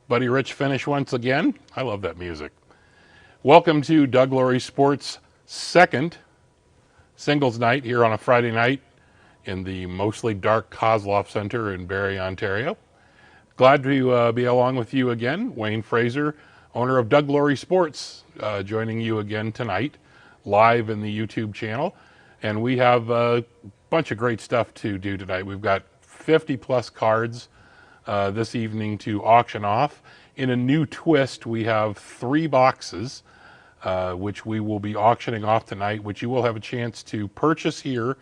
Buddy Rich finish once again. I love that music. Welcome to Doug Laurie Sports' second singles night here on a Friday night in the mostly dark Kozloff Center in Barrie, Ontario. Glad to be along with you again. Wayne Fraser, owner of Doug Laurie Sports, joining you again tonight, live in the YouTube channel. And we have a bunch of great stuff to do tonight. We've got 50 plus cards this evening to auction off. In a new twist, we have 3 boxes, which we will be auctioning off tonight, which you will have a chance to purchase here,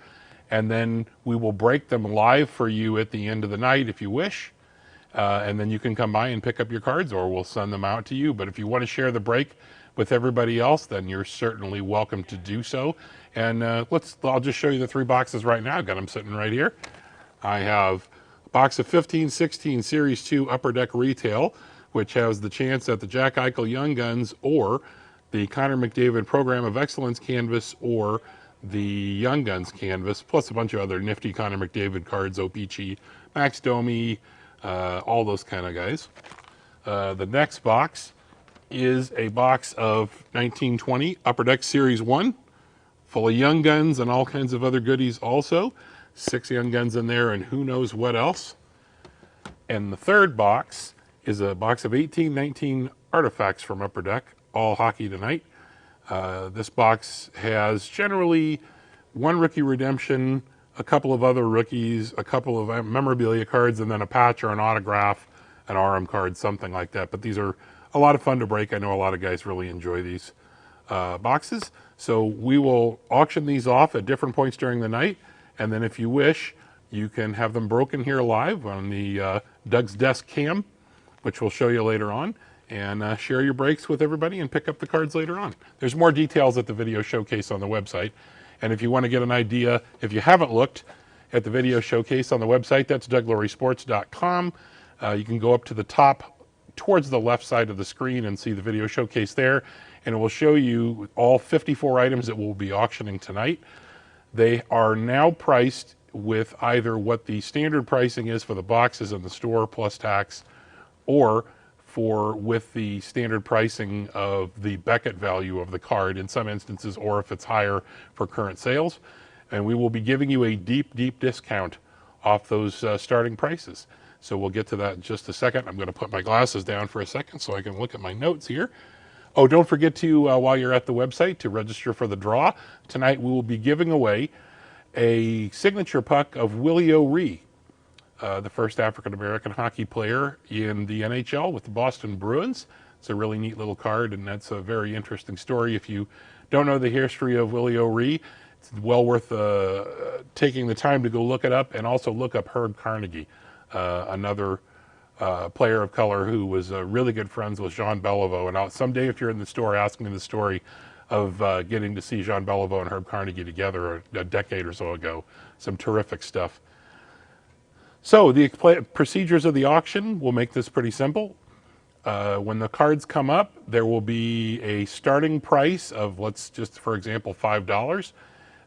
and then we will break them live for you at the end of the night if you wish. And then you can come by and pick up your cards, or we'll send them out to you. But if you want to share the break with everybody else, then you're certainly welcome to do so. And I'll just show you the 3 boxes right now. I've got them sitting right here. I have a box of 15-16 Series 2 Upper Deck Retail, which has the chance at the Jack Eichel Young Guns or the Connor McDavid Program of Excellence canvas or the Young Guns canvas, plus a bunch of other nifty Connor McDavid cards, O-Pee-Chee, Max Domi, all those kind of guys. The next box is a box of 1920 Upper Deck Series 1, full of Young Guns and all kinds of other goodies also. 6 Young Guns in there and who knows what else. And the third box is a box of 1819 Artifacts from Upper Deck, all hockey tonight. This box has generally 1 rookie redemption, a couple of other rookies, a couple of memorabilia cards, and then a patch or an autograph, an RM card, something like that. But these are a lot of fun to break. I know a lot of guys really enjoy these boxes. So we will auction these off at different points during the night. And then if you wish, you can have them broken here live on the Doug's Desk Cam, which we'll show you later on, and share your breaks with everybody and pick up the cards later on. There's more details at the video showcase on the website. And if you want to get an idea, if you haven't looked at the video showcase on the website, that's DougLaurieSports.com. You can go up to the top towards the left side of the screen and see the video showcase there. And it will show you all 54 items that we'll be auctioning tonight. They are now priced with either what the standard pricing is for the boxes in the store plus tax, or with the standard pricing of the Beckett value of the card in some instances, or if it's higher for current sales. And we will be giving you a deep, deep discount off those starting prices. So we'll get to that in just a second. I'm going to put my glasses down for a second so I can look at my notes here. Oh, don't forget to, while you're at the website, to register for the draw. Tonight we will be giving away a signature puck of Willie O'Ree, the first African-American hockey player in the NHL with the Boston Bruins. It's a really neat little card, and that's a very interesting story. If you don't know the history of Willie O'Ree, it's well worth taking the time to go look it up, and also look up Herb Carnegie, another player of color who was really good friends with Jean Beliveau. And someday if you're in the store, ask me the story of getting to see Jean Beliveau and Herb Carnegie together a decade or so ago. Some terrific stuff. So the procedures of the auction will make this pretty simple. When the cards come up, there will be a starting price of, let's just, for example, $5.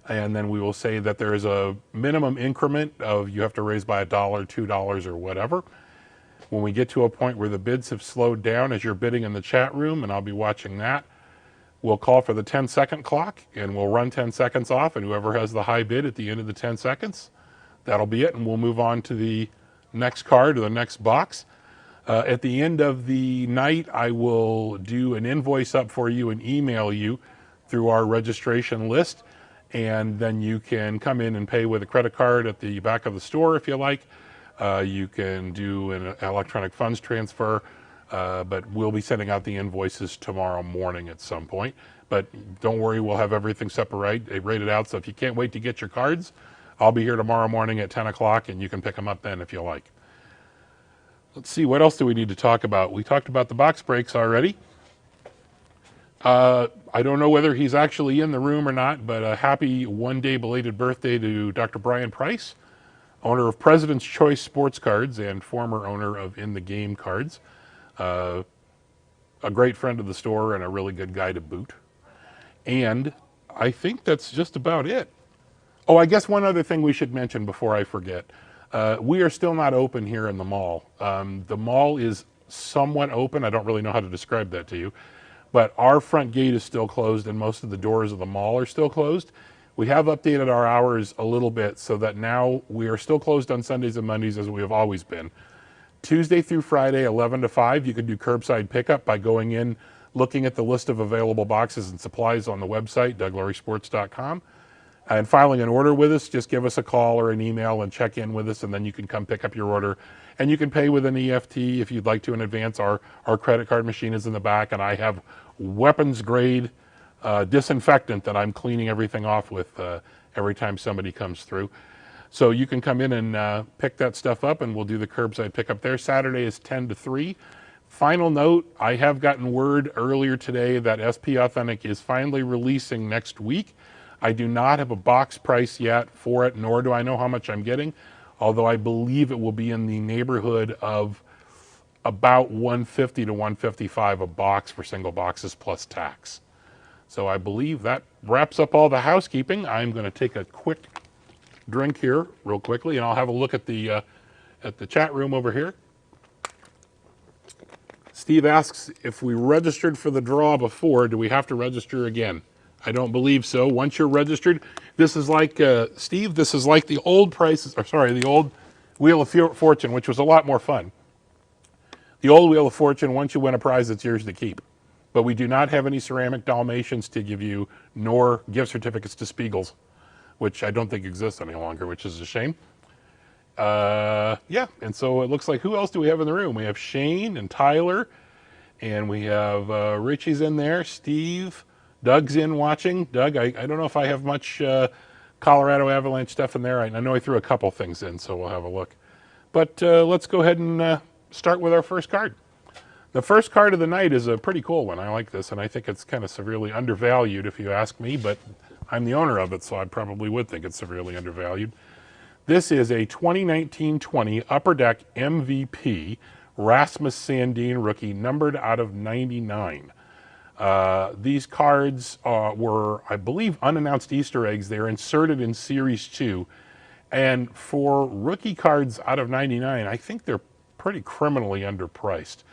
And then we will say that there is a minimum increment of you have to raise by $1, $2, or whatever. When we get to a point where the bids have slowed down as you're bidding in the chat room, and I'll be watching that, we'll call for the 10-second clock, and we'll run 10 seconds off, and whoever has the high bid at the end of the 10 seconds, that'll be it, and we'll move on to the next card or the next box. At the end of the night, I will do an invoice up for you and email you through our registration list, and then you can come in and pay with a credit card at the back of the store if you like. You can do an electronic funds transfer, but we'll be sending out the invoices tomorrow morning at some point. But don't worry, we'll have everything rated out, so if you can't wait to get your cards, I'll be here tomorrow morning at 10 o'clock, and you can pick them up then if you like. Let's see, what else do we need to talk about? We talked about the box breaks already. I don't know whether he's actually in the room or not, but a happy one-day belated birthday to Dr. Brian Price, owner of President's Choice Sports Cards and former owner of In the Game Cards. A great friend of the store and a really good guy to boot. And I think that's just about it. Oh, I guess one other thing we should mention before I forget. We are still not open here in the mall. The mall is somewhat open. I don't really know how to describe that to you. But our front gate is still closed and most of the doors of the mall are still closed. We have updated our hours a little bit so that now we are still closed on Sundays and Mondays as we have always been. Tuesday through Friday, 11 to 5, you can do curbside pickup by going in, looking at the list of available boxes and supplies on the website, DougLaurieSports.com, and filing an order with us. Just give us a call or an email and check in with us, and then you can come pick up your order. And you can pay with an EFT if you'd like to in advance. Our credit card machine is in the back, and I have weapons-grade disinfectant that I'm cleaning everything off with every time somebody comes through. So you can come in and pick that stuff up, and we'll do the curbside pickup there. Saturday is 10 to 3. Final note, I have gotten word earlier today that SP Authentic is finally releasing next week. I do not have a box price yet for it, nor do I know how much I'm getting, although I believe it will be in the neighborhood of about $150 to $155 a box for single boxes plus tax. So I believe that wraps up all the housekeeping. I'm going to take a quick drink here real quickly, and I'll have a look at the chat room over here. Steve asks if we registered for the draw before, do we have to register again? I don't believe so. Once you're registered, this is like, Steve, this is like the old prices, or sorry, the old Wheel of Fortune, which was a lot more fun. The old Wheel of Fortune, once you win a prize, it's yours to keep. But we do not have any ceramic Dalmatians to give you, nor gift certificates to Spiegel's, which I don't think exists any longer, which is a shame. Yeah, and so it looks like, who else do we have in the room? We have Shane and Tyler, and we have Richie's in there, Steve, Doug's in watching. Doug, I don't know if I have much Colorado Avalanche stuff in there. I know I threw a couple things in, so we'll have a look. But let's go ahead and start with our first card. The first card of the night is a pretty cool one. I like this, and I think it's kind of severely undervalued if you ask me, but I'm the owner of it, so I probably would think it's severely undervalued. This is a 2019-20 Upper Deck MVP Rasmus Sandin rookie, numbered out of 99. These cards were, I believe, unannounced Easter eggs. They're inserted in Series 2. And for rookie cards out of 99, I think they're pretty criminally underpriced.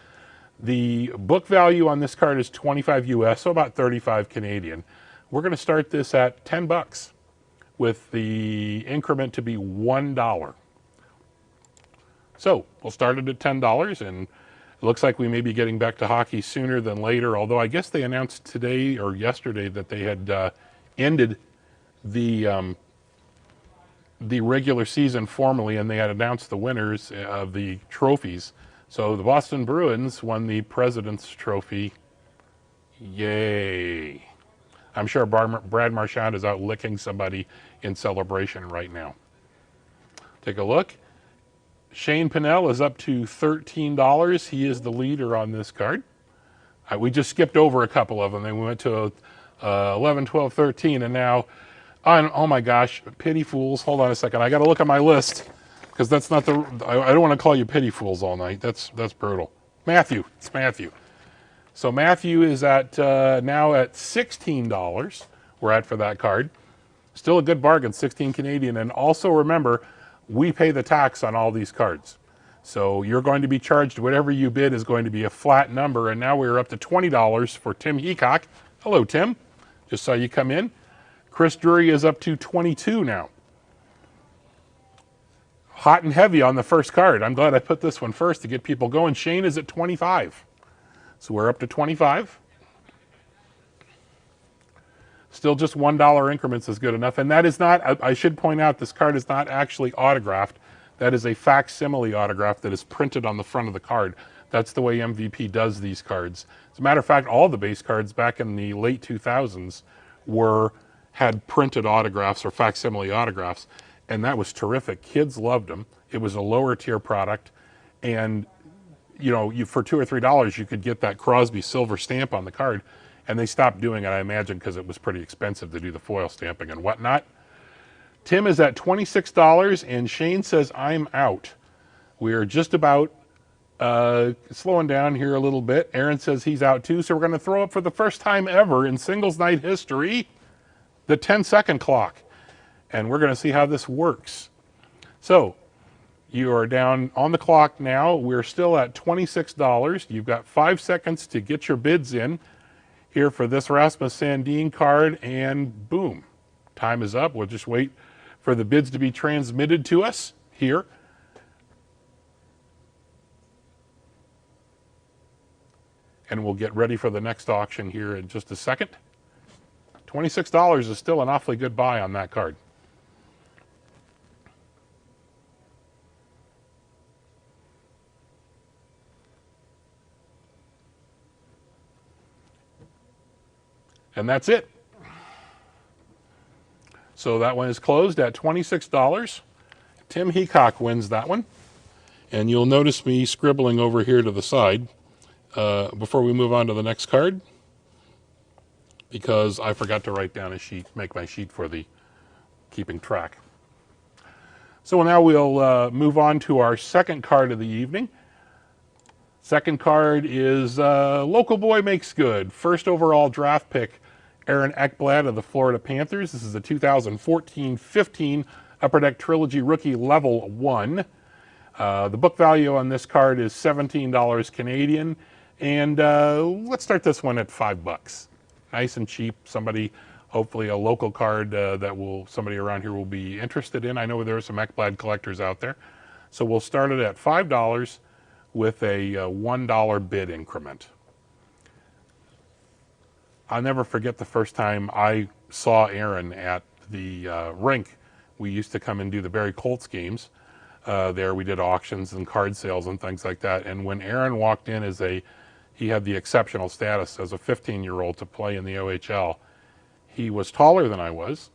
The book value on this card is 25 US, so about 35 Canadian. We're going to start this at 10 bucks with the increment to be $1. So we'll start it at $10, and it looks like we may be getting back to hockey sooner than later, although I guess they announced today or yesterday that they had ended the regular season formally, and they had announced the winners of the trophies. So the Boston Bruins won the President's Trophy. Yay. I'm sure Brad Marchand is out licking somebody in celebration right now. Take a look. Shane Pinnell is up to $13. He is the leader on this card. We just skipped over a couple of them. Then we went to 11, 12, 13, and now, oh my gosh, pity fools. Hold on a second. I got to look at my list, because that's not the, I don't want to call you pity fools all night. That's brutal. Matthew, it's Matthew. So Matthew is at now at $16. We're at for that card. Still a good bargain, 16 Canadian. And also remember, we pay the tax on all these cards. So you're going to be charged, whatever you bid is going to be a flat number. And now we're up to $20 for Tim Heacock. Hello, Tim. Just saw you come in. Chris Drury is up to 22 now. Hot and heavy on the first card. I'm glad I put this one first to get people going. Shane is at 25. So we're up to 25. Still just $1 increments is good enough. And that is not, I should point out, this card is not actually autographed. That is a facsimile autograph that is printed on the front of the card. That's the way MVP does these cards. As a matter of fact, all the base cards back in the late 2000s had printed autographs or facsimile autographs, and that was terrific. Kids loved them. It was a lower tier product, and you know, for $2 or $3, you could get that Crosby silver stamp on the card, and they stopped doing it, I imagine, because it was pretty expensive to do the foil stamping and whatnot. Tim is at $26, and Shane says, I'm out. We are just about slowing down here a little bit. Aaron says he's out too, so we're going to throw up for the first time ever in singles night history, the 10-second clock. And we're going to see how this works. So, You are down on the clock now. We're still at $26. You've got 5 seconds to get your bids in here for this Rasmus Sandin card, and boom, time is up. We'll just wait for the bids to be transmitted to us here. And we'll get ready for the next auction here in just a second. $26 is still an awfully good buy on that card. And that's it. So that one is closed at $26. Tim Heacock wins that one. And you'll notice me scribbling over here to the side before we move on to the next card, because I forgot to write down a sheet, make my sheet for the keeping track. So now we'll move on to our second card of the evening. Second card is Local Boy Makes Good. First overall draft pick, Aaron Ekblad of the Florida Panthers. This is a 2014-15 Upper Deck Trilogy Rookie Level 1. The book value on this card is $17 Canadian. And let's start this one at $5. Nice and cheap. Somebody, hopefully a local card that somebody around here will be interested in. I know there are some Ekblad collectors out there. So we'll start it at $5 with a $1 bid increment. I'll never forget the first time I saw Aaron at the rink. We used to come and do the Barrie Colts games. There we did auctions and card sales and things like that. And when Aaron walked in he had the exceptional status as a 15-year-old to play in the OHL. He was taller than I was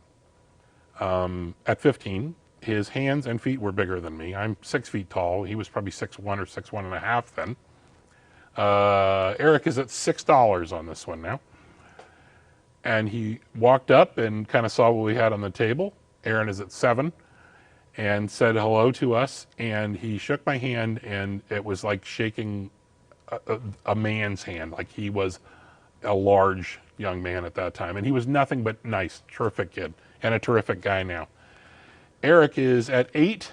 at 15. His hands and feet were bigger than me. I'm 6 feet tall. He was probably 6'1" or 6'1 and a half then. Eric is at $6 on this one now. And he walked up and kind of saw what we had on the table. Aaron is at $7 and said hello to us. And he shook my hand, and it was like shaking a man's hand. Like he was a large young man at that time. And he was nothing but nice, terrific kid, and a terrific guy now. Eric is at $8.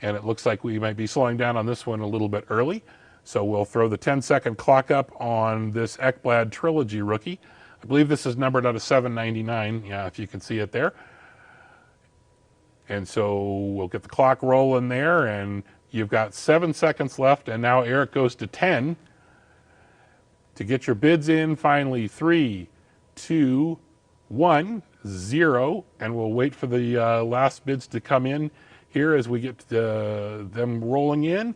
And it looks like we might be slowing down on this one a little bit early. So we'll throw the 10-second clock up on this Ekblad Trilogy Rookie. I believe this is numbered out of 799. Yeah, if you can see it there. And so we'll get the clock rolling there, and you've got 7 seconds left, and now Eric goes to 10. To get your bids in, finally, 3, 2, 1, 0, and we'll wait for the last bids to come in here as we get them rolling in.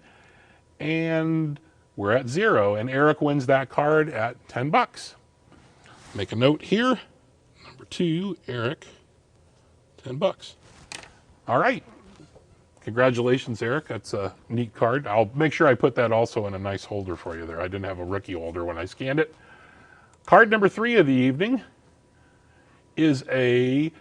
And we're at 0, and Eric wins that card at $10. Make a note here. Number 2, Eric, $10. All right. Congratulations, Eric. That's a neat card. I'll make sure I put that also in a nice holder for you there. I didn't have a rookie holder when I scanned it. Card number 3 of the evening is a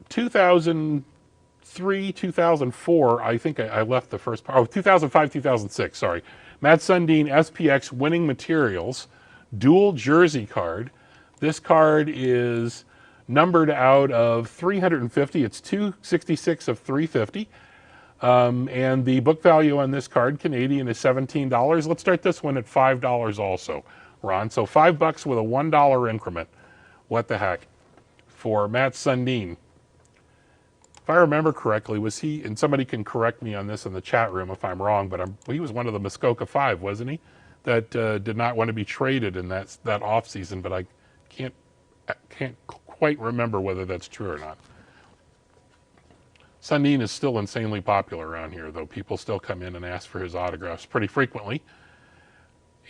2003, 2004, I think I left the first part, 2005, 2006, sorry. Mats Sundin SPX Winning Materials dual jersey card. This card is numbered out of 350. It's 266 of 350. And the book value on this card, Canadian, is $17. Let's start this one at $5 also, Ron. So $5 with a $1 increment. What the heck? For Mats Sundin. If I remember correctly, was he, and somebody can correct me on this in the chat room if I'm wrong, but he was one of the Muskoka Five, wasn't he? That did not want to be traded in that off season, but I can't quite remember whether that's true or not. Sundin is still insanely popular around here, though. People still come in and ask for his autographs pretty frequently.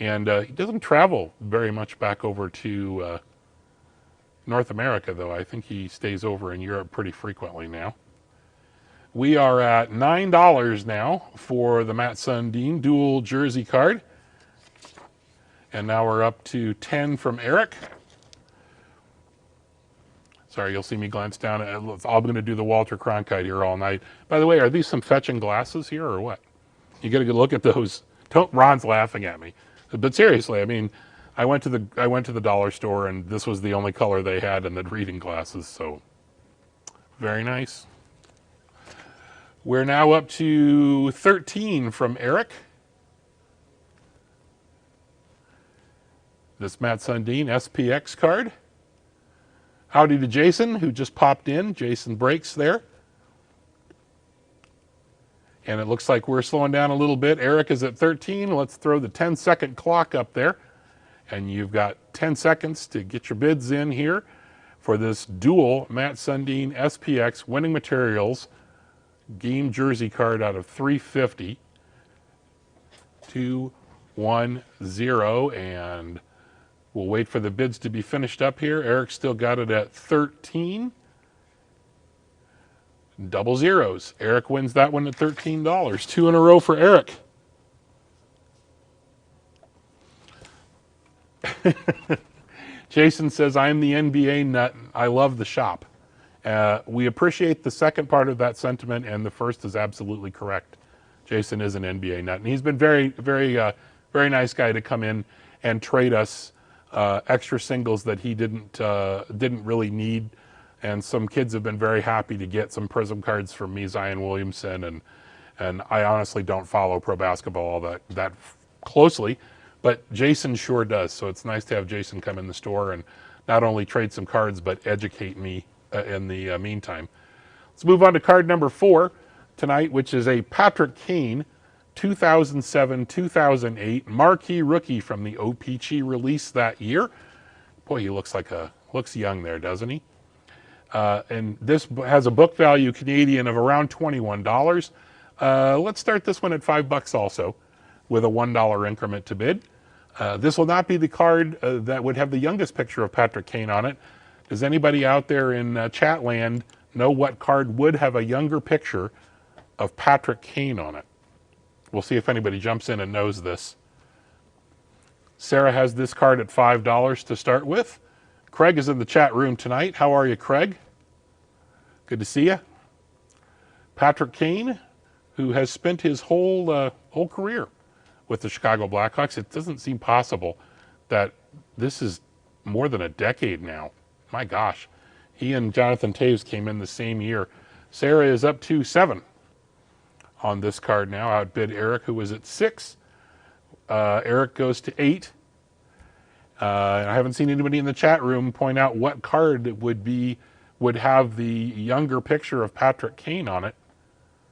And he doesn't travel very much back over to North America, though. I think he stays over in Europe pretty frequently now. We are at $9 now for the Mats Sundin dual jersey card. And now we're up to 10 from Eric. Sorry, you'll see me glance down. I'm going to do the Walter Cronkite here all night. By the way, are these some fetching glasses here or what? You get a good look at those. Ron's laughing at me. But seriously, I mean, I went to the dollar store, and this was the only color they had in the reading glasses, so very nice. We're now up to 13 from Eric. This Matt Sundin SPX card. Howdy to Jason, who just popped in. Jason Breaks there. And it looks like we're slowing down a little bit. Eric is at 13. Let's throw the 10-second clock up there. And you've got 10 seconds to get your bids in here for this dual Matt Sundin SPX Winning Materials game jersey card out of 350. 2, 1, 0. And we'll wait for the bids to be finished up here. Eric still got it at 13. Double zeros. Eric wins that one at $13. 2 in a row for Eric. Jason says, I'm the NBA nut. I love the shop. We appreciate the second part of that sentiment, and the first is absolutely correct. Jason is an NBA nut, and he's been very nice guy to come in and trade us extra singles that he didn't really need. And some kids have been very happy to get some Prism cards from me, Zion Williamson, and I honestly don't follow pro basketball all that closely, but Jason sure does. So it's nice to have Jason come in the store and not only trade some cards, but educate me in the meantime. Let's move on to card number 4 tonight, which is a Patrick Kane 2007-2008 marquee rookie from the O-Pee-Chee release that year. Boy, he looks young there, doesn't he? And this has a book value Canadian of around $21. Let's start this one at $5 also, with a $1 increment to bid. This will not be the card that would have the youngest picture of Patrick Kane on it. Does anybody out there in Chatland know what card would have a younger picture of Patrick Kane on it? We'll see if anybody jumps in and knows this. Sarah has this card at $5 to start with. Craig is in the chat room tonight. How are you, Craig? Good to see you. Patrick Kane, who has spent his whole career with the Chicago Blackhawks. It doesn't seem possible that this is more than a decade now. My gosh. He and Jonathan Toews came in the same year. Sarah is up to 7 on this card now. Outbid Eric, who was at 6. Eric goes to 8. I haven't seen anybody in the chat room point out what card would have the younger picture of Patrick Kane on it.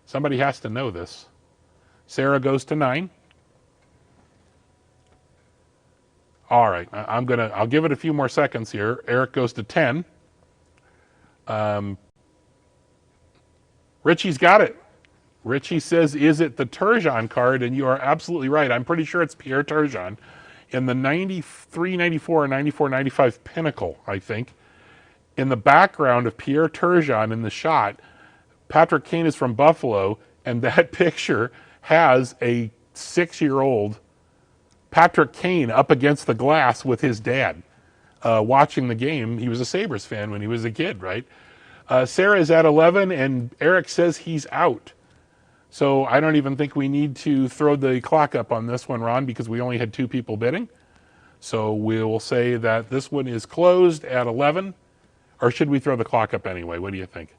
Somebody has to know this. Sarah goes to 9. All right, I'll give it a few more seconds here. Eric goes to 10. Richie's got it. Richie says, is it the Turgeon card? And you are absolutely right. I'm pretty sure it's Pierre Turgeon in the 93, 94, or 94, 95 Pinnacle, I think. In the background of Pierre Turgeon in the shot, Patrick Kane is from Buffalo, and that picture has a 6-year-old Patrick Kane up against the glass with his dad watching the game. He was a Sabres fan when he was a kid, right? Sarah is at 11, and Eric says he's out. So I don't even think we need to throw the clock up on this one, Ron, because we only had 2 people bidding. So we'll say that this one is closed at 11. Or should we throw the clock up anyway? What do you think?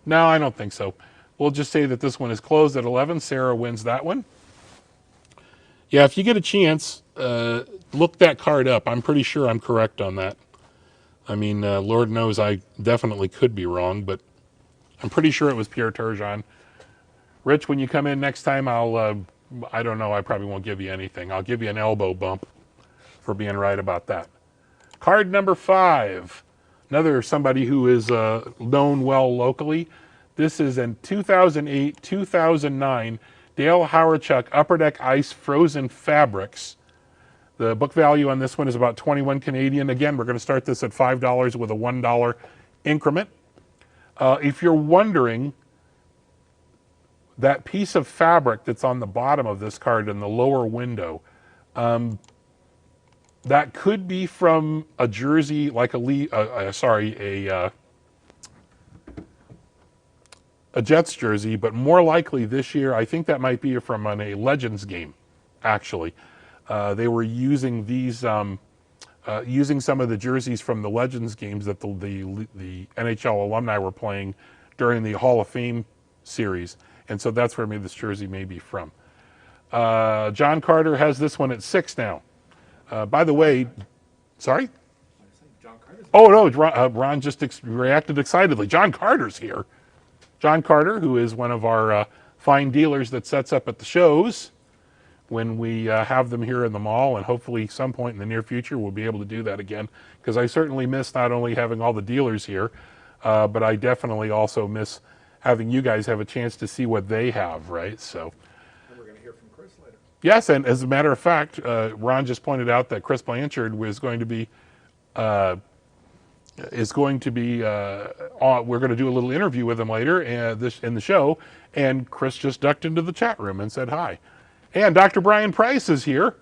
No, I don't think so. We'll just say that this one is closed at 11. Sarah wins that one. Yeah, if you get a chance, look that card up. I'm pretty sure I'm correct on that. I mean, Lord knows I definitely could be wrong, but I'm pretty sure it was Pierre Turgeon. Rich, when you come in next time, I don't know, I probably won't give you anything. I'll give you an elbow bump for being right about that. Card number 5. Another somebody who is known well locally. This is in 2008-2009 Dale Hawerchuk Upper Deck Ice Frozen Fabrics. The book value on this one is about 21 Canadian. Again, we're going to start this at $5 with a $1 increment. If you're wondering, that piece of fabric that's on the bottom of this card in the lower window, that could be from a jersey, like a Jets jersey, but more likely this year, I think that might be from a Legends game, actually. They were using these, using some of the jerseys from the Legends games that the NHL alumni were playing during the Hall of Fame series. And so that's where maybe this jersey may be from. John Carter has this one at 6 now. By the way, sorry? Oh, no, Ron just reacted excitedly. John Carter's here. John Carter, who is one of our fine dealers that sets up at the shows when we have them here in the mall, and hopefully some point in the near future we'll be able to do that again, because I certainly miss not only having all the dealers here, but I definitely also miss having you guys have a chance to see what they have, right? So. And we're going to hear from Chris later. Yes, and as a matter of fact, Ron just pointed out that Chris Blanchard was going to be we're going to do a little interview with him later in the show, and Chris just ducked into the chat room and said hi. And Dr. Brian Price is here.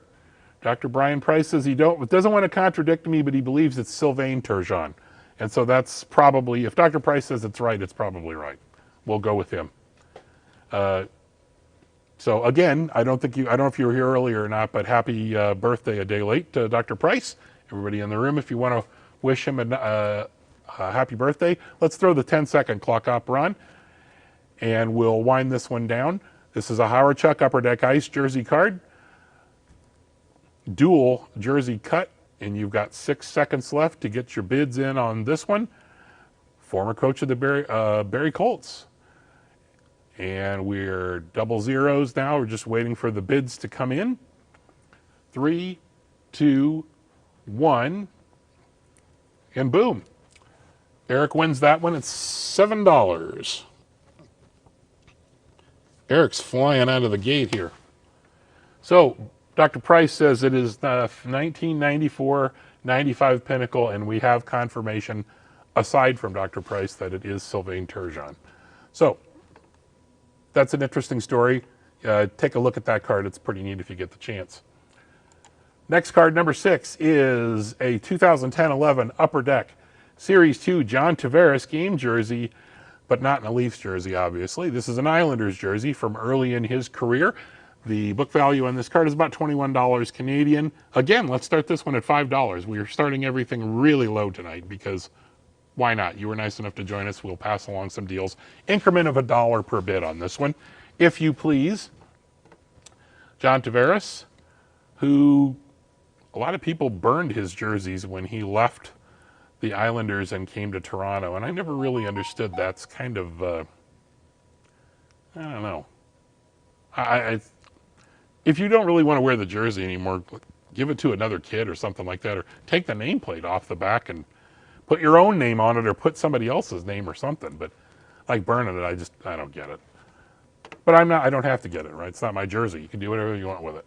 Dr. Brian Price says he doesn't want to contradict me, but he believes it's Sylvain Turgeon. And so that's probably, if Dr. Price says it's right, it's probably right. We'll go with him. So again, I don't know if you were here earlier or not, but happy birthday a day late to Dr. Price. Everybody in the room, if you want to wish him a happy birthday, let's throw the 10-second clock up, Ron, and we'll wind this one down. This is a Howard Chuck Upper Deck Ice jersey card, dual jersey cut, and you've got 6 seconds left to get your bids in on this one. Former coach of the Barry Colts. And we're double zeros now. We're just waiting for the bids to come in. 3, 2, 1, and boom. Eric wins that one. It's $7. Eric's flying out of the gate here. So Dr. Price says it is the 1994-95 Pinnacle, and we have confirmation, aside from Dr. Price, that it is Sylvain Turgeon. So that's an interesting story. Take a look at that card. It's pretty neat if you get the chance. Next card, number 6, is a 2010-11 Upper Deck Series 2 John Tavares game jersey, but not in a Leafs jersey, obviously. This is an Islanders jersey from early in his career. The book value on this card is about $21 Canadian. Again, let's start this one at $5. We are starting everything really low tonight because why not? You were nice enough to join us. We'll pass along some deals. Increment of $1 per bid on this one, if you please. John Tavares, who a lot of people burned his jerseys when he left the Islanders and came to Toronto, and I never really understood that. It's kind of, I don't know. If you don't really want to wear the jersey anymore, give it to another kid or something like that, or take the nameplate off the back and put your own name on it, or put somebody else's name or something. But like burning it, I don't get it. But I don't have to get it, right? It's not my jersey. You can do whatever you want with it.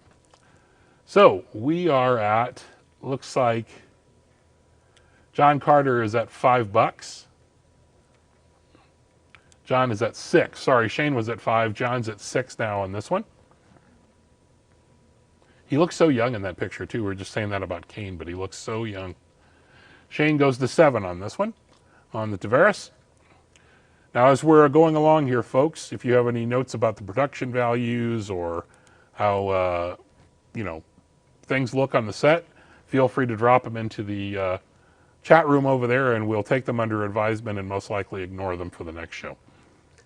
So we are at, looks like John Carter is at $5. John is at 6. Sorry, Shane was at 5. John's at 6 now on this one. He looks so young in that picture too. We were just saying that about Kane, but he looks so young. Shane goes to 7 on this one, on the Tavares. Now, as we're going along here, folks, if you have any notes about the production values or how things look on the set, feel free to drop them into the chat room over there, and we'll take them under advisement and most likely ignore them for the next show.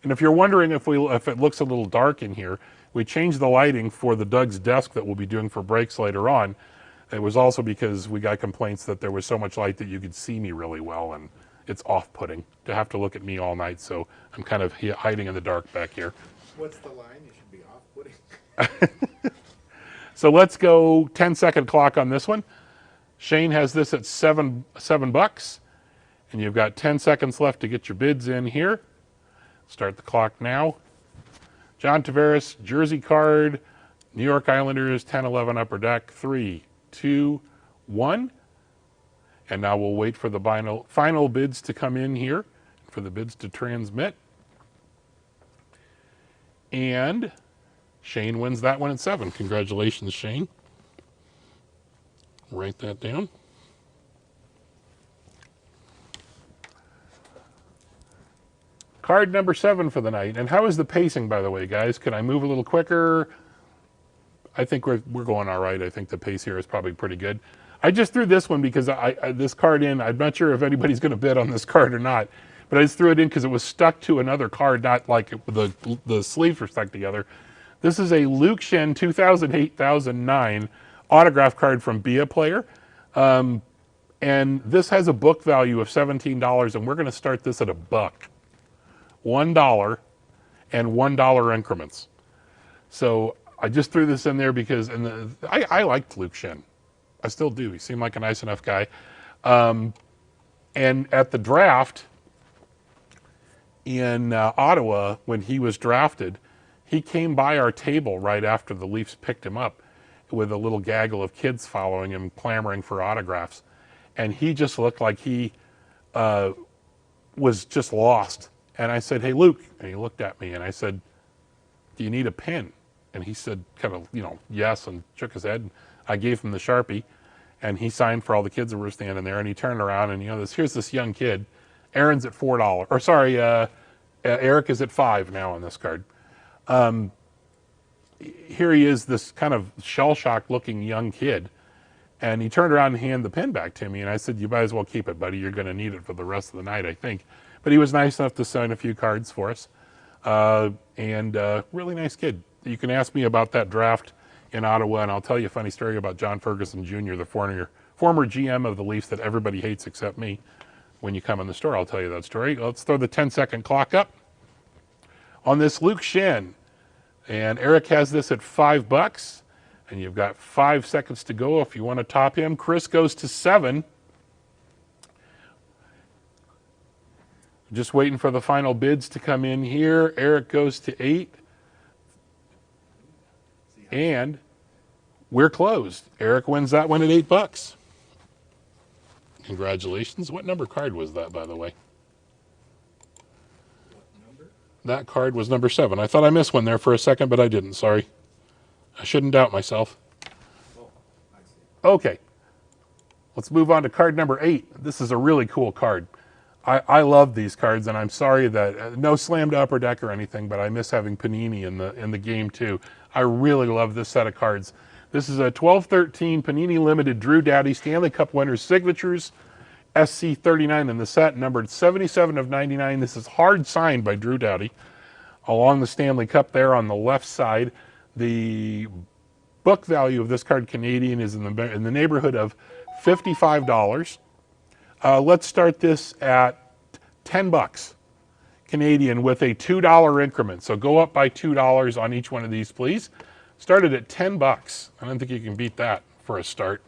And if you're wondering if it looks a little dark in here, we changed the lighting for the Doug's desk that we'll be doing for breaks later on. It was also because we got complaints that there was so much light that you could see me really well, and it's off-putting to have to look at me all night, so I'm kind of hiding in the dark back here. What's the line? You should be off-putting. So let's go 10-second clock on this one. Shane has this at $7, and you've got 10 seconds left to get your bids in here. Start the clock now. John Tavares, jersey card, New York Islanders, 10-11 Upper Deck, 3, 2, 1. And now we'll wait for the final bids to come in here, for the bids to transmit. And Shane wins that one at 7. Congratulations, Shane. Write that down. Card number 7 for the night. And how is the pacing, by the way, guys? Can I move a little quicker? I think we're going all right. I think the pace here is probably pretty good. I just threw this one because this card in. I'm not sure if anybody's going to bid on this card or not. but I just threw it in because it was stuck to another card, not like the sleeves were stuck together. This is a Luke Shen 2008-2009 autograph card from Be A Player. And this has a book value of $17, and we're going to start this at $1. $1 and $1 increments. So I just threw this in there because I liked Luke Shen. I still do. He seemed like a nice enough guy. And at the draft in Ottawa, when he was drafted, he came by our table right after the Leafs picked him up with a little gaggle of kids following him, clamoring for autographs. And he just looked like he was just lost. And I said, "Hey, Luke," and he looked at me and I said, "Do you need a pen?" And he said, kind of, yes, and shook his head. I gave him the Sharpie, and he signed for all the kids that were standing there. And he turned around and, here's this young kid. Aaron's at $4. Or sorry, Eric is at $5 now on this card. Here he is, this kind of shell-shocked looking young kid. And he turned around and handed the pen back to me. And I said, "You might as well keep it, buddy. You're going to need it for the rest of the night, I think." But he was nice enough to sign a few cards for us. And really nice kid. You can ask me about that draft in Ottawa, and I'll tell you a funny story about John Ferguson Jr., the former GM of the Leafs that everybody hates except me. When you come in the store, I'll tell you that story. Let's throw the 10-second clock up on this Luke Shen. And Eric has this at $5. And you've got 5 seconds to go if you want to top him. Chris goes to 7. Just waiting for the final bids to come in here. Eric goes to 8. And we're closed. Eric wins that one at $8. Congratulations. What number card was that, by the way? What number? That card was number 7. I thought I missed one there for a second, but I didn't. Sorry. I shouldn't doubt myself. Oh, I see. Okay. Let's move on to card number 8. This is a really cool card. I love these cards, and I'm sorry that no slam to Upper Deck or anything, but I miss having Panini in the game too. I really love this set of cards. This is a 12-13 Panini Limited Drew Doughty Stanley Cup Winners Signatures, SC39 in the set, numbered 77 of 99. This is hard signed by Drew Doughty. Along the Stanley Cup there on the left side, the book value of this card Canadian is in the neighborhood of $55. Let's start this at $10 Canadian with a $2 increment. So go up by $2 on each one of these, please. Started at $10. I don't think you can beat that for a start.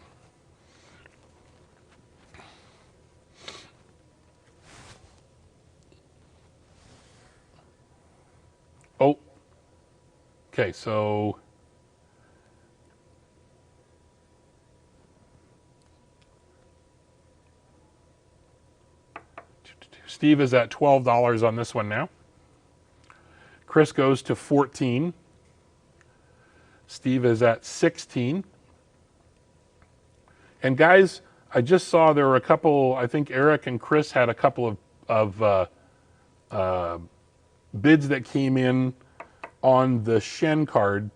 Oh, okay, so Steve is at $12 on this one now. Chris goes to 14. Steve is at 16. And guys, I just saw there were a couple, I think Eric and Chris had a couple of bids that came in on the Shen card.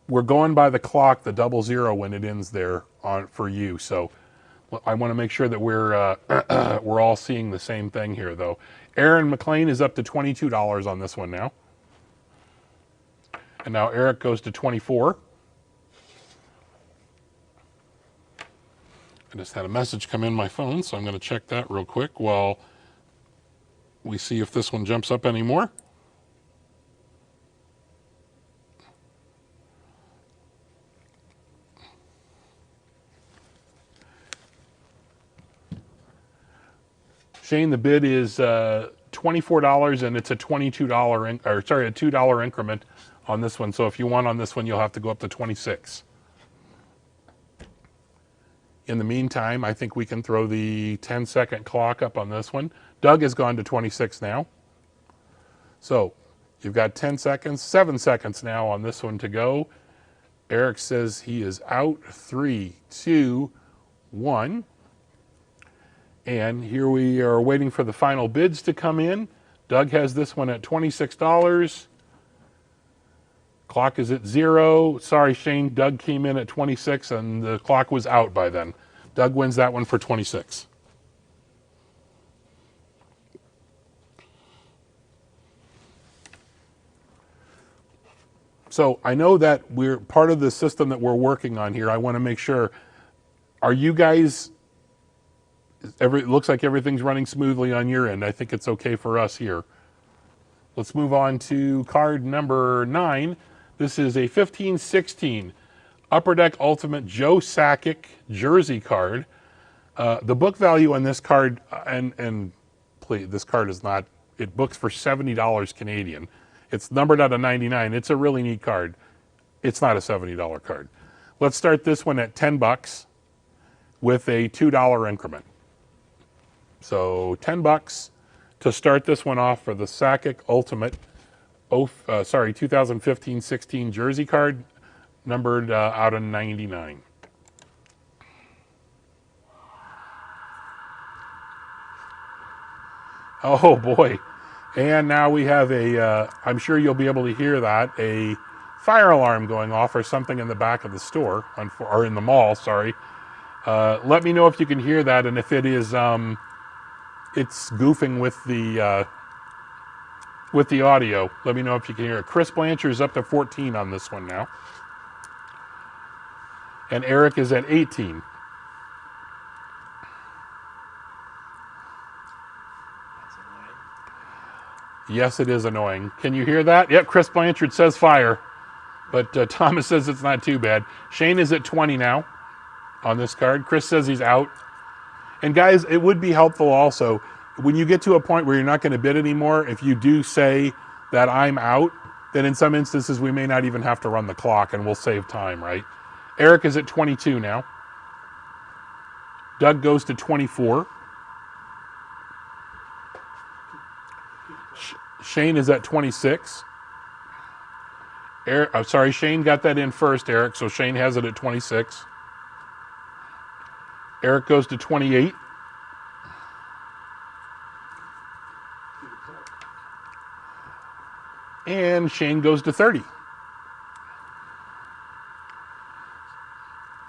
We're going by the clock, the 00 when it ends there for you. So I want to make sure that we're all seeing the same thing here, though. Aaron McLean is up to $22 on this one now. And now Eric goes to 24. I just had a message come in my phone, so I'm going to check that real quick while we see if this one jumps up anymore. Shane, the bid is $24, and it's a $2 increment on this one. So if you want on this one, you'll have to go up to 26. In the meantime, I think we can throw the 10-second clock up on this one. Doug has gone to 26 now. So you've got 10 seconds, 7 seconds now on this one to go. Eric says he is out. 3, 2, 1. And here we are waiting for the final bids to come in. Doug has this one at $26. Clock is at 0. Sorry, Shane, Doug came in at 26 and the clock was out by then. Doug wins that one for 26. So I know that we're part of the system that we're working on here. I want to make sure, are you guys, it looks like everything's running smoothly on your end. I think it's okay for us here. Let's move on to card number 9. This is a 15-16 Upper Deck Ultimate Joe Sakic jersey card. The book value on this card, and please, this card is not, it books for $70 Canadian. It's numbered out of 99. It's a really neat card. It's not a $70 card. Let's start this one at $10 with a $2 increment. So $10 to start this one off for the Sakic Ultimate 2015-16 jersey card, numbered out of 99. Oh boy. And now we have a, I'm sure you'll be able to hear that, a fire alarm going off or something in the back of the store, or in the mall, sorry. Let me know if you can hear that, and if it is, it's goofing with the audio. Let me know if you can hear it. Chris Blanchard is up to 14 on this one now. And Eric is at 18. Yes, it is annoying. Can you hear that? Yep, Chris Blanchard says fire. But Thomas says it's not too bad. Shane is at 20 now on this card. Chris says he's out. And guys, it would be helpful also, when you get to a point where you're not going to bid anymore, if you do say that I'm out, then in some instances we may not even have to run the clock and we'll save time, right? Eric is at 22 now. Doug goes to 24. Shane is at 26. I'm sorry, Shane got that in first, Eric, so Shane has it at 26. Eric goes to 28. And Shane goes to 30.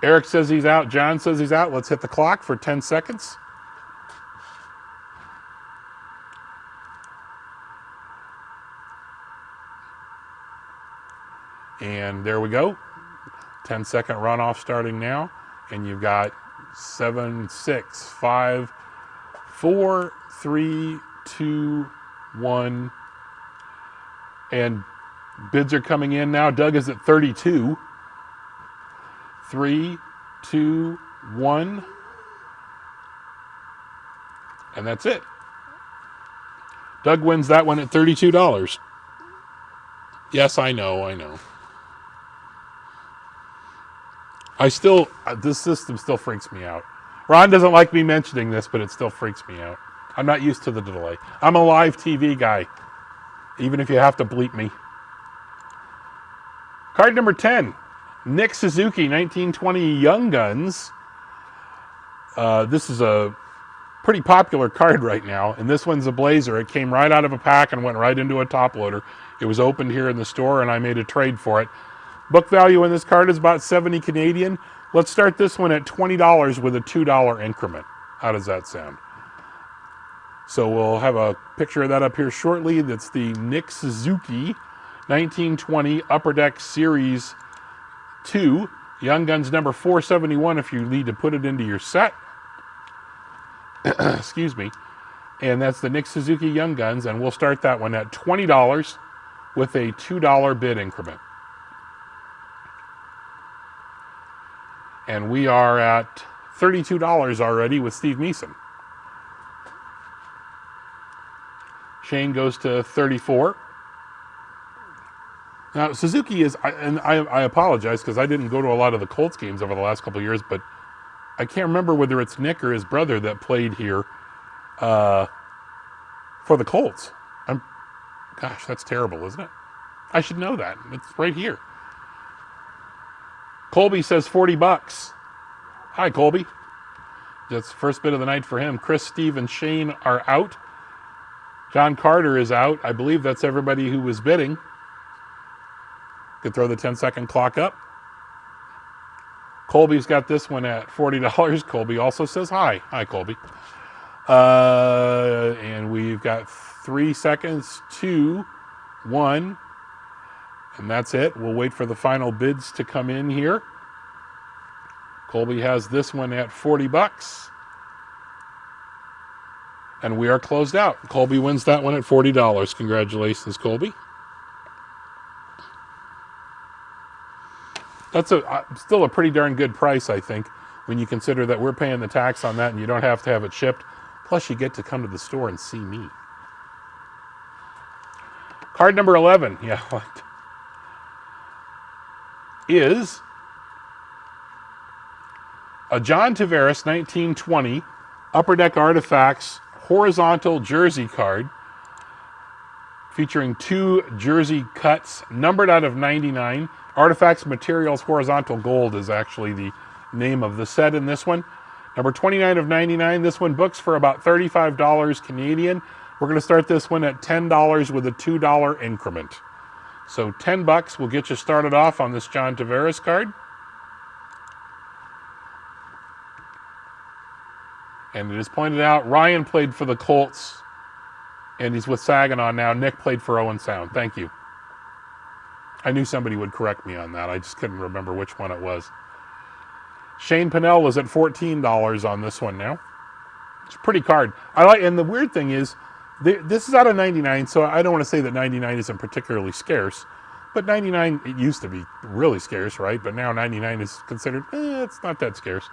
Eric says he's out. John says he's out. Let's hit the clock for 10 seconds. And there we go. 10-second runoff starting now. And you've got 7, 6, 5, 4, 3, 2, 1. And bids are coming in now. Doug is at 32. 3, 2, 1. And that's it. Doug wins that one at $32. Yes, I know. This system still freaks me out. Ron doesn't like me mentioning this, but it still freaks me out. I'm not used to the delay. I'm a live TV guy, even if you have to bleep me. Card number 10, Nick Suzuki, 1920 Young Guns. This is a pretty popular card right now, and this one's a blazer. It came right out of a pack and went right into a top loader. It was opened here in the store, and I made a trade for it. Book value in this card is about 70 Canadian. Let's start this one at $20 with a $2 increment. How does that sound? So we'll have a picture of that up here shortly. That's the Nick Suzuki 1920 Upper Deck Series 2. Young Guns number 471 if you need to put it into your set. Excuse me. And that's the Nick Suzuki Young Guns, and we'll start that one at $20 with a $2 bid increment. And we are at $32 already with Steve Meeson. Shane goes to 34. Now, Suzuki is, and I apologize because I didn't go to a lot of the Colts games over the last couple of years, but I can't remember whether it's Nick or his brother that played here for the Colts. Gosh, that's terrible, isn't it? I should know that. It's right here. Colby says $40. Hi, Colby. That's the first bid of the night for him. Chris, Steve, and Shane are out. John Carter is out. I believe that's everybody who was bidding. Could throw the 10-second clock up. Colby's got this one at $40. Colby also says hi. Hi, Colby. And we've got 3 seconds, 2, 1. And that's it. We'll wait for the final bids to come in here. Colby has this one at 40 bucks. And we are closed out. Colby wins that one at $40. Congratulations, Colby. That's still a pretty darn good price, I think, when you consider that we're paying the tax on that and you don't have to have it shipped. Plus, you get to come to the store and see me. Card number 11, yeah, is a John Tavares 1920 Upper Deck Artifacts horizontal jersey card featuring 2 jersey cuts numbered out of 99. Artifacts Materials Horizontal Gold is actually the name of the set in this one. Number 29 of 99. This one books for about $35 Canadian. We're going to start this one at $10 with a $2 increment. So 10 bucks will get you started off on this John Tavares card. And it is pointed out, Ryan played for the Colts, and he's with Saginaw now. Nick played for Owen Sound. Thank you. I knew somebody would correct me on that. I just couldn't remember which one it was. Shane Pennell was at $14 on this one now. It's a pretty card. And the weird thing is, this is out of 99, so I don't want to say that 99 isn't particularly scarce. But 99, it used to be really scarce, right? But now 99 is considered, it's not that scarce.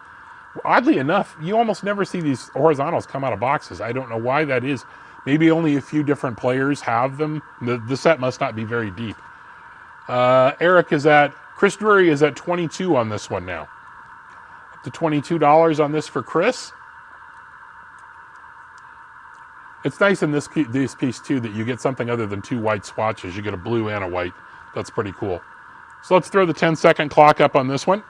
Oddly enough, you almost never see these horizontals come out of boxes. I don't know why that is. Maybe only a few different players have them. The set must not be very deep. Chris Drury is at 22 on this one now. Up to $22 on this for Chris. It's nice in this piece too that you get something other than 2 white swatches. You get a blue and a white. That's pretty cool. So let's throw the 10-second clock up on this one.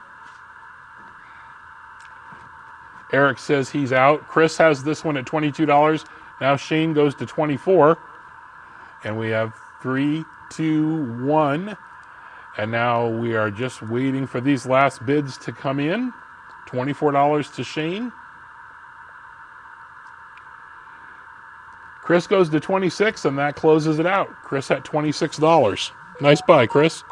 Eric says he's out. Chris has this one at $22. Now Shane goes to 24. And we have 3, 2, 1. And now we are just waiting for these last bids to come in. $24 to Shane. Chris goes to 26, and that closes it out. Chris at $26. Nice buy, Chris.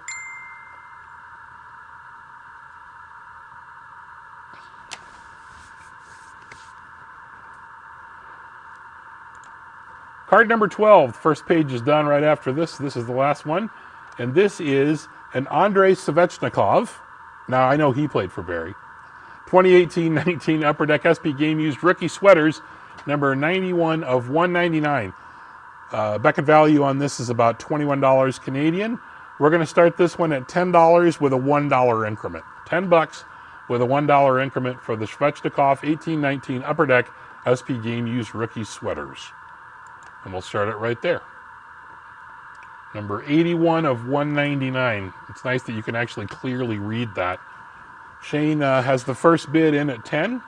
Card number 12. First page is done right after this. This is the last one. And this is an Andrei Svechnikov. Now, I know he played for Barrie. 2018-19 Upper Deck SP Game Used Rookie Sweaters, number 91 of 199. Beckett value on this is about $21 Canadian. We're going to start this one at $10 with a $1 increment. 10 bucks with a $1 increment for the Svechnikov 18-19 Upper Deck SP Game Used Rookie Sweaters. And we'll start it right there. Number 81 of 199. It's nice that you can actually clearly read that. Shane has the first bid in at 10.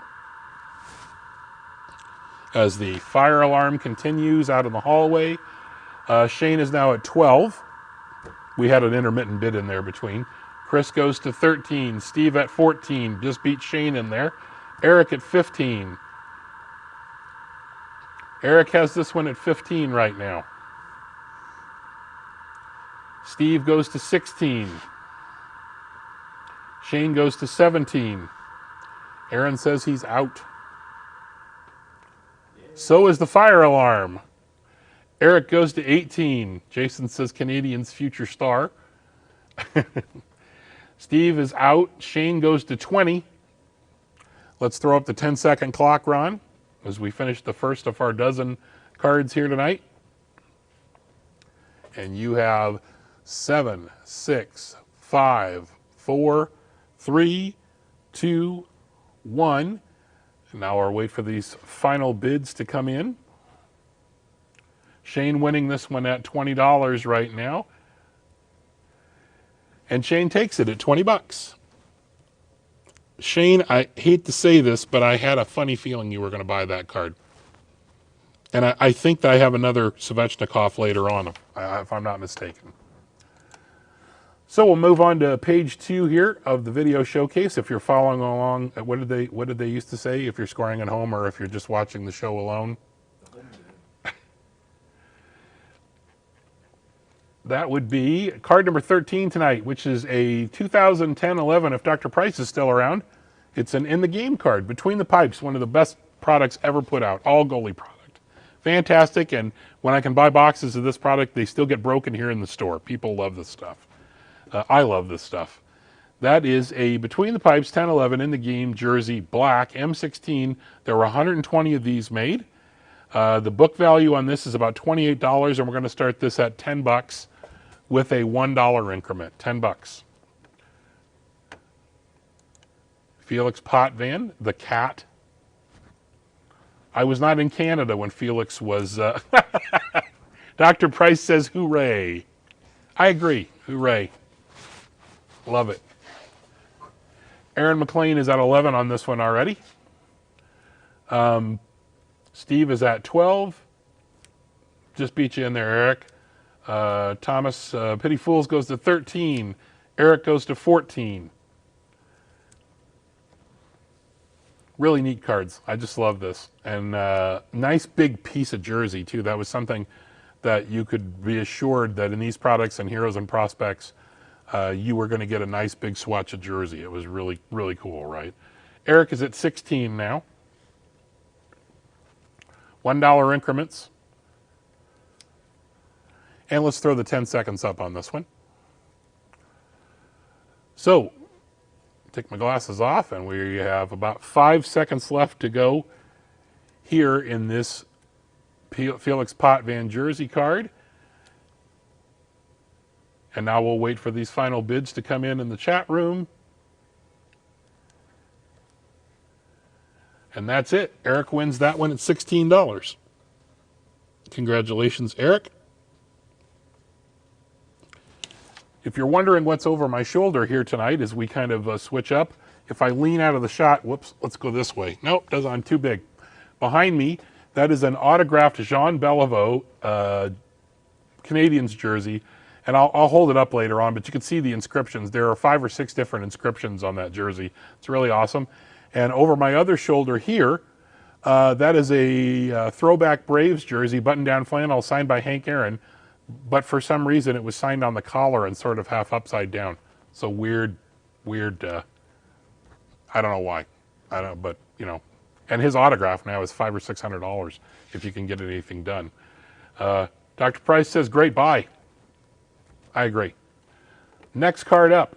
As the fire alarm continues out in the hallway, Shane is now at 12. We had an intermittent bid in there between. Chris goes to 13. Steve at 14. Just beat Shane in there. Eric at 15. Eric has this one at 15 right now. Steve goes to 16. Shane goes to 17. Aaron says he's out. So is the fire alarm. Eric goes to 18. Jason says Canadians future star. Steve is out. Shane goes to 20. Let's throw up the 10-second clock, Ron, as we finish the first of our dozen cards here tonight. And you have 7, 6, 5, 4, 3, 2, 1. And now I'll wait for these final bids to come in. Shane winning this one at $20 right now. And Shane takes it at 20 bucks. Shane, I hate to say this, but I had a funny feeling you were going to buy that card. And I think that I have another Svechnikov later on, if I'm not mistaken. So we'll move on to page 2 here of the video showcase. If you're following along, what did they used to say? If you're scoring at home or if you're just watching the show alone? That would be card number 13 tonight, which is a 2010-11 if Dr. Price is still around. It's an In the Game card. Between the Pipes, one of the best products ever put out. All goalie product. Fantastic, and when I can buy boxes of this product, they still get broken here in the store. People love this stuff. I love this stuff. That is a Between the Pipes 10-11 In the Game jersey, black, M16. There were 120 of these made. The book value on this is about $28, and we're going to start this at $10 with a $1 increment. $10. Felix Potvin, the cat. I was not in Canada when Felix was. Dr. Price says, hooray. I agree. Hooray. Love it. Aaron McLean is at 11 on this one already. Steve is at 12. Just beat you in there, Eric. Thomas Pity Fools goes to 13. Eric goes to 14. Really neat cards. I just love this. And nice big piece of jersey, too. That was something that you could be assured that in these products and Heroes and Prospects, you were going to get a nice big swatch of jersey. It was really, really cool, right? Eric is at 16 now. $1 increments. And let's throw the 10 seconds up on this one. So, take my glasses off, and we have about 5 seconds left to go here in this Felix Potvin jersey card. And now we'll wait for these final bids to come in the chat room. And that's it. Eric wins that one at $16. Congratulations, Eric. If you're wondering what's over my shoulder here tonight as we kind of switch up, if I lean out of the shot, whoops, let's go this way. Nope, I'm too big. Behind me, that is an autographed Jean Beliveau Canadiens jersey. And I'll hold it up later on, but you can see the inscriptions. There are 5 or 6 different inscriptions on that jersey. It's really awesome. And over my other shoulder here, that is a throwback Braves jersey, button-down flannel, signed by Hank Aaron. But for some reason, it was signed on the collar and sort of half upside down. So weird, I don't know why. I don't know, but, you know. And his autograph now is $500 or $600 if you can get anything done. Dr. Price says, great buy. I agree. Next card up.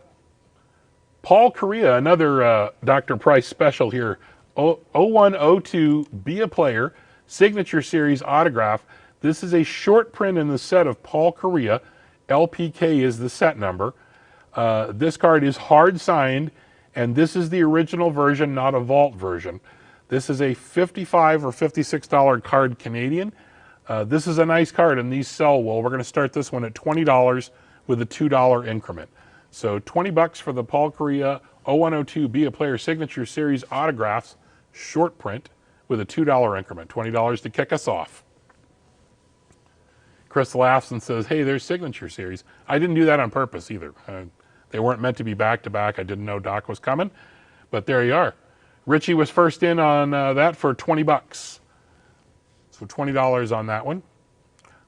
Paul Correa, another Dr. Price special here. 0102, Be a Player, Signature Series autograph. This is a short print in the set of Paul Correa. LPK is the set number. This card is hard signed, and this is the original version, not a vault version. This is a $55 or $56 card Canadian. This is a nice card, and these sell well. We're going to start this one at $20 with a $2 increment. So $20 for the Paul Correa 0102 Be a Player Signature Series autographs, short print with a $2 increment. $20 to kick us off. Chris laughs and says, hey, there's Signature Series. I didn't do that on purpose either. They weren't meant to be back-to-back. I didn't know Doc was coming, but there you are. Richie was first in on that for $20. So $20 on that one.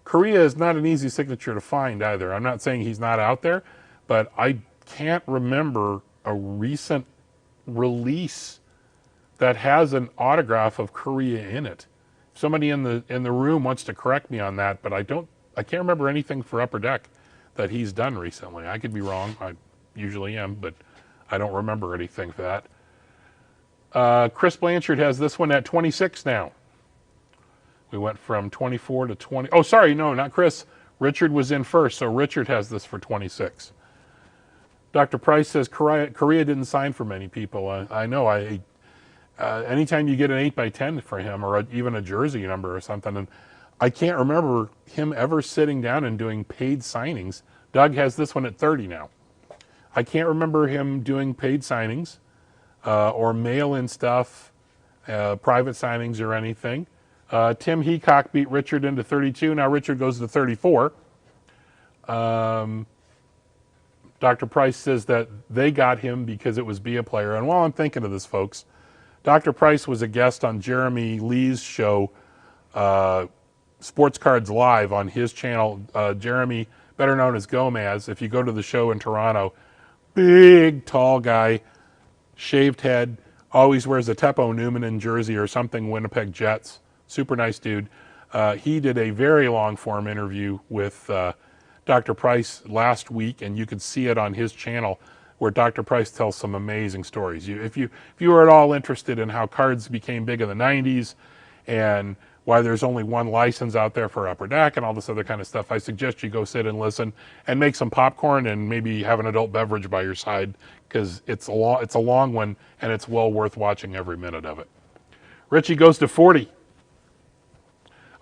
Correa is not an easy signature to find either. I'm not saying he's not out there, but I can't remember a recent release that has an autograph of Correa in it. Somebody in the room wants to correct me on that, but I can't remember anything for Upper Deck that he's done recently. I could be wrong. I usually am, but I don't remember anything for that. Chris Blanchard has this one at 26 now. We went from 24 to 20. Oh, sorry, no, not Chris. Richard was in first, so Richard has this for 26. Dr. Price says Correa didn't sign for many people. I know. Anytime you get an 8x10 for him, or even a jersey number or something, and I can't remember him ever sitting down and doing paid signings. Doug has this one at 30 now. I can't remember him doing paid signings or mail-in stuff, private signings or anything. Tim Heacock beat Richard into 32. Now Richard goes to 34. Dr. Price says that they got him because it was Be a Player. And while I'm thinking of this, folks, Dr. Price was a guest on Jeremy Lee's show, Sports Cards Live, on his channel. Jeremy better known as Gomez. If you go to the show in Toronto, big, tall guy, shaved head, always wears a Teppo Newman jersey or something Winnipeg Jets. Super nice dude. He did a very long form interview with Dr. Price last week, and you could see it on his channel where Dr. Price tells some amazing stories. If you are at all interested in how cards became big in the 90s and why there's only one license out there for Upper Deck and all this other kind of stuff, I suggest you go sit and listen and make some popcorn and maybe have an adult beverage by your side, because it's a long one and it's well worth watching every minute of it. Richie goes to 40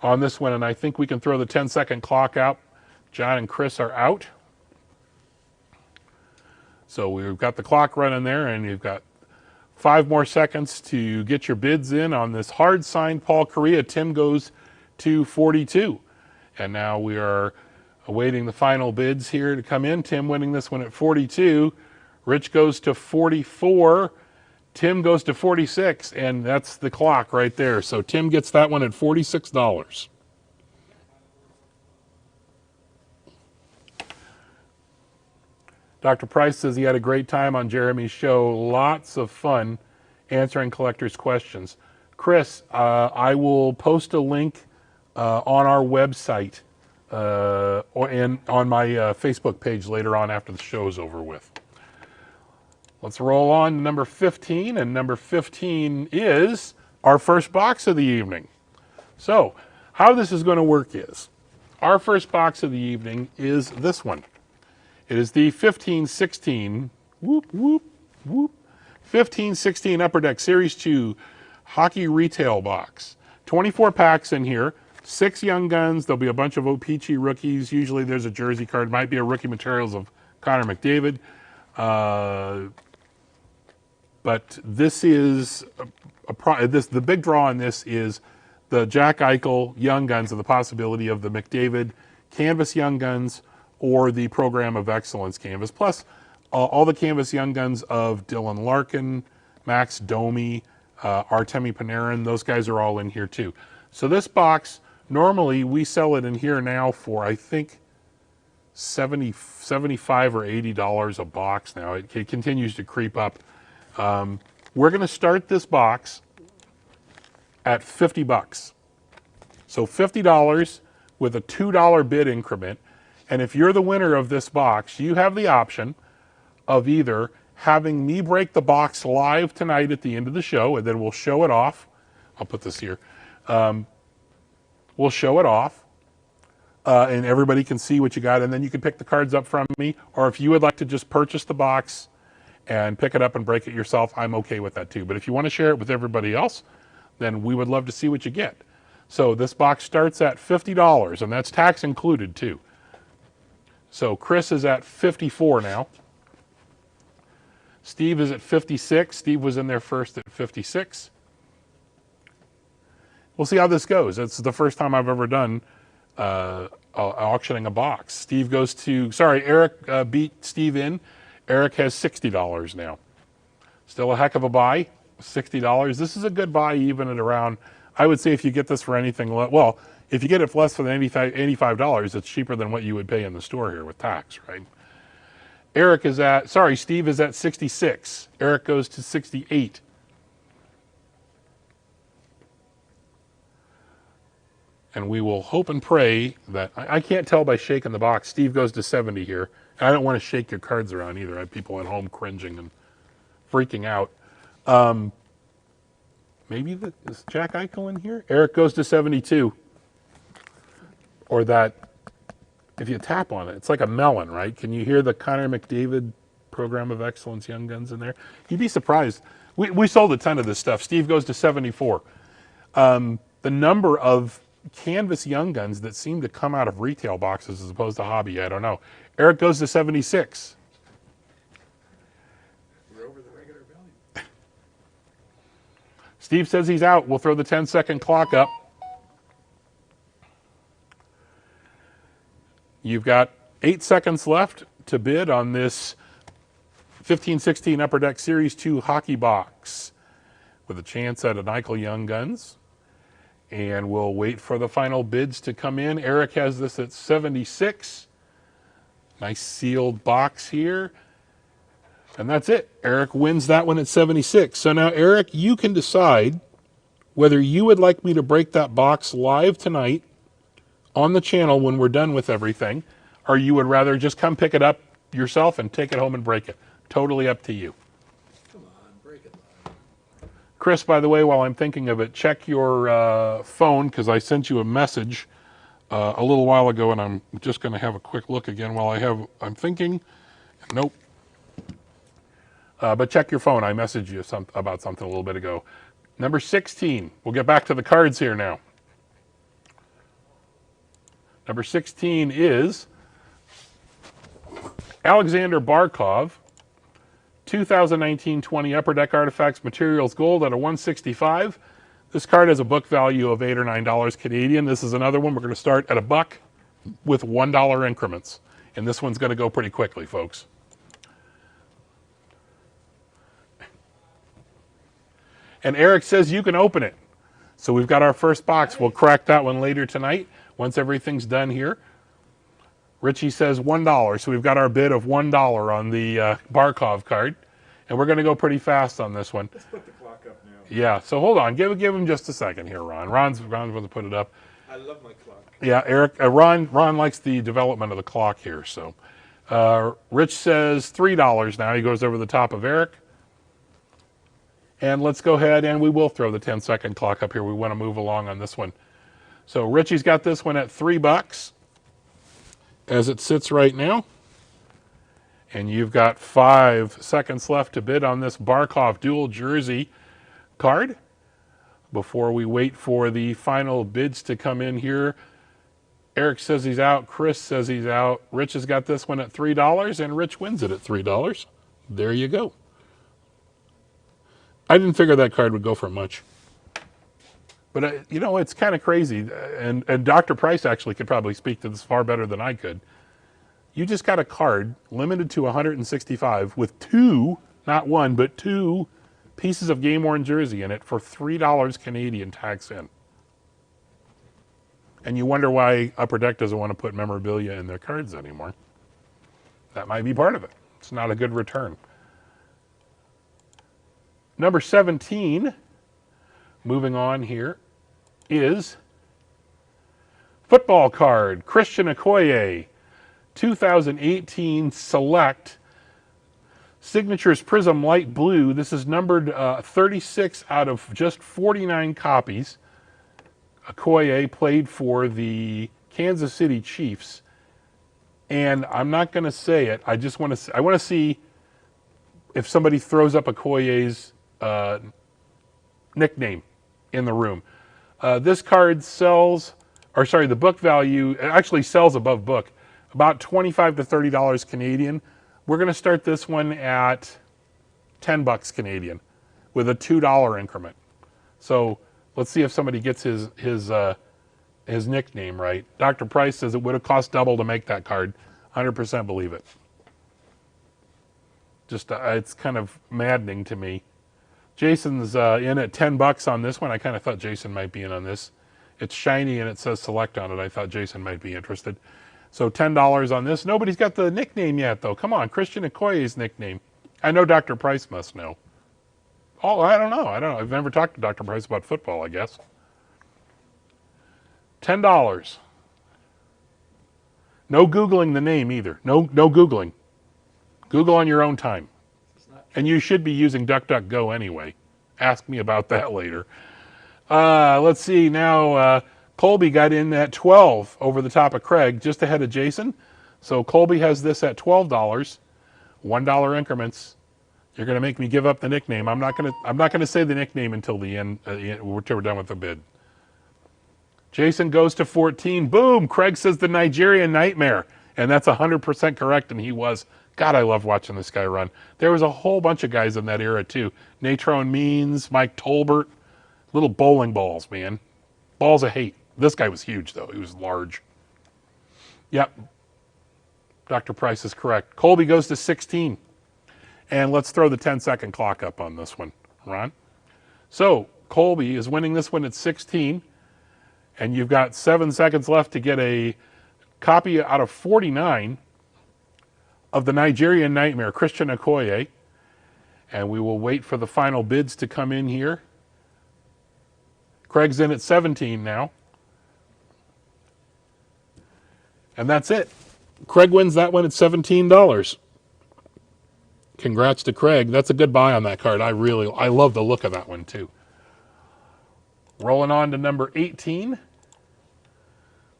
on this one, and I think we can throw the 10-second clock out. John and Chris are out. So we've got the clock running there, and you've got 5 more seconds to get your bids in on this hard signed Paul Kariya. Tim goes to 42. And now we are awaiting the final bids here to come in. Tim winning this one at 42. Rich goes to 44. Tim goes to 46, and that's the clock right there. So Tim gets that one at $46. Dr. Price says he had a great time on Jeremy's show. Lots of fun answering collectors' questions. Chris, I will post a link on our website and on my Facebook page later on after the show is over with. Let's roll on to number 15, and number 15 is our first box of the evening. So, how this is going to work is, our first box of the evening is this one. It is the 15-16, whoop, whoop, whoop, 15-16 Upper Deck Series 2 Hockey Retail Box. 24 packs in here, 6 Young Guns. There'll be a bunch of O-Pee-Chee rookies. Usually there's a jersey card. Might be a rookie materials of Connor McDavid. But this is, the big draw on this is the Jack Eichel Young Guns, and the possibility of the McDavid Canvas Young Guns or the Program of Excellence Canvas, plus all the Canvas Young Guns of Dylan Larkin, Max Domi, Artemi Panarin. Those guys are all in here too. So this box, normally we sell it in here now for, I think, $75 or $80 a box now. It continues to creep up. We're going to start this box at $50. So $50 with a $2 bid increment. And if you're the winner of this box, you have the option of either having me break the box live tonight at the end of the show, and then we'll show it off. I'll put this here. We'll show it off, and everybody can see what you got, and then you can pick the cards up from me. Or if you would like to just purchase the box and pick it up and break it yourself, I'm okay with that too. But if you want to share it with everybody else, then we would love to see what you get. So this box starts at $50, and that's tax included too. So Chris is at 54 now. Steve is at 56. Steve was in there first at 56. We'll see how this goes. It's the first time I've ever done auctioning a box. Steve goes to, sorry, Eric beat Steve in. Eric has $60 now. Still a heck of a buy, $60. This is a good buy even at around, I would say if you get this for anything, well, if you get it for less than $85, it's cheaper than what you would pay in the store here with tax, right? Eric is at, sorry, Steve is at 66. Eric goes to 68. And we will hope and pray that, I can't tell by shaking the box, Steve goes to 70 here. And I don't want to shake your cards around either. I have people at home cringing and freaking out. Maybe is Jack Eichel in here? Eric goes to 72. Or that, if you tap on it, it's like a melon, right? Can you hear the Connor McDavid Program of Excellence Young Guns in there? You'd be surprised. We sold a ton of this stuff. Steve goes to 74. The number of Canvas Young Guns that seem to come out of retail boxes as opposed to hobby, I don't know. Eric goes to 76. We're over the regular value. Steve says he's out. We'll throw the 10-second clock up. You've got 8 seconds left to bid on this 15-16 Upper Deck Series 2 hockey box with a chance at an Eichel Young Guns. And we'll wait for the final bids to come in. Eric has this at 76. Nice sealed box here. And that's it. Eric wins that one at 76. So now, Eric, you can decide whether you would like me to break that box live tonight on the channel when we're done with everything, or you would rather just come pick it up yourself and take it home and break it. Totally up to you. Come on, break it live. Chris, by the way, while I'm thinking of it, check your phone, because I sent you a message a little while ago, and I'm just going to have a quick look again while I'm thinking. Nope. But check your phone. I messaged you about something a little bit ago. Number 16. We'll get back to the cards here now. Number 16 is Alexander Barkov, 2019-20 Upper Deck Artifacts Materials Gold at a 165. This card has a book value of $8 or $9 Canadian. This is another one. We're going to start at $1 with $1 increments. And this one's going to go pretty quickly, folks. And Eric says you can open it. So we've got our first box. We'll crack that one later tonight once everything's done here. Richie says $1. So we've got our bid of $1 on the Barkov card. And we're going to go pretty fast on this one. Let's put the clock up now. Yeah, so hold on. Give him just a second here, Ron. Ron's going to put it up. I love my clock. Yeah, Eric, Ron likes the development of the clock here. So Rich says $3 now. He goes over the top of Eric. And let's go ahead and we will throw the 10-second clock up here. We want to move along on this one. So Richie's got this one at $3 as it sits right now. And you've got 5 seconds left to bid on this Barkov dual jersey card before we wait for the final bids to come in here. Eric says he's out. Chris says he's out. Rich has got this one at $3, and Rich wins it at $3. There you go. I didn't figure that card would go for much. But, you know, it's kind of crazy. And Dr. Price actually could probably speak to this far better than I could. You just got a card limited to 165 with 2, not 1, but 2 pieces of game-worn jersey in it for $3 Canadian tax in. And you wonder why Upper Deck doesn't want to put memorabilia in their cards anymore. That might be part of it. It's not a good return. Number 17, moving on here, is football card, Christian Okoye, 2018 Select Signatures Prism Light Blue. This is numbered 36 out of just 49 copies. Okoye played for the Kansas City Chiefs. And I'm not going to say it. I just want to. I want to see if somebody throws up Okoye's nickname in the room. This card sells, or sorry, the book value actually sells above book, about $25 to $30 Canadian. We're going to start this one at $10 Canadian with a $2 increment. So let's see if somebody gets his nickname right. Dr. Price says it would have cost double to make that card. 100% believe it. Just it's kind of maddening to me. Jason's in at $10 on this one. I kind of thought Jason might be in on this. It's shiny and it says select on it. I thought Jason might be interested. So $10 on this. Nobody's got the nickname yet, though. Come on, Christian Okoye's nickname. I know Dr. Price must know. Oh, I don't know. I've never talked to Dr. Price about football, I guess. $10. No Googling the name either. No Googling. Google on your own time. And you should be using DuckDuckGo anyway. Ask me about that later. Let's see. Now, Colby got in at 12 over the top of Craig, just ahead of Jason. So Colby has this at $12, $1 increments. You're going to make me give up the nickname. I'm not going to say the nickname until the end. Until we're done with the bid. Jason goes to 14. Boom! Craig says the Nigerian Nightmare, and that's 100% correct, and he was. God, I love watching this guy run. There was a whole bunch of guys in that era, too. Natrone Means, Mike Tolbert. Little bowling balls, man. Balls of hate. This guy was huge, though. He was large. Yep. Dr. Price is correct. Colby goes to 16. And let's throw the 10-second clock up on this one, Ron. So Colby is winning this one at 16. And you've got 7 seconds left to get a copy out of 49 of the Nigerian Nightmare, Christian Okoye. And we will wait for the final bids to come in here. Craig's in at 17 now. And that's it. Craig wins that one at $17. Congrats to Craig. That's a good buy on that card. I love the look of that one too. Rolling on to number 18.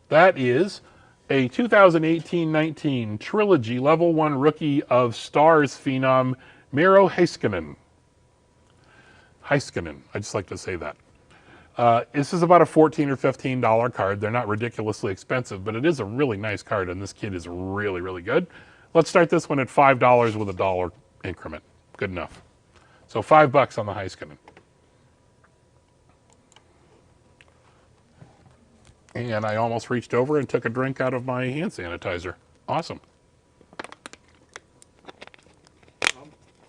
That is a 2018-19 Trilogy Level 1 Rookie of Stars Phenom, Miro Heiskanen. Heiskanen, I just like to say that. This is about a $14 or $15 card. They're not ridiculously expensive, but it is a really nice card, and this kid is really, really good. Let's start this one at $5 with a dollar increment. Good enough. So $5 on the Heiskanen. And I almost reached over and took a drink out of my hand sanitizer. Awesome.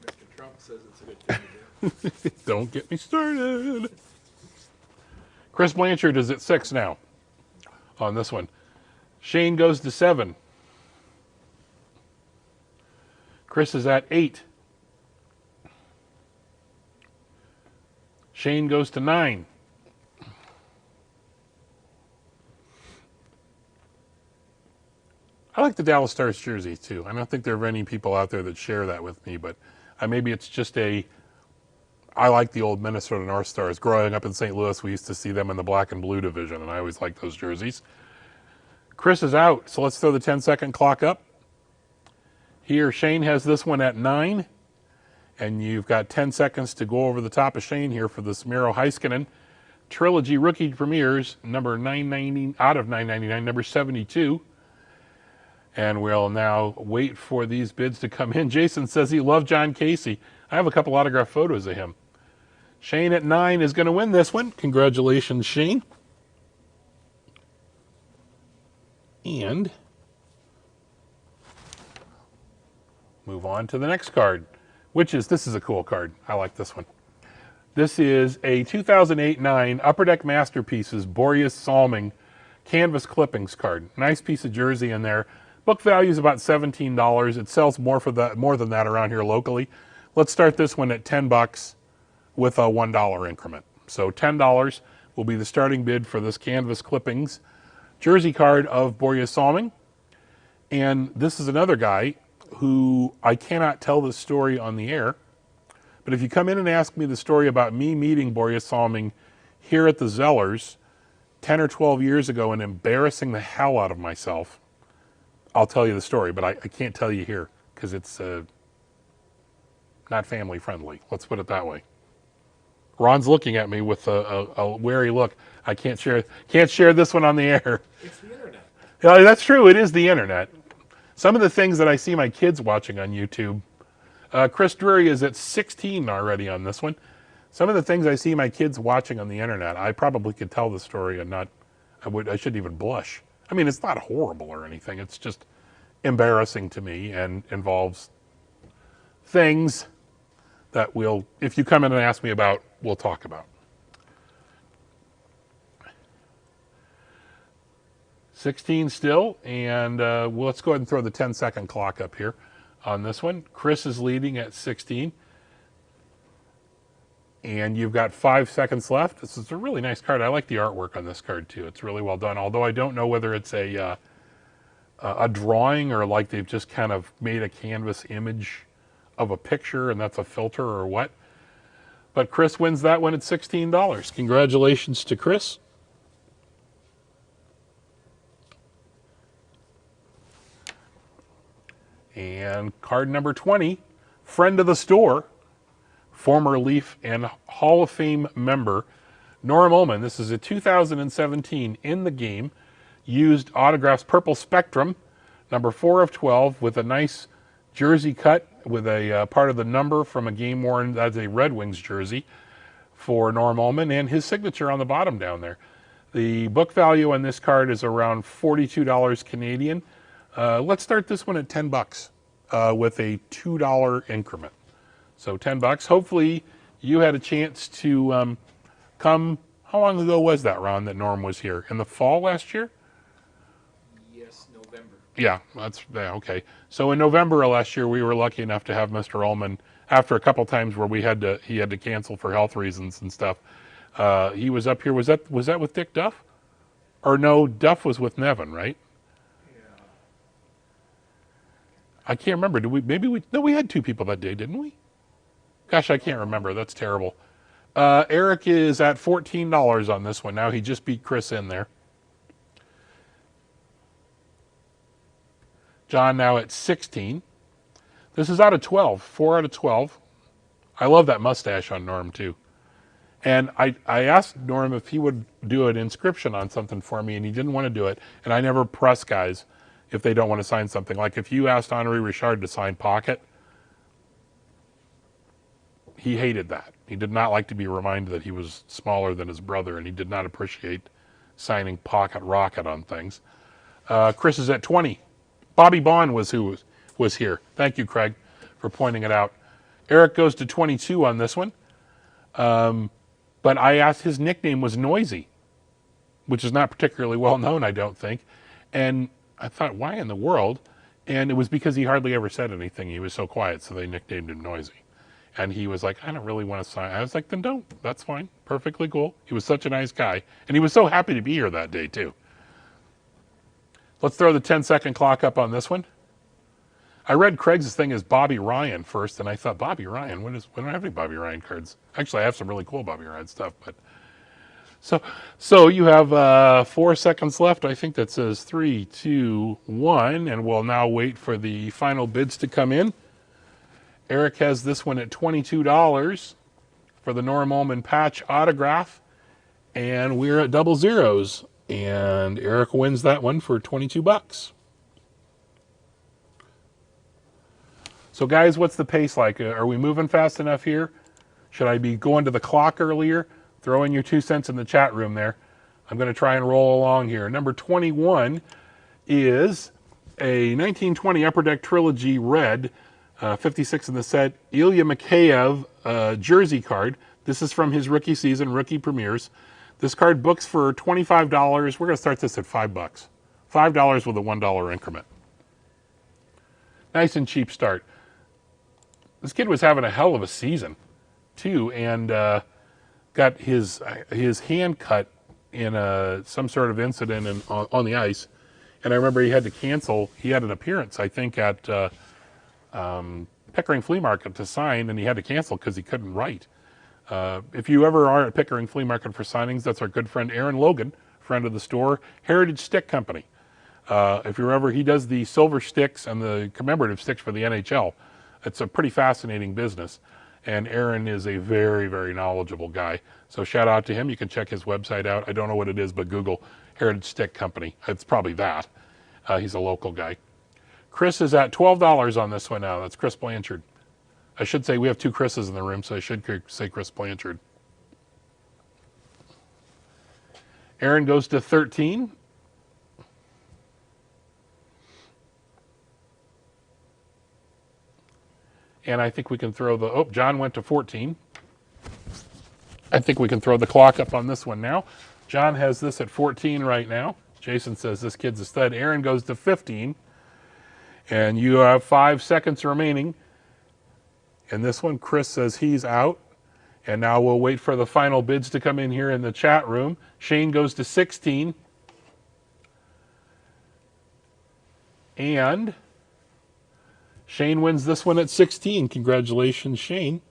Mr. Trump says it's a good thing to do. Don't get me started. Chris Blanchard is at 6 now on this one. Shane goes to 7. Chris is at 8. Shane goes to 9. I like the Dallas Stars jersey too. I don't think there are any people out there that share that with me, but maybe it's just I like the old Minnesota North Stars. Growing up in St. Louis, we used to see them in the black and blue division, and I always liked those jerseys. Chris is out, so let's throw the 10-second clock up. Here, Shane has this one at 9, and you've got 10 seconds to go over the top of Shane here for this Miro Heiskanen Trilogy Rookie Premieres, number 990 out of 999, number 72. And we'll now wait for these bids to come in. Jason says he loved John Casey. I have a couple autographed photos of him. Shane at 9 is going to win this one. Congratulations, Shane. And move on to the next card, this is a cool card. I like this one. This is a 2008-9 Upper Deck Masterpieces Boreas Salming canvas clippings card. Nice piece of jersey in there. Book value is about $17. It sells more than that around here locally. Let's start this one at $10 with a $1 increment. So $10 will be the starting bid for this canvas clippings jersey card of Boreas Salming. And this is another guy who I cannot tell the story on the air, but if you come in and ask me the story about me meeting Boreas Salming here at the Zellers 10 or 12 years ago and embarrassing the hell out of myself, I'll tell you the story, but I can't tell you here because it's not family friendly. Let's put it that way. Ron's looking at me with a wary look. I can't share this one on the air. It's the internet. Yeah, that's true. It is the internet. Some of the things that I see my kids watching on YouTube. Chris Drury is at 16 already on this one. Some of the things I see my kids watching on the internet, I probably could tell the story and I shouldn't even blush. I mean, it's not horrible or anything. It's just embarrassing to me and involves things that if you come in and ask me about, we'll talk about. 16 still, and let's go ahead and throw the 10-second clock up here on this one. Chris is leading at 16. And you've got 5 seconds left. This is a really nice card. I like the artwork on this card too. It's really well done. Although I don't know whether it's a drawing or like they've just kind of made a canvas image of a picture and that's a filter or what. But Chris wins that one at $16. Congratulations to Chris. And card number 20, friend of the store, former Leaf and Hall of Fame member, Norm Ullman. This is a 2017 In the Game used autographs Purple Spectrum, number 4 of 12, with a nice jersey cut with a part of the number from a game worn, that's a Red Wings jersey for Norm Ullman, and his signature on the bottom down there. The book value on this card is around $42 Canadian. Let's start this one at $10 with a $2 increment. So $10. Hopefully you had a chance to come. How long ago was that, Ron, that Norm was here? In the fall last year? Yes, November. Yeah, okay. So in November of last year, we were lucky enough to have Mr. Ullman. After a couple times where he had to cancel for health reasons and stuff. He was up here. Was that with Dick Duff? Or no, Duff was with Nevin, right? Yeah. I can't remember. Did we? Maybe we. No, we had two people that day, didn't we? Gosh, I can't remember. That's terrible. Eric is at $14 on this one now. He just beat Chris in there. John now at 16. This is out of 12. 4 out of 12. I love that mustache on Norm too. And I asked Norm if he would do an inscription on something for me, and he didn't want to do it. And I never press guys if they don't want to sign something. Like if you asked Henri Richard to sign Pocket, he hated that. He did not like to be reminded that he was smaller than his brother, and he did not appreciate signing Pocket Rocket on things. Chris is at 20. Bobby Bond was who was here. Thank you, Craig, for pointing it out. Eric goes to 22 on this one. But I asked, his nickname was Noisy, which is not particularly well known, I don't think. And I thought, why in the world? And it was because he hardly ever said anything. He was so quiet, so they nicknamed him Noisy. And he was like, I don't really want to sign. I was like, then don't. That's fine. Perfectly cool. He was such a nice guy. And he was so happy to be here that day, too. Let's throw the 10-second clock up on this one. I read Craig's thing as Bobby Ryan first, and I thought, Bobby Ryan? We don't have any Bobby Ryan cards. Actually, I have some really cool Bobby Ryan stuff. But so you have 4 seconds left. I think that says 3, 2, 1, and we'll now wait for the final bids to come in. Eric has this one at $22 for the Norm Ullman patch autograph, and we're at double zeros. And Eric wins that one for $22. So guys, what's the pace like? Are we moving fast enough here? Should I be going to the clock earlier? Throw in your 2 cents in the chat room there. I'm going to try and roll along here. Number 21 is a 1920 Upper Deck Trilogy Red, 56 in the set, Ilya Mikheyev jersey card. This is from his rookie season, rookie premieres. This card books for $25. We're going to start this at $5. $5 with a $1 increment. Nice and cheap start. This kid was having a hell of a season, too, and got his hand cut in some sort of incident on the ice. And I remember he had to cancel. He had an appearance, I think, at Pickering Flea Market to sign, and he had to cancel because he couldn't write. If you ever are at Pickering Flea Market for signings, that's our good friend Aaron Logan, friend of the store, Heritage Stick Company. If you're ever, he does the silver sticks and the commemorative sticks for the NHL. It's a pretty fascinating business. And Aaron is a very, very knowledgeable guy. So shout out to him. You can check his website out. I don't know what it is, but Google Heritage Stick Company. It's probably that. He's a local guy. Chris is at $12 on this one now. That's Chris Blanchard. I should say we have 2 Chris's in the room, so I should say Chris Blanchard. Aaron goes to 13. And I think we can throw the, John went to 14. I think we can throw the clock up on this one now. John has this at 14 right now. Jason says this kid's a stud. Aaron goes to 15. And you have 5 seconds remaining. And this one, Chris says he's out. And now we'll wait for the final bids to come in here in the chat room. Shane goes to 16. And Shane wins this one at 16. Congratulations, Shane.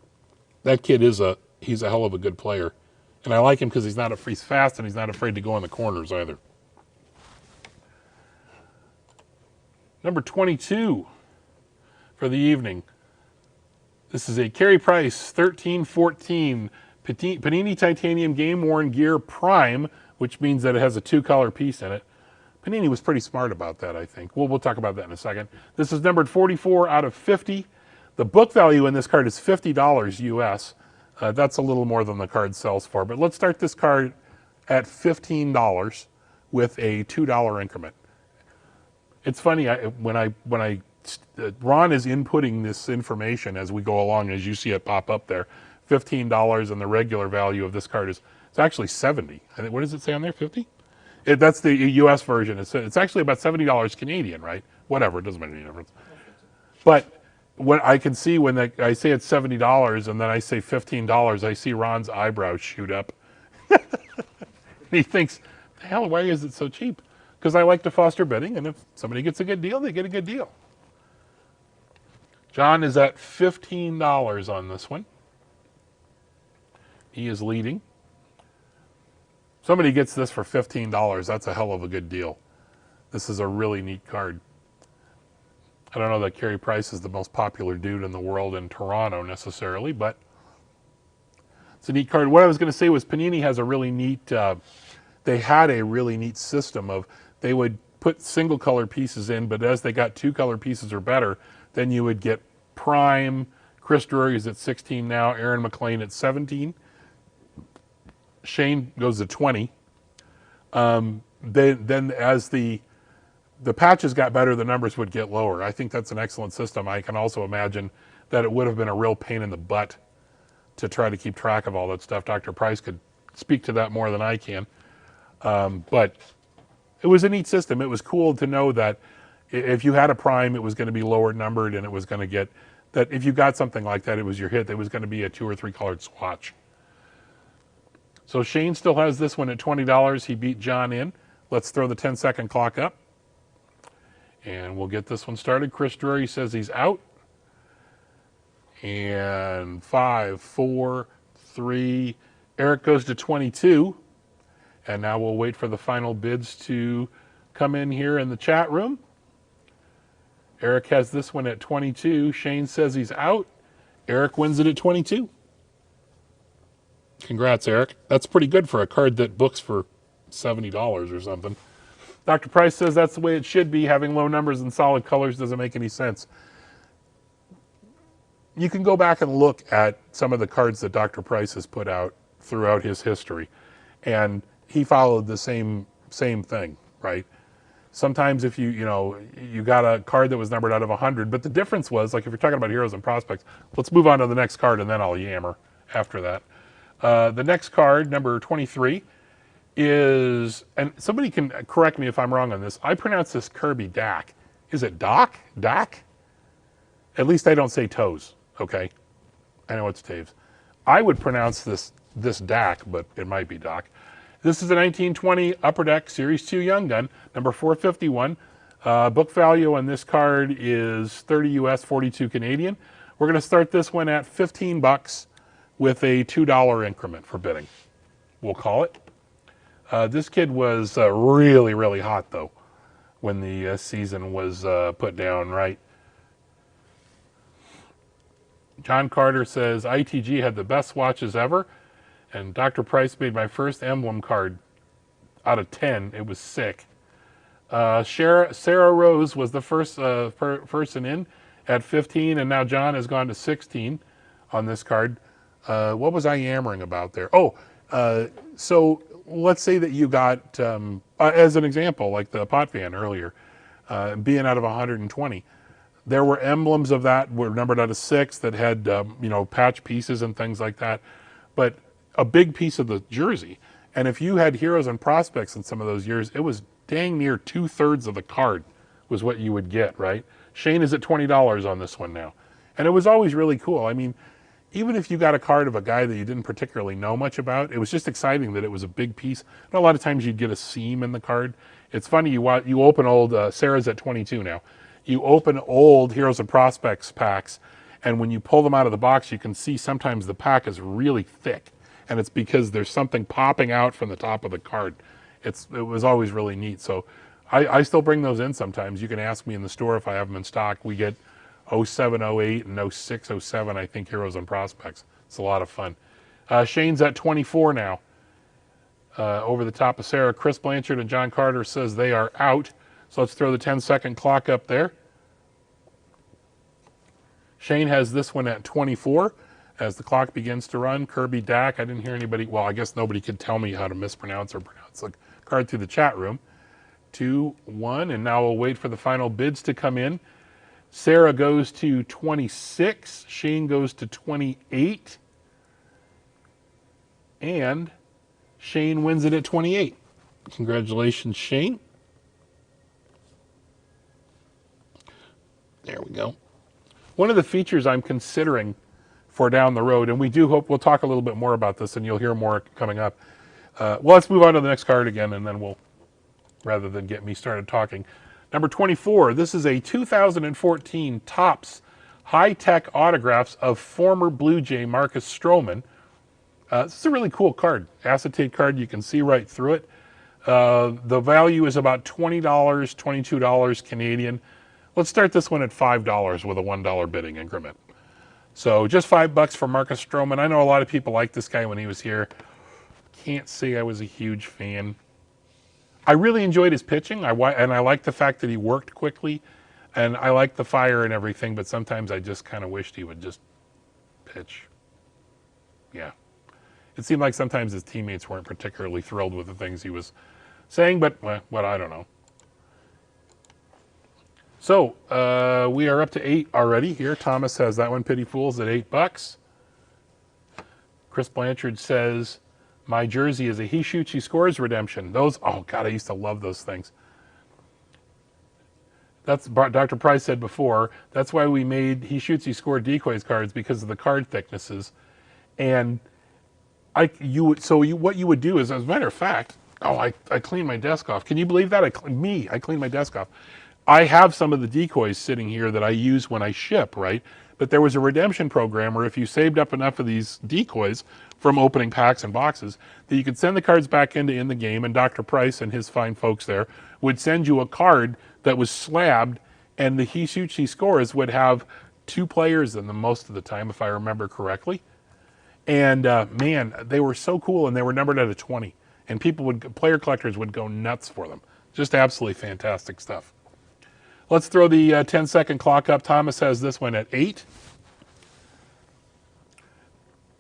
That kid he's a hell of a good player. And I like him because he's fast and he's not afraid to go in the corners either. Number 22 for the evening. This is a Carey Price 1314 Panini Titanium Game Worn Gear Prime, which means that it has a 2-color piece in it. Panini was pretty smart about that, I think. We'll talk about that in a second. This is numbered 44 out of 50. The book value in this card is $50 US. That's a little more than the card sells for. But let's start this card at $15 with a $2 increment. It's funny, when Ron is inputting this information as we go along, as you see it pop up there, $15, and the regular value of this card it's actually $70. What does it say on there, 50? That's the U.S. version. It's actually about $70 Canadian, right? Whatever, it doesn't make any difference. But what I can see when I say it's $70 and then I say $15, I see Ron's eyebrows shoot up. He thinks, the hell, why is it so cheap? Because I like to foster bidding, and if somebody gets a good deal, they get a good deal. John is at $15 on this one. He is leading. Somebody gets this for $15. That's a hell of a good deal. This is a really neat card. I don't know that Carey Price is the most popular dude in the world in Toronto necessarily, but it's a neat card. What I was going to say was Panini has a really neat, they had a really neat system of they would put single color pieces in, but as they got two color pieces or better, then you would get Prime. Chris Drury is at 16 now, Aaron McLean at 17. Shane goes to 20. Then as the patches got better, the numbers would get lower. I think that's an excellent system. I can also imagine that it would have been a real pain in the butt to try to keep track of all that stuff. Dr. Price could speak to that more than I can. But it was a neat system. It was cool to know that if you had a Prime, it was going to be lower numbered, and it was going to get, that if you got something like that, it was your hit. It was going to be a 2 or 3 colored swatch. So Shane still has this one at $20. He beat John in. Let's throw the 10-second clock up. And we'll get this one started. Chris Drury says he's out. And 5, 4, 3. Eric goes to 22. And now we'll wait for the final bids to come in here in the chat room. Eric has this one at 22. Shane says he's out. Eric wins it at 22. Congrats, Eric. That's pretty good for a card that books for $70 or something. Dr. Price says that's the way it should be. Having low numbers and solid colors doesn't make any sense. You can go back and look at some of the cards that Dr. Price has put out throughout his history, and he followed the same thing, right? Sometimes if you got a card that was numbered out of 100, but the difference was, like if you're talking about heroes and prospects, let's move on to the next card and then I'll yammer after that. The next card, number 23, is, and somebody can correct me if I'm wrong on this, I pronounce this Kirby Dak. Is it Doc? Dak? At least I don't say toes, okay? I know it's Taves. I would pronounce this Dak, but it might be Doc. This is a 1920 Upper Deck Series 2 Young Gun, number 451. Book value on this card is 30 US, 42 Canadian. We're going to start this one at $15 with a $2 increment for bidding. We'll call it. This kid was really, really hot, though, when the season was put down, right? John Carter says, ITG had the best swatches ever, and Dr. Price made my first emblem card out of 10. It was sick. Sarah Rose was the first person in at 15, and now John has gone to 16 on this card. What was I yammering about there? So let's say that you got, as an example, like the Potvin earlier, being out of 120. There were emblems of that were numbered out of 6 that had, patch pieces and things like that. But a big piece of the jersey. And if you had heroes and prospects in some of those years, it was dang near 2/3 of the card was what you would get, right? Shane is at $20 on this one now. And it was always really cool. I mean, even if you got a card of a guy that you didn't particularly know much about, it was just exciting that it was a big piece. And a lot of times you'd get a seam in the card. It's funny, you open old, Sarah's at 22 now. You open old Heroes and Prospects packs, and when you pull them out of the box, you can see sometimes the pack is really thick. And it's because there's something popping out from the top of the card. It was always really neat. So I still bring those in sometimes. You can ask me in the store if I have them in stock. We get 07, 08, and 06, 07, I think, Heroes and Prospects. It's a lot of fun. Shane's at 24 now. Over the top of Sarah. Chris Blanchard and John Carter says they are out. So let's throw the 10-second clock up there. Shane has this one at 24 as the clock begins to run. Kirby Dak, I didn't hear anybody, well, I guess nobody could tell me how to mispronounce or pronounce the card through the chat room. 2, 1, and now we'll wait for the final bids to come in. Sarah goes to 26, Shane goes to 28, and Shane wins it at 28. Congratulations, Shane. There we go. One of the features I'm considering for down the road, and we do hope we'll talk a little bit more about this, and you'll hear more coming up. Well, let's move on to the next card again, and then we'll, rather than get me started talking. Number 24, this is a 2014 Topps high-tech autographs of former Blue Jay Marcus Stroman. This is a really cool card, acetate card. You can see right through it. The value is about $20, $22 Canadian. Let's start this one at $5 with a $1 bidding increment. So just $5 for Marcus Stroman. I know a lot of people liked this guy when he was here. Can't say I was a huge fan. I really enjoyed his pitching, and I like the fact that he worked quickly, and I like the fire and everything, but sometimes I just kind of wished he would just pitch. Yeah. It seemed like sometimes his teammates weren't particularly thrilled with the things he was saying, but what I don't know. So we are up to 8 already here. Thomas has that one, Pity Fools, at $8. Chris Blanchard says, my jersey is a He Shoots, He Scores redemption. Those, oh God, I used to love those things. That's Dr. Price said before, that's why we made He Shoots, He Scored decoys cards, because of the card thicknesses. And what you would do is, as a matter of fact, I cleaned my desk off. Can you believe that? I cleaned my desk off. I have some of the decoys sitting here that I use when I ship, right? But there was a redemption program where if you saved up enough of these decoys from opening packs and boxes, that you could send the cards back in the game, and Dr. Price and his fine folks there would send you a card that was slabbed, and the He Shoots, He Scores would have 2 players in them most of the time, if I remember correctly. And man, they were so cool, and they were numbered at a 20. And player collectors would go nuts for them. Just absolutely fantastic stuff. Let's throw the 10-second clock up. Thomas has this one at 8.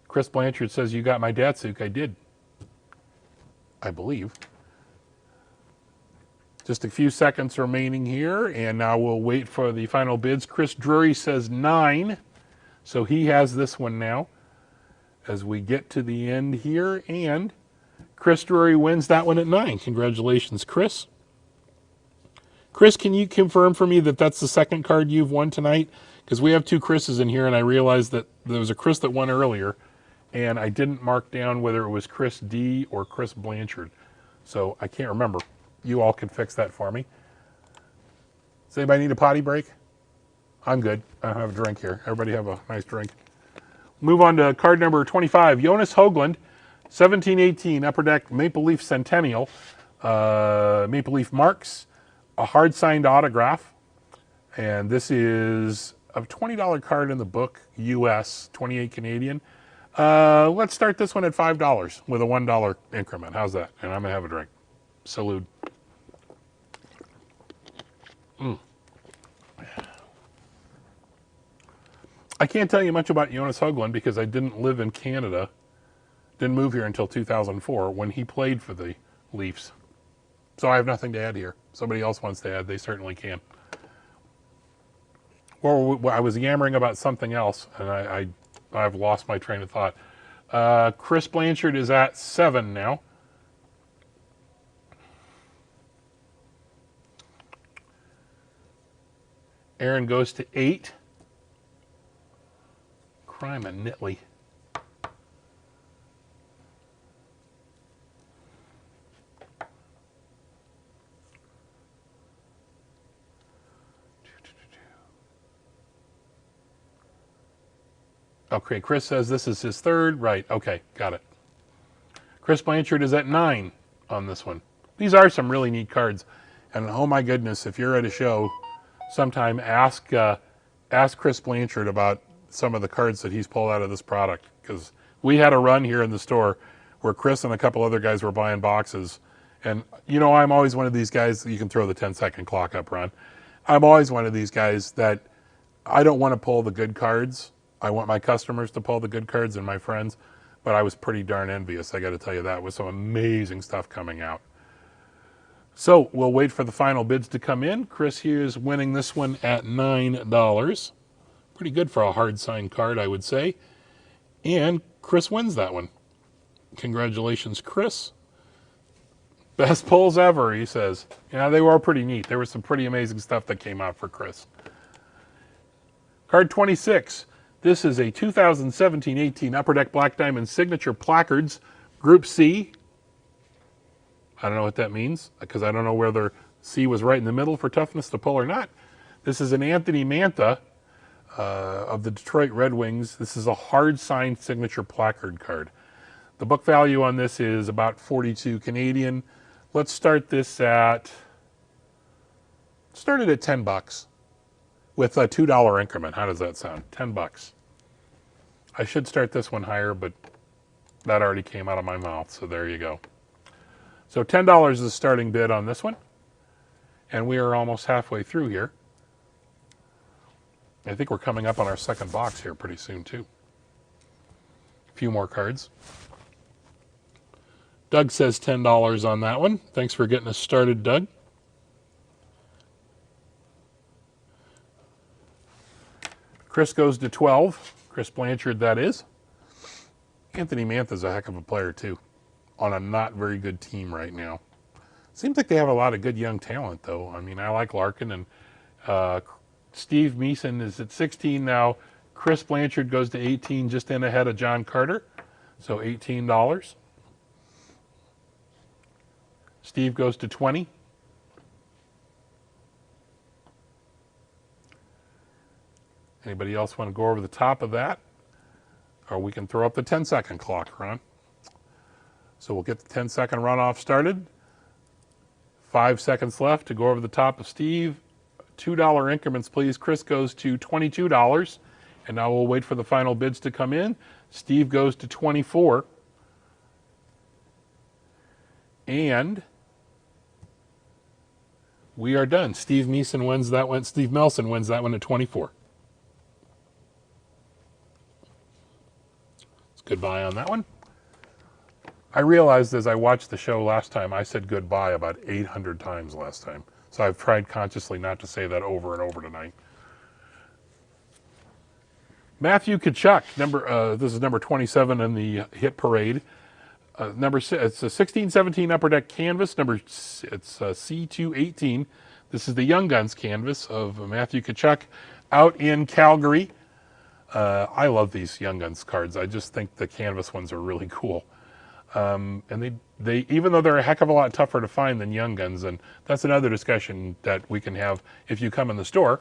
Chris Blanchard says, you got my Datsuk. I did, I believe. Just a few seconds remaining here, and now we'll wait for the final bids. Chris Drury says 9, so he has this one now as we get to the end here, and Chris Drury wins that one at 9. Congratulations, Chris. Chris, can you confirm for me that that's the second card you've won tonight? Because we have 2 Chris's in here, and I realized that there was a Chris that won earlier, and I didn't mark down whether it was Chris D or Chris Blanchard. So I can't remember. You all can fix that for me. Does anybody need a potty break? I'm good. I don't have a drink here. Everybody have a nice drink. Move on to card number 25. Jonas Hoagland, 1718 Upper Deck Maple Leaf Centennial. Maple Leaf Marks. A hard signed autograph, and this is a $20 card in the book, US, 28 Canadian. Let's start this one at $5 with a $1 increment. How's that? And I'm gonna have a drink. Salute. I can't tell you much about Jonas Hoagland because I didn't live in Canada, didn't move here until 2004 when he played for the Leafs. So I have nothing to add here. Somebody else wants to add, they certainly can. Well, I was yammering about something else, and I've lost my train of thought. Chris Blanchard is at 7 now. Aaron goes to 8. Crime and Nitley. Okay, Chris says this is his 3rd. Right, okay, got it. Chris Blanchard is at 9 on this one. These are some really neat cards. And oh my goodness, if you're at a show sometime, ask Chris Blanchard about some of the cards that he's pulled out of this product. Because we had a run here in the store where Chris and a couple other guys were buying boxes. And you know, I'm always one of these guys, you can throw the 10-second clock up, Ron. I'm always one of these guys that I don't want to pull the good cards. I want my customers to pull the good cards and my friends, but I was pretty darn envious, I got to tell you that, with some amazing stuff coming out. So we'll wait for the final bids to come in. Chris here is winning this one at $9. Pretty good for a hard signed card, I would say. And Chris wins that one. Congratulations, Chris. Best pulls ever, he says. Yeah, they were all pretty neat. There was some pretty amazing stuff that came out for Chris. Card 26. This is a 2017-18 Upper Deck Black Diamond Signature Placards, Group C. I don't know what that means, because I don't know whether C was right in the middle for toughness to pull or not. This is an Anthony Mantha of the Detroit Red Wings. This is a hard-signed signature placard card. The book value on this is about 42 Canadian. Let's start this at, start it at 10 bucks with a $2 increment. How does that sound? 10 bucks. I should start this one higher, but that already came out of my mouth, so there you go. So $10 is the starting bid on this one, and we are almost halfway through here. I think we're coming up on our second box here pretty soon, too. A few more cards. Doug says $10 on that one. Thanks for getting us started, Doug. Chris goes to 12. Chris Blanchard, that is. Anthony Mantha's a heck of a player, too, on a not very good team right now. Seems like they have a lot of good young talent, though. I mean, I like Larkin, and Steve Meason is at 16 now. Chris Blanchard goes to 18, just in ahead of John Carter, so $18. Steve goes to 20. Anybody else want to go over the top of that? Or we can throw up the 10-second clock, Ron. So we'll get the 10-second runoff started. 5 seconds left to go over the top of Steve. $2 increments, please. Chris goes to $22. And now we'll wait for the final bids to come in. Steve goes to 24. And we are done. Steve Meason wins that one. Steve Melson wins that one at 24. It's goodbye on that one. I realized as I watched the show last time, I said goodbye about 800 times last time. So I've tried consciously not to say that over and over tonight. Matthew Tkachuk, this is number 27 in the hit parade. It's a 16-17 Upper Deck canvas. It's C218. This is the Young Guns canvas of Matthew Tkachuk out in Calgary. I love these Young Guns cards. I just think the canvas ones are really cool. And they even though they're a heck of a lot tougher to find than Young Guns, and that's another discussion that we can have if you come in the store.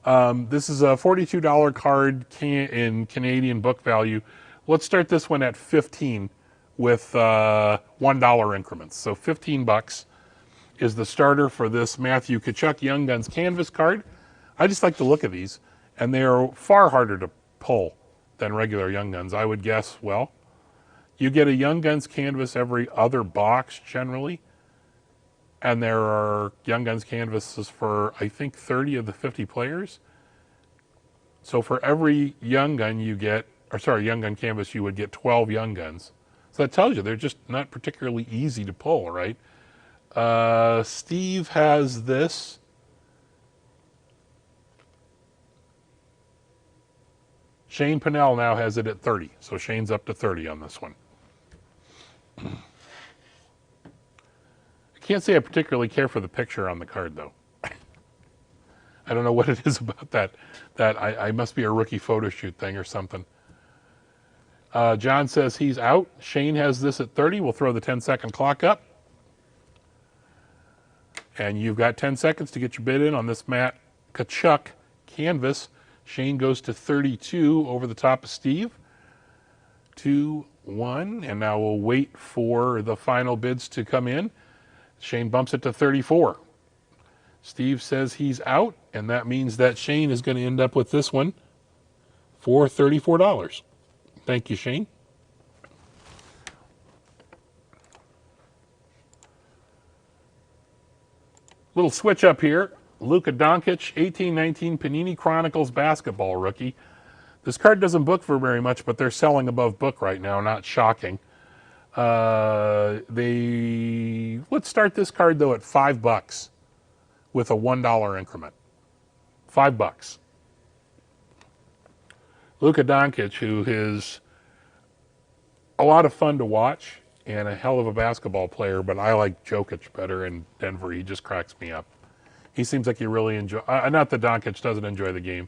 This is a $42 card in Canadian book value. Let's start this one at 15 with $1 increments. So 15 bucks is the starter for this Matthew Tkachuk Young Guns canvas card. I just like the look of these, and they are far harder to pull than regular Young Guns. I would guess, well, you get a Young Guns canvas every other box generally, and there are Young Guns canvases for, I think, 30 of the 50 players. So for every Young Gun you get, Young Gun canvas, you would get 12 Young Guns. So that tells you they're just not particularly easy to pull, right? Steve has this. Shane Pennell now has it at 30. So Shane's up to 30 on this one. I can't say I particularly care for the picture on the card, though. I don't know what it is about that. I must be a rookie photo shoot thing or something. John says he's out. Shane has this at 30. We'll throw the 10-second clock up. And you've got 10 seconds to get your bid in on this Matt Tkachuk canvas. Shane goes to 32 over the top of Steve. 2, 1. And now we'll wait for the final bids to come in. Shane bumps it to 34. Steve says he's out, and that means that Shane is going to end up with this one for $34. Thank you, Shane. Little switch up here. Luka Doncic, 18-19 Panini Chronicles basketball rookie. This card doesn't book for very much, but they're selling above book right now. Not shocking. Let's start this card though at $5 with a $1 increment. $5. Luka Doncic, who is a lot of fun to watch. and a hell of a basketball player, but I like Jokic better in Denver. He just cracks me up. He seems like he really enjoy. Not that Doncic doesn't enjoy the game,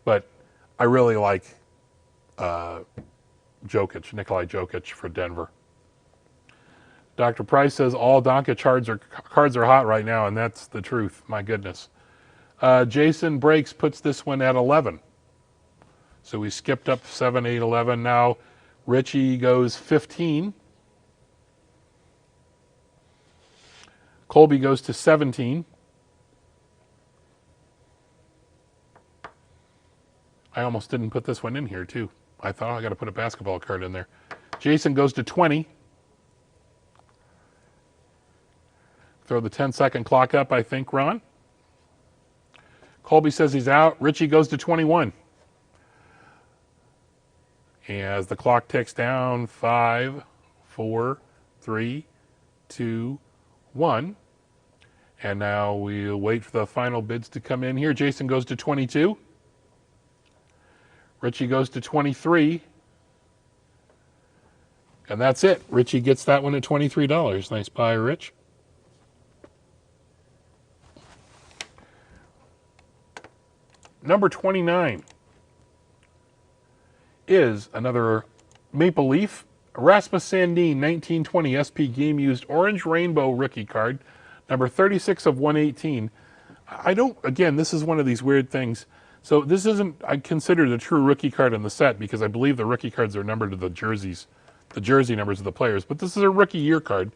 but I really like Jokic, Nikolai Jokic for Denver. Dr. Price says all Doncic cards are hot right now, and that's the truth. My goodness. Jason Breaks puts this one at 11. So we skipped up 7, 8, 11. Now Richie goes 15. Colby goes to 17. I almost didn't put this one in here, too. I thought I got to put a basketball card in there. Jason goes to 20. Throw the 10-second clock up, I think, Ron. Colby says he's out. Richie goes to 21. As the clock ticks down, 5, 4, 3, 2, 1. And now we'll wait for the final bids to come in here. Jason goes to 22. Richie goes to 23. And that's it. Richie gets that one at $23. Nice buy, Rich. Number 29 is another Maple Leaf. Rasmus Sandin, 1920 SP Game Used Orange Rainbow rookie card. Number 36 of 118. Again, this is one of these weird things. So this isn't, I consider the true rookie card in the set because I believe the rookie cards are numbered to the jerseys, the jersey numbers of the players. But this is a rookie year card.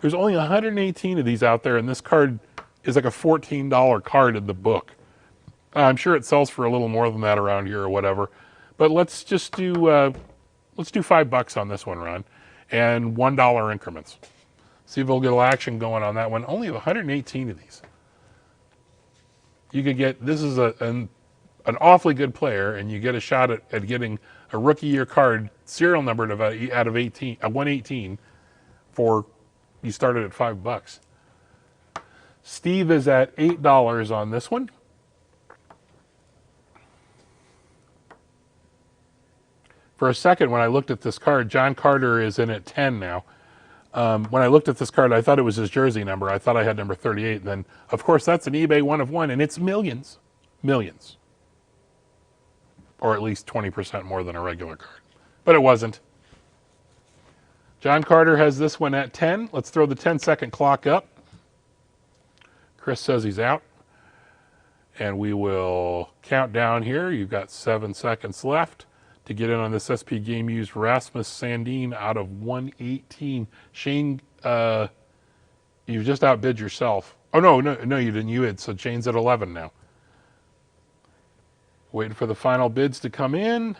There's only 118 of these out there, and this card is like a $14 card in the book. I'm sure it sells for a little more than that around here or whatever. But let's just do $5 on this one, Ron, and $1 increments. See if we'll get a little action going on that one. Only 118 of these. You could get, this is an awfully good player, and you get a shot at getting a rookie year card serial numbered out of 118 for, you started at $5. Steve is at $8 on this one. For a second, when I looked at this card, John Carter is in at 10 now. When I looked at this card, I thought it was his jersey number. I thought I had number 38. Then, of course, that's an eBay 1 of 1, and it's millions. Millions. Or at least 20% more than a regular card. But it wasn't. John Carter has this one at 10. Let's throw the 10-second clock up. Chris says he's out. And we will count down here. You've got 7 seconds left to get in on this SP Game Used Rasmus Sandin out of 118. Shane, you've just outbid yourself. Oh, no, you didn't. You had. So Shane's at 11 now. Waiting for the final bids to come in.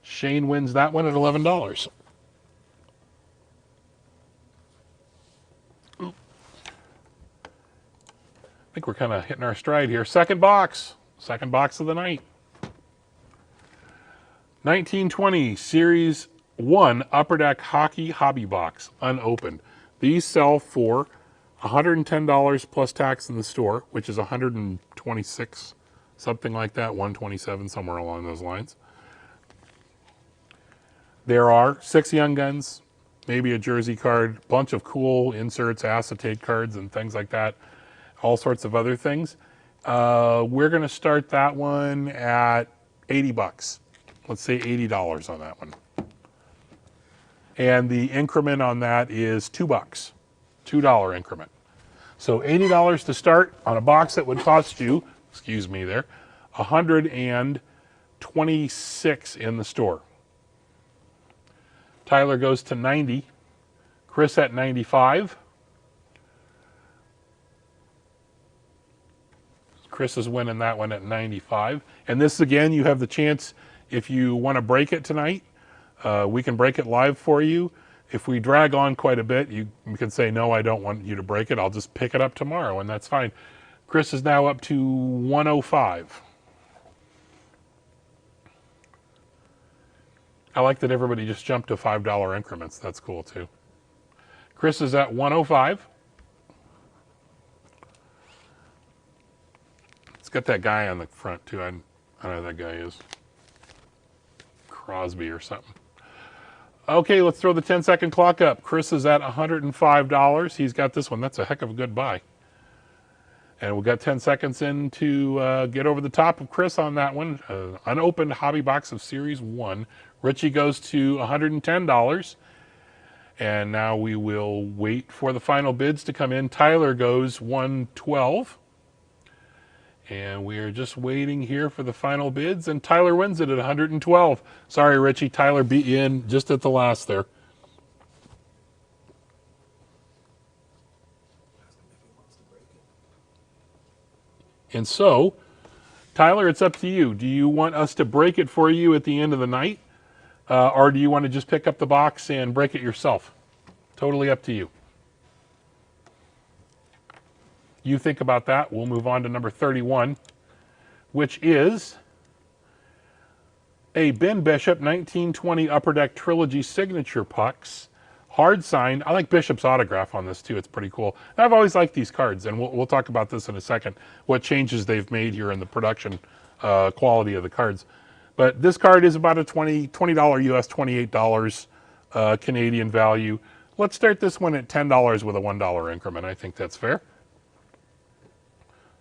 Shane wins that one at $11. I think we're kind of hitting our stride here. Second box of the night. 1920 Series 1 Upper Deck Hockey Hobby Box, unopened. These sell for $110 plus tax in the store, which is $126, something like that, $127, somewhere along those lines. There are 6 Young Guns, maybe a jersey card, bunch of cool inserts, acetate cards, and things like that, all sorts of other things. We're going to start that one at $80. Let's say $80 on that one. And the increment on that is $2. $2 increment. So $80 to start on a box that would cost you, excuse me there, $126 in the store. Tyler goes to 90. Chris at 95. Chris is winning that one at 95. And this, again, you have the chance, if you want to break it tonight, we can break it live for you. If we drag on quite a bit, you can say, no, I don't want you to break it. I'll just pick it up tomorrow, and that's fine. Chris is now up to 105. I like that everybody just jumped to $5 increments. That's cool, too. Chris is at 105. It's got that guy on the front, too. I don't know who that guy is. Crosby or something. Okay, let's throw the 10-second clock up. Chris is at $105. He's got this one. That's a heck of a good buy. And we've got 10 seconds in to get over the top of Chris on that one. Unopened hobby box of Series 1. Richie goes to $110. And now we will wait for the final bids to come in. Tyler goes $112. And we are just waiting here for the final bids. And Tyler wins it at $112. Sorry, Richie. Tyler beat you in just at the last there. And so, Tyler, it's up to you. Do you want us to break it for you at the end of the night? Or do you want to just pick up the box and break it yourself? Totally up to you. You think about that. We'll move on to number 31, which is a Ben Bishop 1920 Upper Deck Trilogy Signature Pucks. Hard signed. I like Bishop's autograph on this too. It's pretty cool. And I've always liked these cards, and we'll talk about this in a second, what changes they've made here in the production quality of the cards. But this card is about a $20 US, $28 Canadian value. Let's start this one at $10 with a $1 increment. I think that's fair.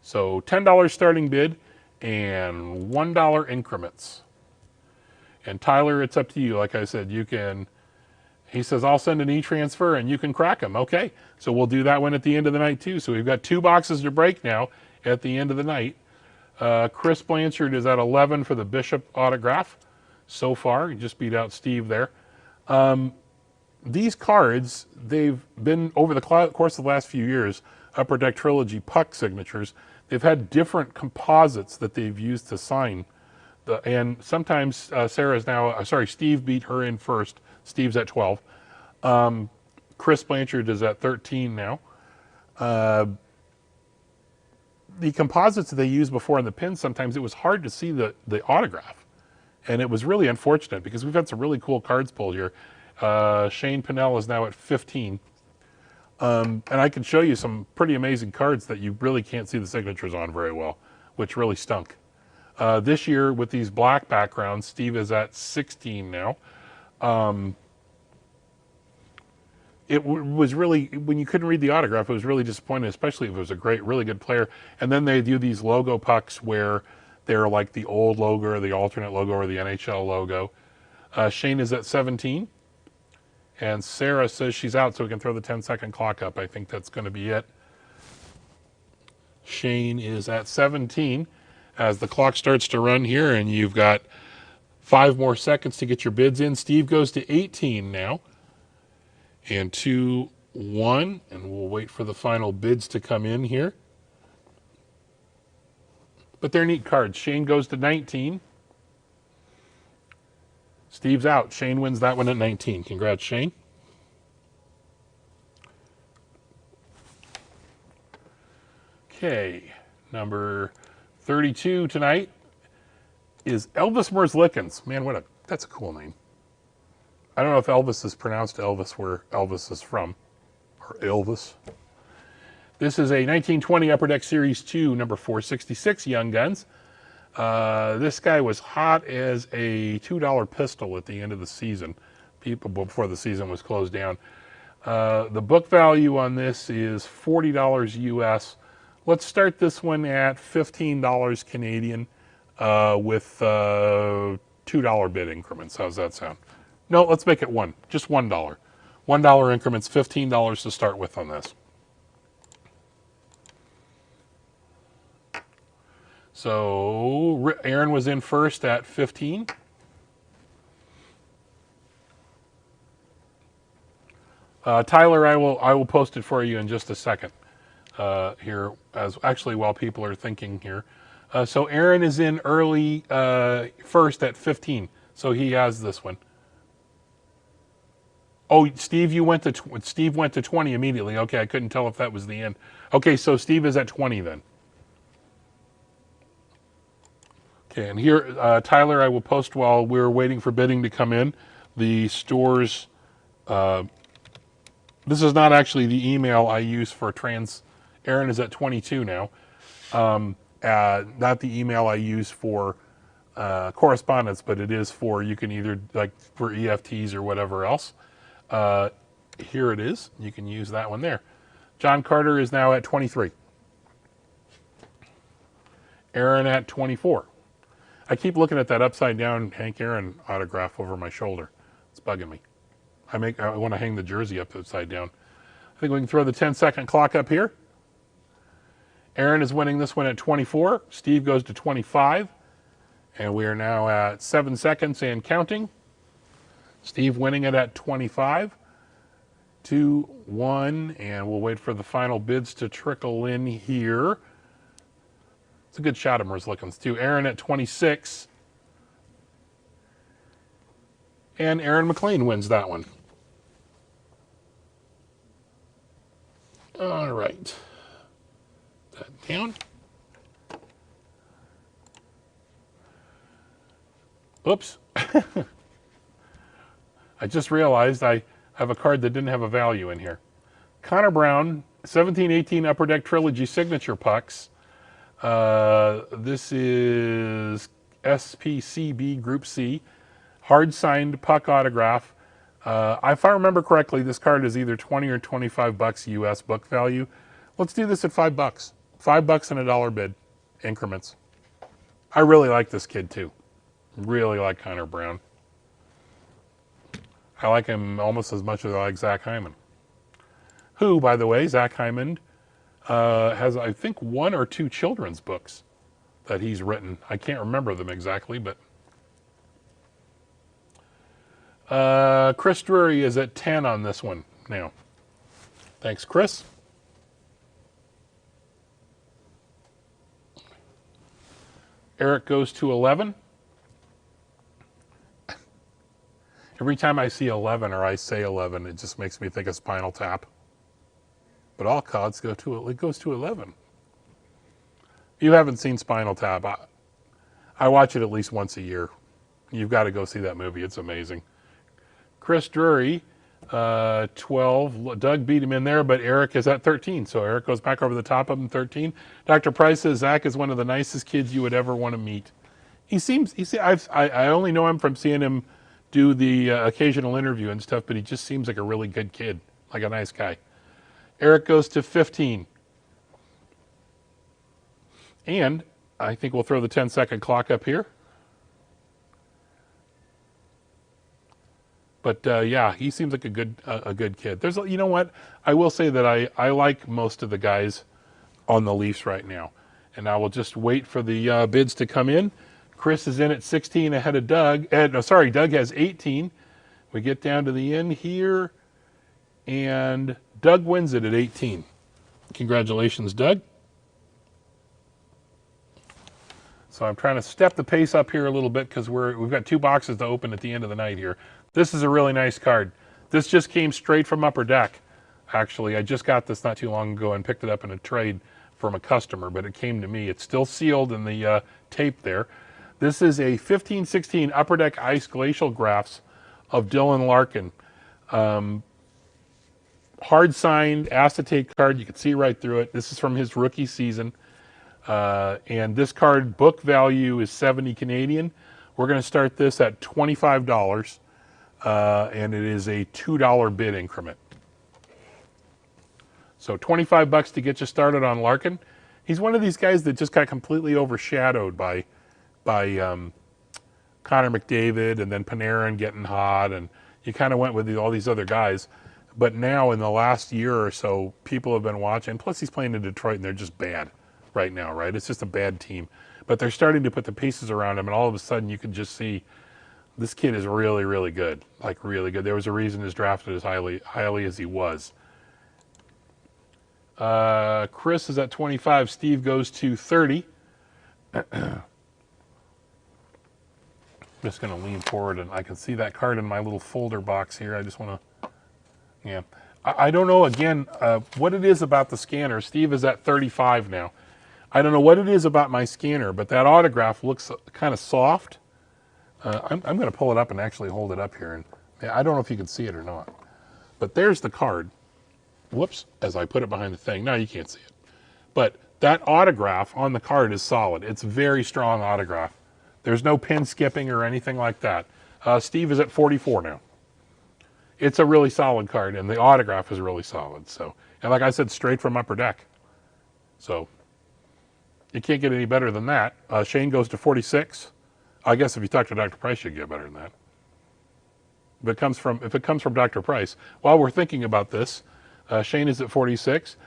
So $10 starting bid and $1 increments. And Tyler, it's up to you. Like I said, you can... He says, I'll send an e-transfer and you can crack them. Okay, so we'll do that one at the end of the night too. So we've got 2 boxes to break now at the end of the night. Chris Blanchard is at 11 for the Bishop autograph so far. He just beat out Steve there. These cards, they've been, over the course of the last few years, Upper Deck Trilogy puck signatures, they've had different composites that they've used to sign. And sometimes Sarah's now, Steve beat her in first. Steve's at 12. Chris Blanchard is at 13 now. The composites that they used before in the pins, sometimes it was hard to see the autograph. And it was really unfortunate because we've had some really cool cards pulled here. Shane Pinnell is now at 15. And I can show you some pretty amazing cards that you really can't see the signatures on very well, which really stunk. This year, with these black backgrounds, Steve is at 16 now. It was really, when you couldn't read the autograph, it was really disappointing, especially if it was a really good player. And then they do these logo pucks where they're like the old logo or the alternate logo or the NHL logo. Shane is at 17. And Sarah says she's out, so we can throw the 10-second clock up. I think that's going to be it. Shane is at 17 as the clock starts to run here, and you've got 5 more seconds to get your bids in. Steve goes to 18 now. And 2, 1, and we'll wait for the final bids to come in here. But they're neat cards. Shane goes to 19. Steve's out. Shane wins that one at 19. Congrats, Shane. Okay, number 32 tonight is Elvis Merzlikins. Man, that's a cool name. I don't know if Elvis is pronounced Elvis where Elvis is from, or Elvis. This is a 1920 Upper Deck Series 2, number 466 Young Guns. This guy was hot as a $2 pistol at the end of the season, before the season was closed down. The book value on this is $40 US. Let's start this one at $15 Canadian with $2 bid increments. How's that sound? No, let's make it just $1. $1 increments, $15 to start with on this. So Aaron was in first at 15. Tyler, I will post it for you in just a second here, while people are thinking here. So Aaron is in early first at 15, so he has this one. Oh, Steve, Steve went to 20 immediately. Okay, I couldn't tell if that was the end. Okay, so Steve is at 20 then. Okay, and here, Tyler, I will post while we're waiting for bidding to come in. The stores, this is not actually the email I use for Aaron is at 22 now. Not the email I use for correspondence, but it is for, you can either, like for EFTs or whatever else. Here it is. You can use that one there. John Carter is now at 23. Aaron at 24. I keep looking at that upside down Hank Aaron autograph over my shoulder. It's bugging me. I want to hang the jersey up upside down. I think we can throw the 10-second clock up here. Aaron is winning this one at 24. Steve goes to 25. And we are now at 7 seconds and counting. Steve winning it at 25. 2, 1, and we'll wait for the final bids to trickle in here. It's a good shot of Merzlikins too. Aaron at 26. And Aaron McLean wins that one. All right. That down. Oops. I just realized I have a card that didn't have a value in here. Connor Brown, 17-18 Upper Deck Trilogy Signature Pucks. This is SPCB Group C. Hard signed puck autograph. If I remember correctly, this card is either 20 or 25 bucks US book value. Let's do this at $5. $5 and a dollar bid increments. I really like this kid too. Really like Connor Brown. I like him almost as much as I like Zach Hyman. Who, by the way, Zach Hyman has, I think, 1 or 2 children's books that he's written. I can't remember them exactly, but Chris Drury is at 10 on this one now. Thanks, Chris. Eric goes to 11. Every time I see 11 or I say 11, it just makes me think of Spinal Tap. But all cards go to it. It goes to 11. You haven't seen Spinal Tap. I watch it at least once a year. You've got to go see that movie. It's amazing. Chris Drury, 12. Doug beat him in there, but Eric is at 13. So Eric goes back over the top of him, 13. Dr. Price says Zach is one of the nicest kids you would ever want to meet. I only know him from seeing him do the occasional interview and stuff, but he just seems like a really good kid, like a nice guy. Eric goes to 15. And I think we'll throw the 10-second clock up here. But yeah, he seems like a good kid. There's, you know what? I will say that I like most of the guys on the Leafs right now. And I will just wait for the bids to come in. Chris is in at 16 ahead of Doug. Doug has 18. We get down to the end here, and Doug wins it at 18. Congratulations, Doug. So I'm trying to step the pace up here a little bit because we've got 2 boxes to open at the end of the night here. This is a really nice card. This just came straight from Upper Deck. Actually, I just got this not too long ago and picked it up in a trade from a customer, but it came to me. It's still sealed in the tape there. This is a 15-16 Upper Deck Ice Glacial Graphs of Dylan Larkin. Hard signed acetate card. You can see right through it. This is from his rookie season. And this card book value is 70 Canadian. We're going to start this at $25, and it is a $2 bid increment. So $25 to get you started on Larkin. He's one of these guys that just got completely overshadowed by Connor McDavid and then Panarin getting hot, and you kind of went with all these other guys. But now in the last year or so, people have been watching. Plus he's playing in Detroit and they're just bad right now, right? It's just a bad team. But they're starting to put the pieces around him, and all of a sudden you can just see this kid is really, really good. Like really good. There was a reason he's drafted as highly as he was. Chris is at 25. Steve goes to 30. I'm just going to lean forward, and I can see that card in my little folder box here. I just want to, yeah. I don't know, again, what it is about the scanner. Steve is at 35 now. I don't know what it is about my scanner, but that autograph looks kind of soft. I'm going to pull it up and actually hold it up here. And I don't know if you can see it or not. But there's the card. Whoops, as I put it behind the thing. Now you can't see it. But that autograph on the card is solid. It's a very strong autograph. There's no pin skipping or anything like that. Steve is at 44 now. It's a really solid card, and the autograph is really solid. So, and like I said, straight from Upper Deck. So you can't get any better than that. Shane goes to 46. I guess if you talk to Dr. Price, you get better than that. If it comes from Dr. Price, while we're thinking about this, Shane is at 46.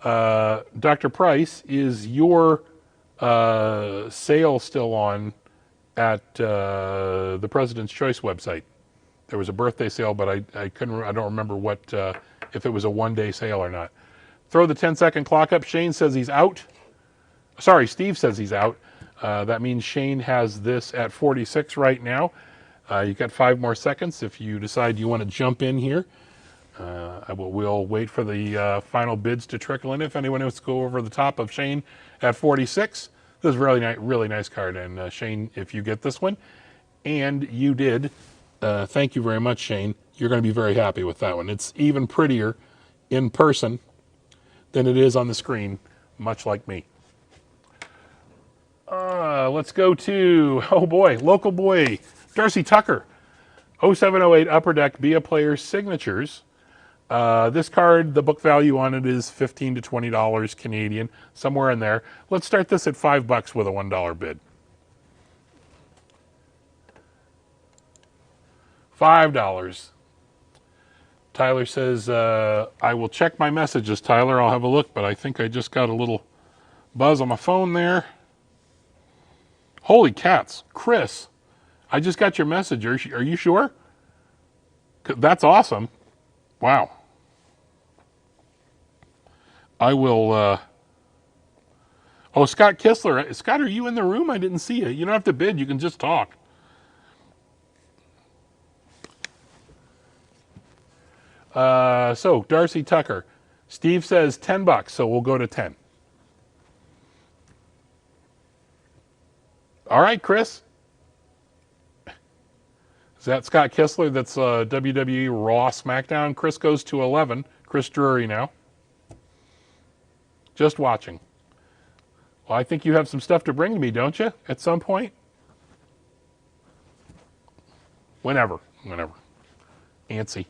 Dr. Price, is your sale still on at the President's Choice website? There was a birthday sale, but I don't remember what if it was a one-day sale or not. Throw the 10-second clock up. Shane says he's out. Sorry, Steve says he's out. That means Shane has this at 46 right now. You've got 5 more seconds if you decide you want to jump in here. We'll wait for the final bids to trickle in. If anyone wants to go over the top of Shane at 46, this is a really nice card. And Shane, if you get this one, and you did, thank you very much, Shane. You're going to be very happy with that one. It's even prettier in person than it is on the screen, much like me. Let's go to, oh boy, local boy, Darcy Tucker. 0708 Upper Deck Be a Player Signatures. This card, the book value on it is $15 to $20 Canadian, somewhere in there. Let's start this at $5 with a $1 bid. $5. Tyler says, I will check my messages, Tyler. I'll have a look, but I think I just got a little buzz on my phone there. Holy cats. Chris, I just got your message. Are you sure? That's awesome. Wow. I will, oh, Scott Kistler. Scott, are you in the room? I didn't see you. You don't have to bid. You can just talk. So, Darcy Tucker. Steve says $10, so we'll go to 10. All right, Chris. Is that Scott Kistler? That's WWE Raw SmackDown. Chris goes to 11. Chris Drury now. Just watching. Well, I think you have some stuff to bring to me, don't you? At some point? Whenever. Antsy.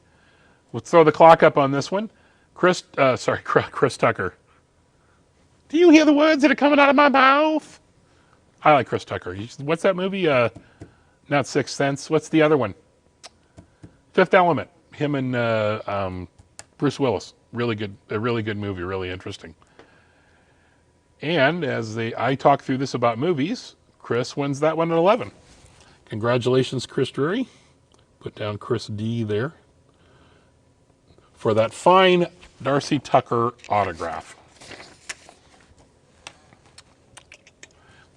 Let's throw the clock up on this one. Chris Tucker. Do you hear the words that are coming out of my mouth? I like Chris Tucker. What's that movie? Not Sixth Sense. What's the other one? Fifth Element. Him and Bruce Willis. Really good. A really good movie. Really interesting. And as I talk through this about movies, Chris wins that one at 11. Congratulations, Chris Drury. Put down Chris D there for that fine Darcy Tucker autograph.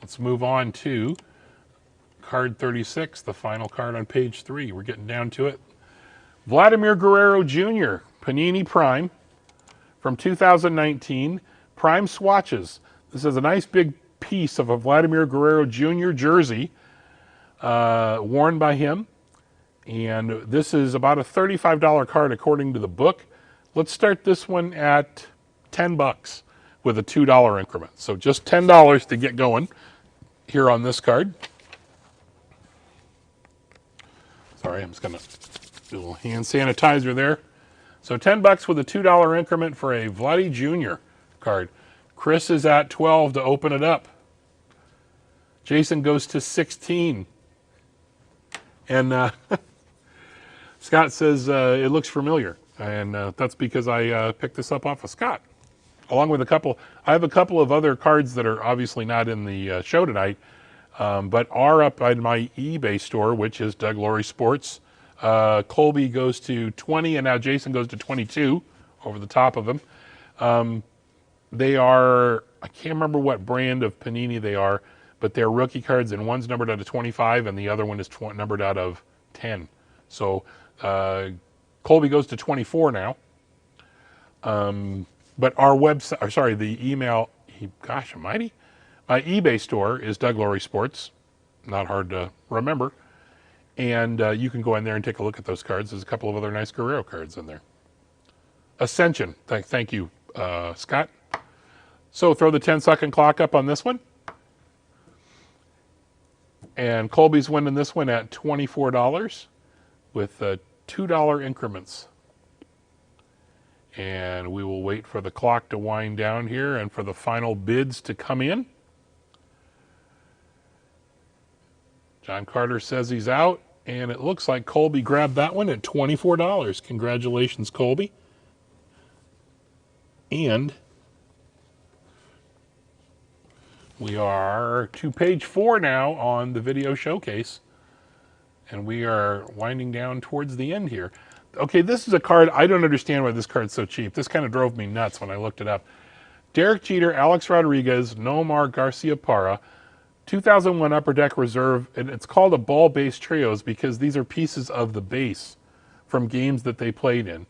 Let's move on to card 36, the final card on page 3. We're getting down to it. Vladimir Guerrero Jr., Panini Prime from 2019. Prime swatches. This is a nice big piece of a Vladimir Guerrero Jr. jersey worn by him. And this is about a $35 card according to the book. Let's start this one at $10 with a $2 increment. So just $10 to get going here on this card. Sorry, I'm just going to do a little hand sanitizer there. So $10 with a $2 increment for a Vladdy Jr. card. Chris is at 12 to open it up. Jason goes to 16. And Scott says it looks familiar. And that's because I picked this up off of Scott. Along with I have a couple of other cards that are obviously not in the show tonight, but are up at my eBay store, which is Doug Laurie Sports. Colby goes to 20, and now Jason goes to 22 over the top of him. They are, I can't remember what brand of Panini they are, but they're rookie cards, and one's numbered out of 25, and the other one is numbered out of 10. So Colby goes to 24 now. But our website, or sorry, the email, gosh almighty, my eBay store is Doug Laurie Sports. Not hard to remember. And you can go in there and take a look at those cards. There's a couple of other nice Guerrero cards in there. Ascension. Thank you, Scott. So throw the 10-second clock up on this one. And Colby's winning this one at $24 with $2 increments. And we will wait for the clock to wind down here and for the final bids to come in. John Carter says he's out, and it looks like Colby grabbed that one at $24. Congratulations, Colby. And we are to page 4 now on the video showcase, and we are winding down towards the end here. Okay, this is a card. I don't understand why this card's so cheap. This kind of drove me nuts when I looked it up. Derek Jeter, Alex Rodriguez, Nomar Garciaparra, 2001 Upper Deck Reserve, and it's called a ball-based trios because these are pieces of the base from games that they played in.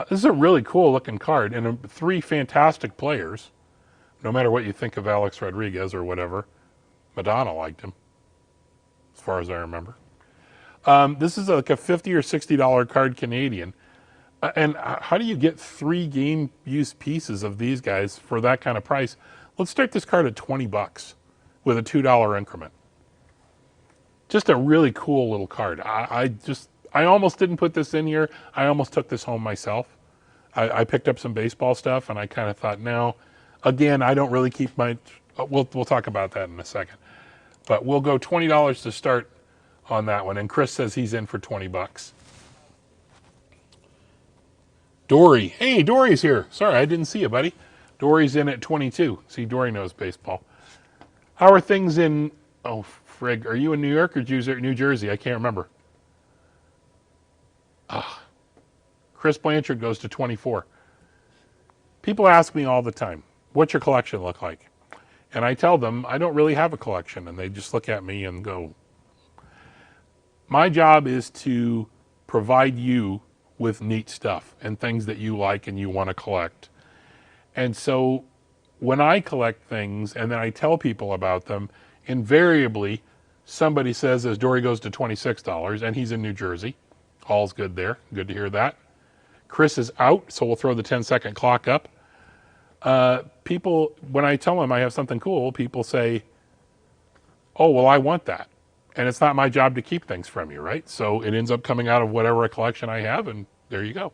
This is a really cool-looking card, and 3 fantastic players, no matter what you think of Alex Rodriguez or whatever. Madonna liked him, as far as I remember. This is like a $50 or $60 card Canadian. And how do you get 3 game-use pieces of these guys for that kind of price? Let's start this card at $20 with a $2 increment. Just a really cool little card. I almost didn't put this in here. I almost took this home myself. I picked up some baseball stuff, and I kind of thought, no. Again, I don't really keep my... We'll talk about that in a second. But we'll go $20 to start on that one. And Chris says he's in for $20. Dory. Hey, Dory's here. Sorry, I didn't see you, buddy. Dory's in at 22. See, Dory knows baseball. How are things in... Oh, frig. Are you in New York or New Jersey? I can't remember. Chris Blanchard goes to 24. People ask me all the time, what's your collection look like? And I tell them, I don't really have a collection. And they just look at me and go, my job is to provide you with neat stuff and things that you like and you want to collect. And so when I collect things and then I tell people about them, invariably somebody says, as Dory goes to $26, and he's in New Jersey. All's good there. Good to hear that. Chris is out, so we'll throw the 10-second clock up. People, when I tell them I have something cool, people say, oh, well, I want that. And it's not my job to keep things from you, right? So it ends up coming out of whatever collection I have, and there you go.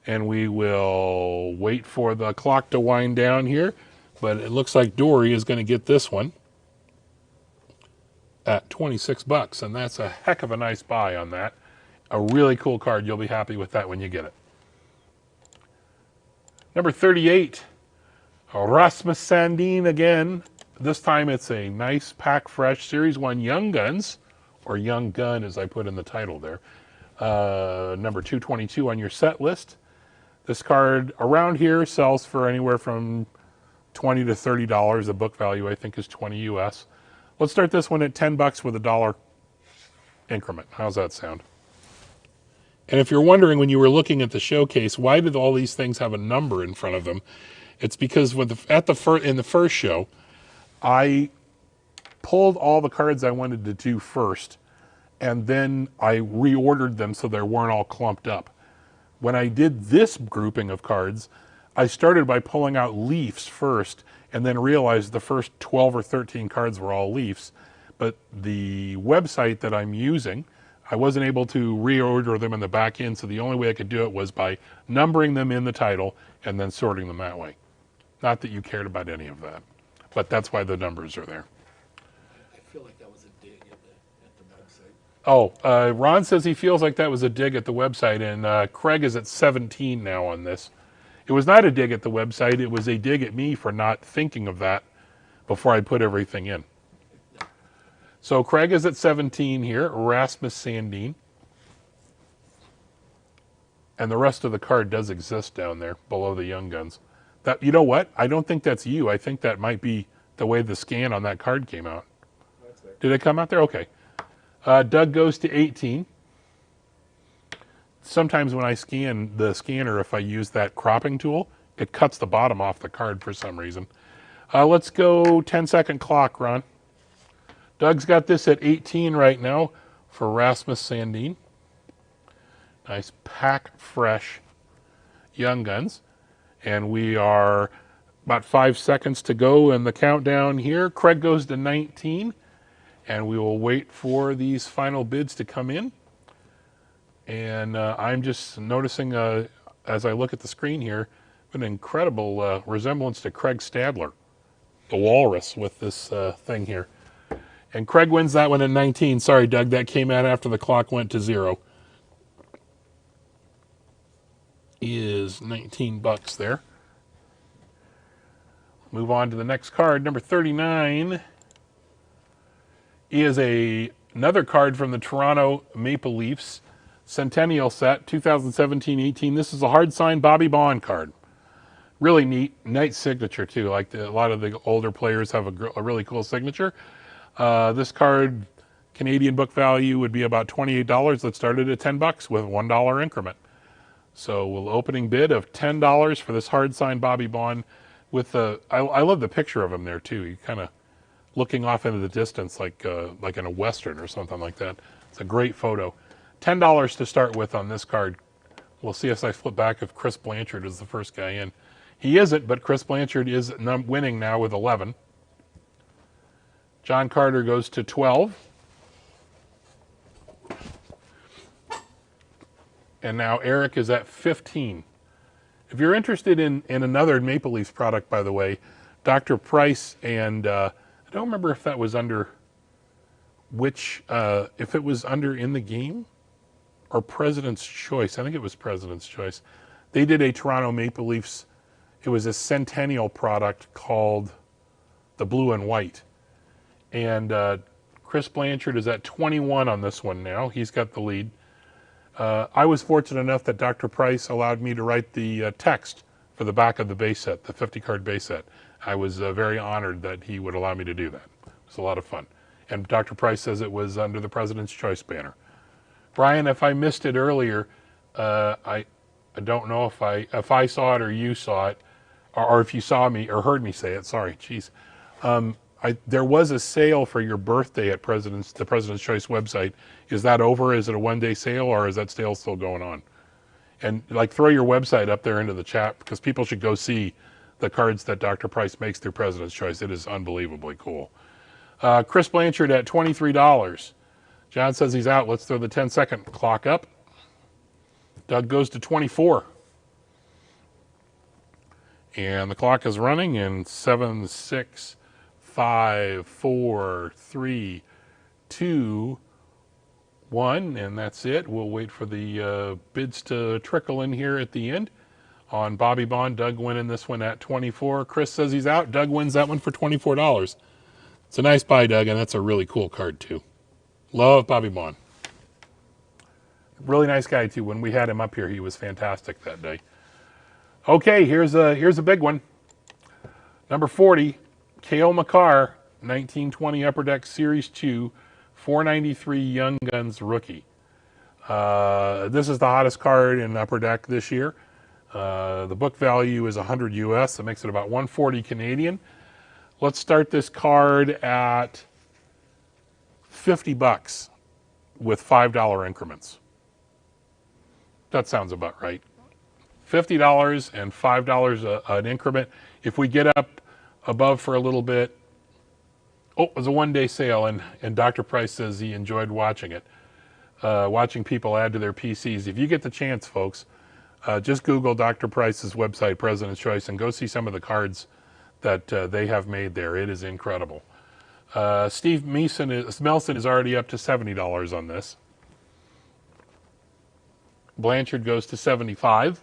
And we will wait for the clock to wind down here, but it looks like Dory is going to get this one at $26, and that's a heck of a nice buy on that. A really cool card. You'll be happy with that when you get it. Number 38, Rasmus Sandin again. This time it's a nice pack fresh Series 1 Young Guns, or Young Gun as I put in the title there. Number 222 on your set list. This card around here sells for anywhere from $20 to $30. The book value I think is 20 US. Let's start this one at $10 with a $1 increment. How's that sound? And if you're wondering when you were looking at the showcase, why did all these things have a number in front of them? It's because in the first show, I pulled all the cards I wanted to do first, and then I reordered them so they weren't all clumped up. When I did this grouping of cards, I started by pulling out Leafs first, and then realized the first 12 or 13 cards were all Leafs. But the website that I'm using, I wasn't able to reorder them in the back end, so the only way I could do it was by numbering them in the title and then sorting them that way. Not that you cared about any of that, but that's why the numbers are there. I feel like that was a dig at the website. Oh, Ron says he feels like that was a dig at the website, and Craig is at 17 now on this. It was not a dig at the website, it was a dig at me for not thinking of that before I put everything in. So Craig is at 17 here, Rasmus Sandin. And the rest of the card does exist down there below the Young Guns. That, you know what? I don't think that's you. I think that might be the way the scan on that card came out. That's right. Did it come out there? Okay. Doug goes to 18. Sometimes when I scan the scanner, if I use that cropping tool, it cuts the bottom off the card for some reason. Let's go 10-second clock, Ron. Doug's got this at 18 right now for Rasmus Sandin. Nice pack fresh Young Guns. And we are about 5 seconds to go in the countdown here. Craig goes to 19. And we will wait for these final bids to come in. And I'm just noticing, as I look at the screen here, an incredible resemblance to Craig Stadler, the walrus, with this thing here. And Craig wins that one at 19. Sorry, Doug, that came out after the clock went to 0. Is 19 bucks there. Move on to the next card. Number 39 is another card from the Toronto Maple Leafs Centennial set, 2017-18. This is a hard signed Bobby Baun card. Really neat, nice signature too. Like a lot of the older players have a really cool signature. This card, Canadian book value would be about $28. Let's start it at 10 bucks with a $1 increment. So we'll opening bid of $10 for this hard signed Bobby Baun. With I love the picture of him there too. He kind of looking off into the distance like in a Western or something like that. It's a great photo. $10 to start with on this card. We'll see as I flip back if Chris Blanchard is the first guy in. He isn't, but Chris Blanchard is winning now with 11. John Carter goes to 12. And now Eric is at 15. If you're interested in another Maple Leafs product, by the way, Dr. Price and I don't remember if that was under which, if it was under In the Game or President's Choice. I think it was President's Choice. They did a Toronto Maple Leafs, it was a Centennial product called the Blue and White. And Chris Blanchard is at 21 on this one now. He's got the lead. I was fortunate enough that Dr. Price allowed me to write the text for the back of the base set, the 50-card base set. I was very honored that he would allow me to do that. It was a lot of fun. And Dr. Price says it was under the President's Choice banner. Brian, if I missed it earlier, I don't know if I saw it or you saw it, or if you saw me or heard me say it. Sorry, geez. There was a sale for your birthday at the President's Choice website. Is that over? Is it a one-day sale, or is that sale still going on? And like, throw your website up there into the chat, because people should go see the cards that Dr. Price makes through President's Choice. It is unbelievably cool. Chris Blanchard at $23. John says he's out. Let's throw the 10-second clock up. Doug goes to 24. And the clock is running in 7, 6, 5, 4, 3, 2, 1, and that's it. We'll wait for the bids to trickle in here at the end. On Bobby Baun, Doug winning this one at 24. Chris says he's out. Doug wins that one for $24. It's a nice buy, Doug, and that's a really cool card too. Love Bobby Baun. Really nice guy too. When we had him up here, he was fantastic that day. Okay, here's a big one. Number 40, Cale Makar, 1920 Upper Deck Series 2, 493 Young Guns rookie. This is the hottest card in Upper Deck this year. The book value is 100 US. That makes it about 140 Canadian. Let's start this card at 50 bucks with $5 increments. That sounds about right. $50 and $5 an increment. If we get up above for a little bit, it was a one-day sale, and Dr. Price says he enjoyed watching it, watching people add to their PCs. If you get the chance, folks, just Google Dr. Price's website, President's Choice, and go see some of the cards that they have made there. It is incredible. Steve Melson is already up to $70 on this. Blanchard goes to 75.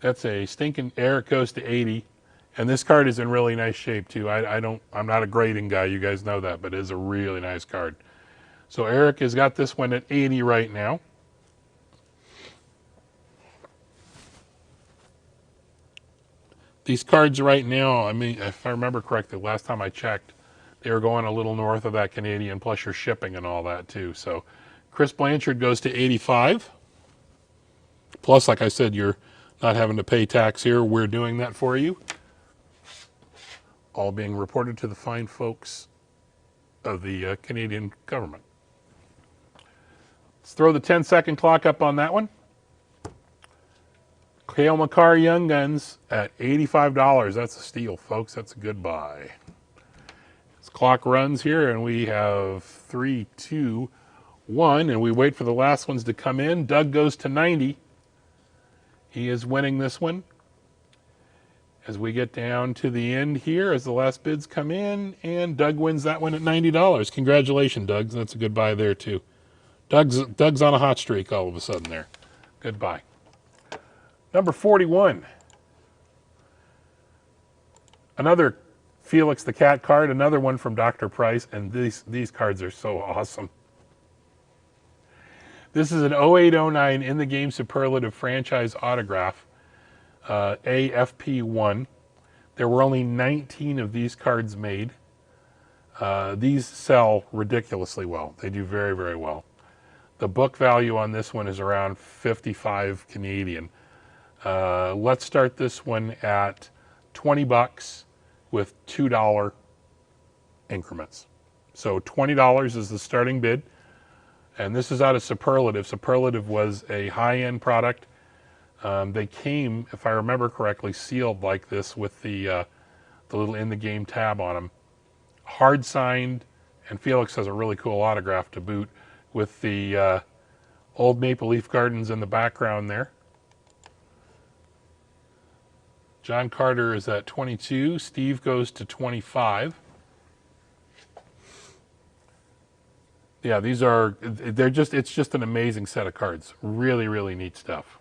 That's a stinking. Eric goes to 80, and this card is in really nice shape too. I'm not a grading guy, you guys know that, but it is a really nice card. So Eric has got this one at 80 right now. These cards right now, I mean, if I remember correctly, last time I checked, they were going a little north of that Canadian, plus your shipping and all that too. So Chris Blanchard goes to 85. Plus, like I said, you're not having to pay tax here. We're doing that for you. All being reported to the fine folks of the Canadian government. Let's throw the 10-second clock up on that one. Cale Makar Young Guns at $85. That's a steal, folks. That's a good buy. Let's Clock runs here, and we have 3, 2, 1, and we wait for the last ones to come in. Doug goes to 90. He is winning this one. As we get down to the end here, as the last bids come in, and Doug wins that one at $90. Congratulations, Doug. That's a good buy there, too. Doug's on a hot streak all of a sudden there. Good buy. Number 41. Another Felix the Cat card, another one from Dr. Price, and these cards are so awesome. This is an 08-09 in the game superlative franchise autograph, AFP1. There were only 19 of these cards made. These sell ridiculously well. They do very, very well. The book value on this one is around 55 Canadian. Let's start this one at 20 bucks with $2 increments. So $20 is the starting bid. And this is out of Superlative. Superlative was a high-end product. They came, if I remember correctly, sealed like this with the little in-the-game tab on them. Hard signed, and Felix has a really cool autograph to boot with the old Maple Leaf Gardens in the background there. John Carter is at 22. Steve goes to 25. Yeah, it's just an amazing set of cards. Really, really neat stuff.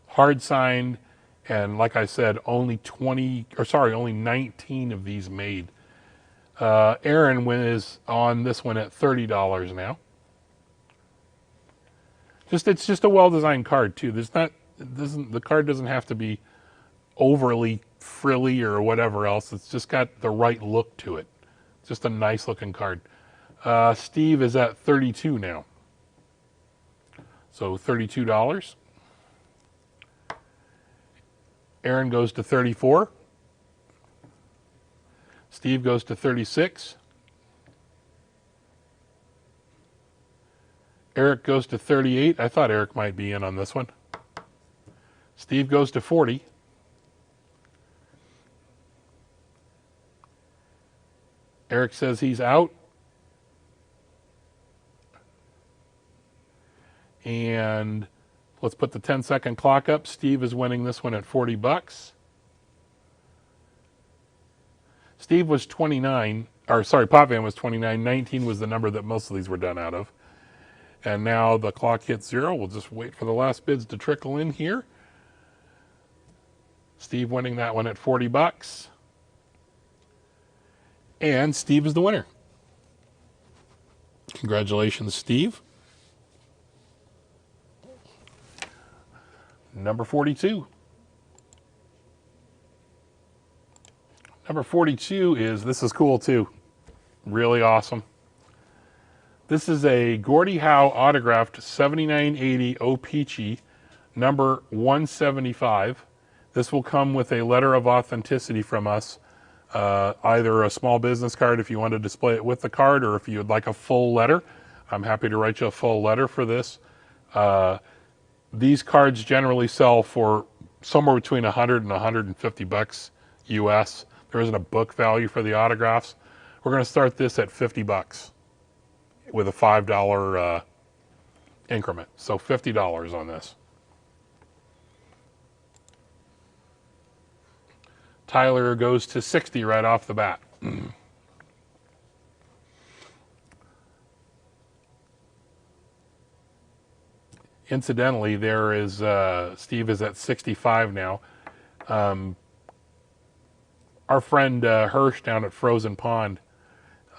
Hard signed, and like I said, only 19 of these made. Aaron is on this one at $30 now. It's just a well-designed card too. The card doesn't have to be overly frilly or whatever else. It's just got the right look to it. It's just a nice looking card. Steve is at 32 now. So $32. Aaron goes to 34. Steve goes to 36. Eric goes to 38. I thought Eric might be in on this one. Steve goes to 40. Eric says he's out. And let's put the 10-second clock up. Steve is winning this one at 40 bucks. Steve was 29, or sorry, Potvin was 29. 19 was the number that most of these were done out of. And now the clock hits 0. We'll just wait for the last bids to trickle in here. Steve winning that one at 40 bucks. And Steve is the winner. Congratulations, Steve. Number 42. Number 42 this is cool too. Really awesome. This is a Gordie Howe autographed 7980 O-Pee-Chee, number 175. This will come with a letter of authenticity from us, either a small business card if you want to display it with the card, or if you would like a full letter. I'm happy to write you a full letter for this. These cards generally sell for somewhere between 100 and 150 bucks US. There isn't a book value for the autographs. We're going to start this at 50 bucks with a $5 increment. So $50 on this. Tyler goes to 60 right off the bat. Incidentally, there is Steve is at 65 now. Our friend Hirsch down at Frozen Pond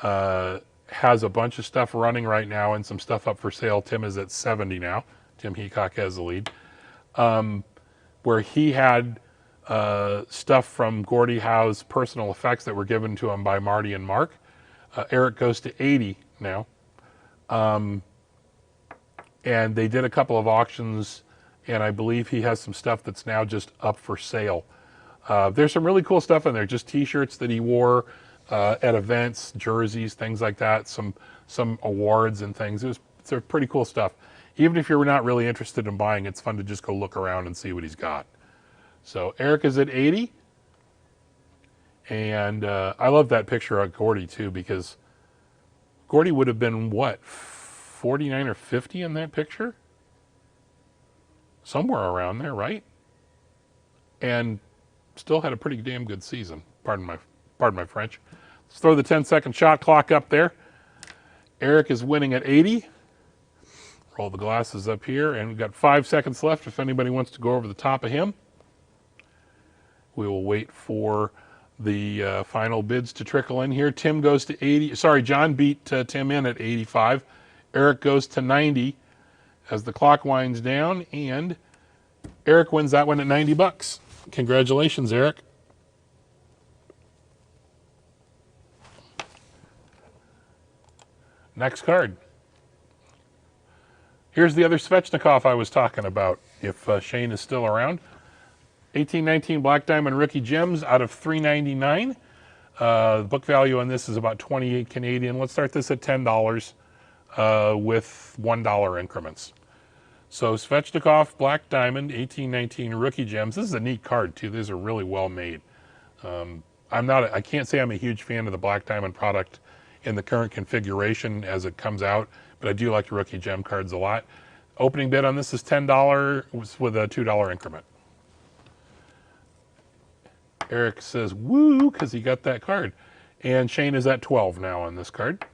has a bunch of stuff running right now and some stuff up for sale. Tim is at 70 now. Tim Heacock has the lead. Where he had stuff from Gordie Howe's personal effects that were given to him by Marty and Mark. Eric goes to 80 now. And they did a couple of auctions, and I believe he has some stuff that's now just up for sale. There's some really cool stuff in there, just t-shirts that he wore at events, jerseys, things like that, some awards and things. It's pretty cool stuff. Even if you're not really interested in buying, it's fun to just go look around and see what he's got. So Eric is at 80, And I love that picture of Gordy too, because Gordy would have been what, 49 or 50 in that picture? Somewhere around there, right? And still had a pretty damn good season. Pardon my French. Let's throw the 10-second shot clock up there. Eric is winning at 80. Roll the glasses up here, and we've got 5 seconds left if anybody wants to go over the top of him. We will wait for the final bids to trickle in here. Tim goes to 80. Sorry, John beat Tim in at 85. Eric goes to 90 as the clock winds down, and Eric wins that one at $90. Congratulations, Eric. Next card. Here's the other Svechnikov I was talking about, if Shane is still around. 1819 Black Diamond Rookie Gems out of $3.99. The book value on this is about 28 Canadian. Let's start this at $10 with $1 increments. So Svechnikov Black Diamond 1819 Rookie Gems. This is a neat card too. These are really well made. I can't say I'm a huge fan of the Black Diamond product in the current configuration as it comes out, but I do like the Rookie Gem cards a lot. Opening bid on this is $10 with a $2 increment. Eric says woo because he got that card. And Shane is at 12 now on this card.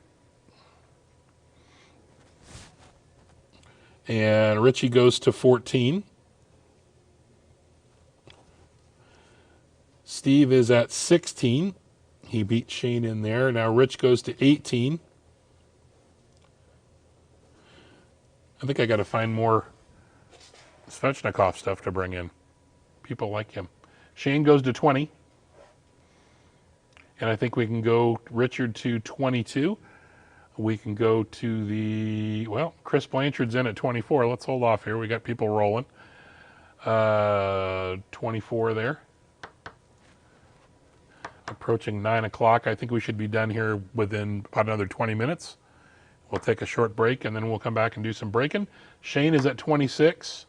And Richie goes to 14. Steve is at 16. He beat Shane in there. Now Rich goes to 18. I think I got to find more Svechnikov stuff to bring in. People like him. Shane goes to 20. And I think we can go Richard to 22. We can go to the, well, Chris Blanchard's in at 24. Let's hold off here. We got people rolling. 24 there. Approaching 9 o'clock. I think we should be done here within about another 20 minutes. We'll take a short break and then we'll come back and do some breaking. Shane is at 26.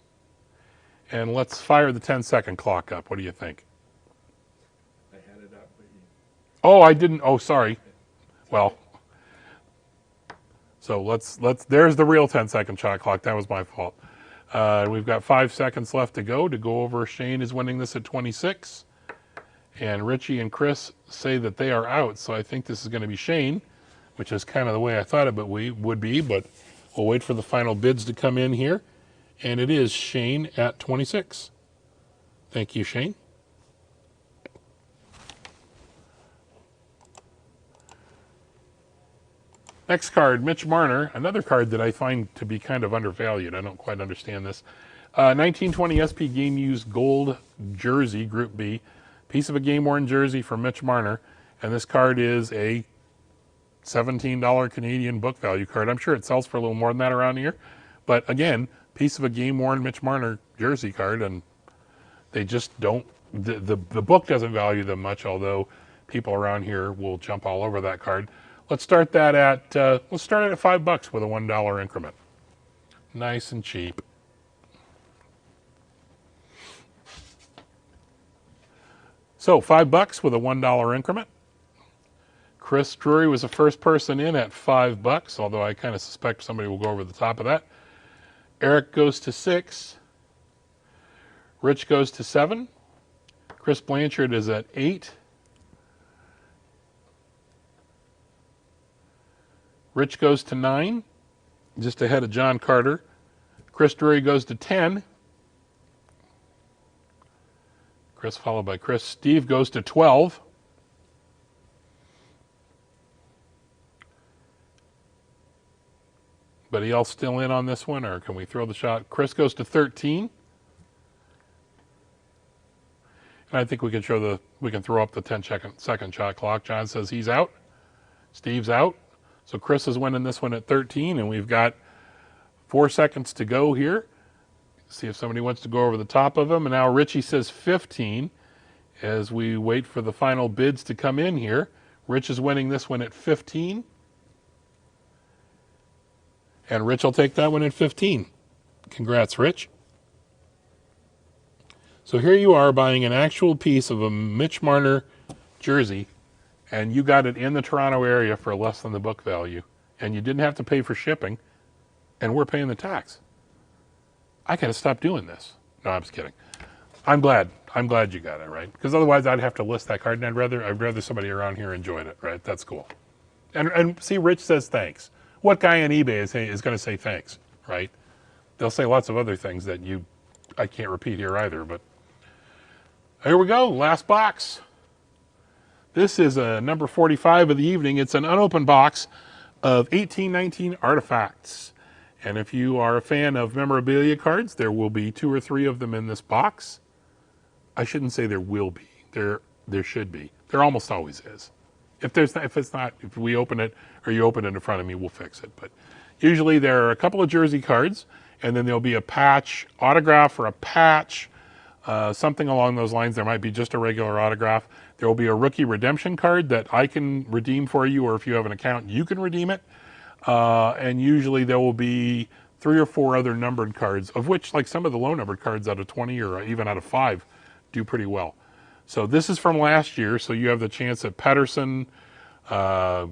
And let's fire the 10-second clock up. What do you think? I had it up, but you... Oh, I didn't. Oh, sorry. Well, so there's the real 10-second shot clock. That was my fault. We've got 5 seconds left to go over. Shane is winning this at 26. And Richie and Chris say that they are out. So I think this is going to be Shane, which is kind of the way I thought it would be. But we'll wait for the final bids to come in here. And it is Shane at 26. Thank you, Shane. Next card, Mitch Marner, another card that I find to be kind of undervalued. I don't quite understand this. 1920 SP Game Used Gold Jersey, Group B. Piece of a game-worn jersey for Mitch Marner. And this card is a $17 Canadian book value card. I'm sure it sells for a little more than that around here. But again, piece of a game-worn Mitch Marner jersey card, and they just don't, the book doesn't value them much, although people around here will jump all over that card. Let's start that at, let's start it at $5 with a $1 increment. Nice and cheap. So $5 with a $1 increment. Chris Drury was the first person in at $5, although I kind of suspect somebody will go over the top of that. Eric goes to 6. Rich goes to 7. Chris Blanchard is at 8. Rich goes to 9, just ahead of John Carter. Chris Drury goes to 10. Chris followed by Chris. Steve goes to 12. Anybody else still in on this one, or can we throw the shot? Chris goes to 13. And I think we can throw up the 10-second shot clock. John says he's out. Steve's out. So Chris is winning this one at 13, and we've got 4 seconds to go here. See if somebody wants to go over the top of him. And now Richie says 15 as we wait for the final bids to come in here. Rich is winning this one at 15. And Rich will take that one at 15. Congrats, Rich. So here you are buying an actual piece of a Mitch Marner jersey and you got it in the Toronto area for less than the book value and you didn't have to pay for shipping and we're paying the tax, I got to stop doing this. No, I'm just kidding. I'm glad you got it, right? Because otherwise I'd have to list that card and I'd rather somebody around here enjoyed it, right? That's cool. And see, Rich says thanks. What guy on eBay is going to say thanks, right? They'll say lots of other things that I can't repeat here either, but here we go, last box. This is a number 45 of the evening. It's an unopened box of 1819 artifacts. And if you are a fan of memorabilia cards, there will be 2 or 3 of them in this box. I shouldn't say there will be. There should be. There almost always is. If we open it or you open it in front of me, we'll fix it. But usually there are a couple of jersey cards, and then there'll be a patch, autograph or a patch, something along those lines. There might be just a regular autograph. There will be a rookie redemption card that I can redeem for you, or if you have an account, you can redeem it. And usually there will be 3 or 4 other numbered cards, of which like some of the low numbered cards out of 20 or even out of 5 do pretty well. So this is from last year, so you have the chance at Pedersen, other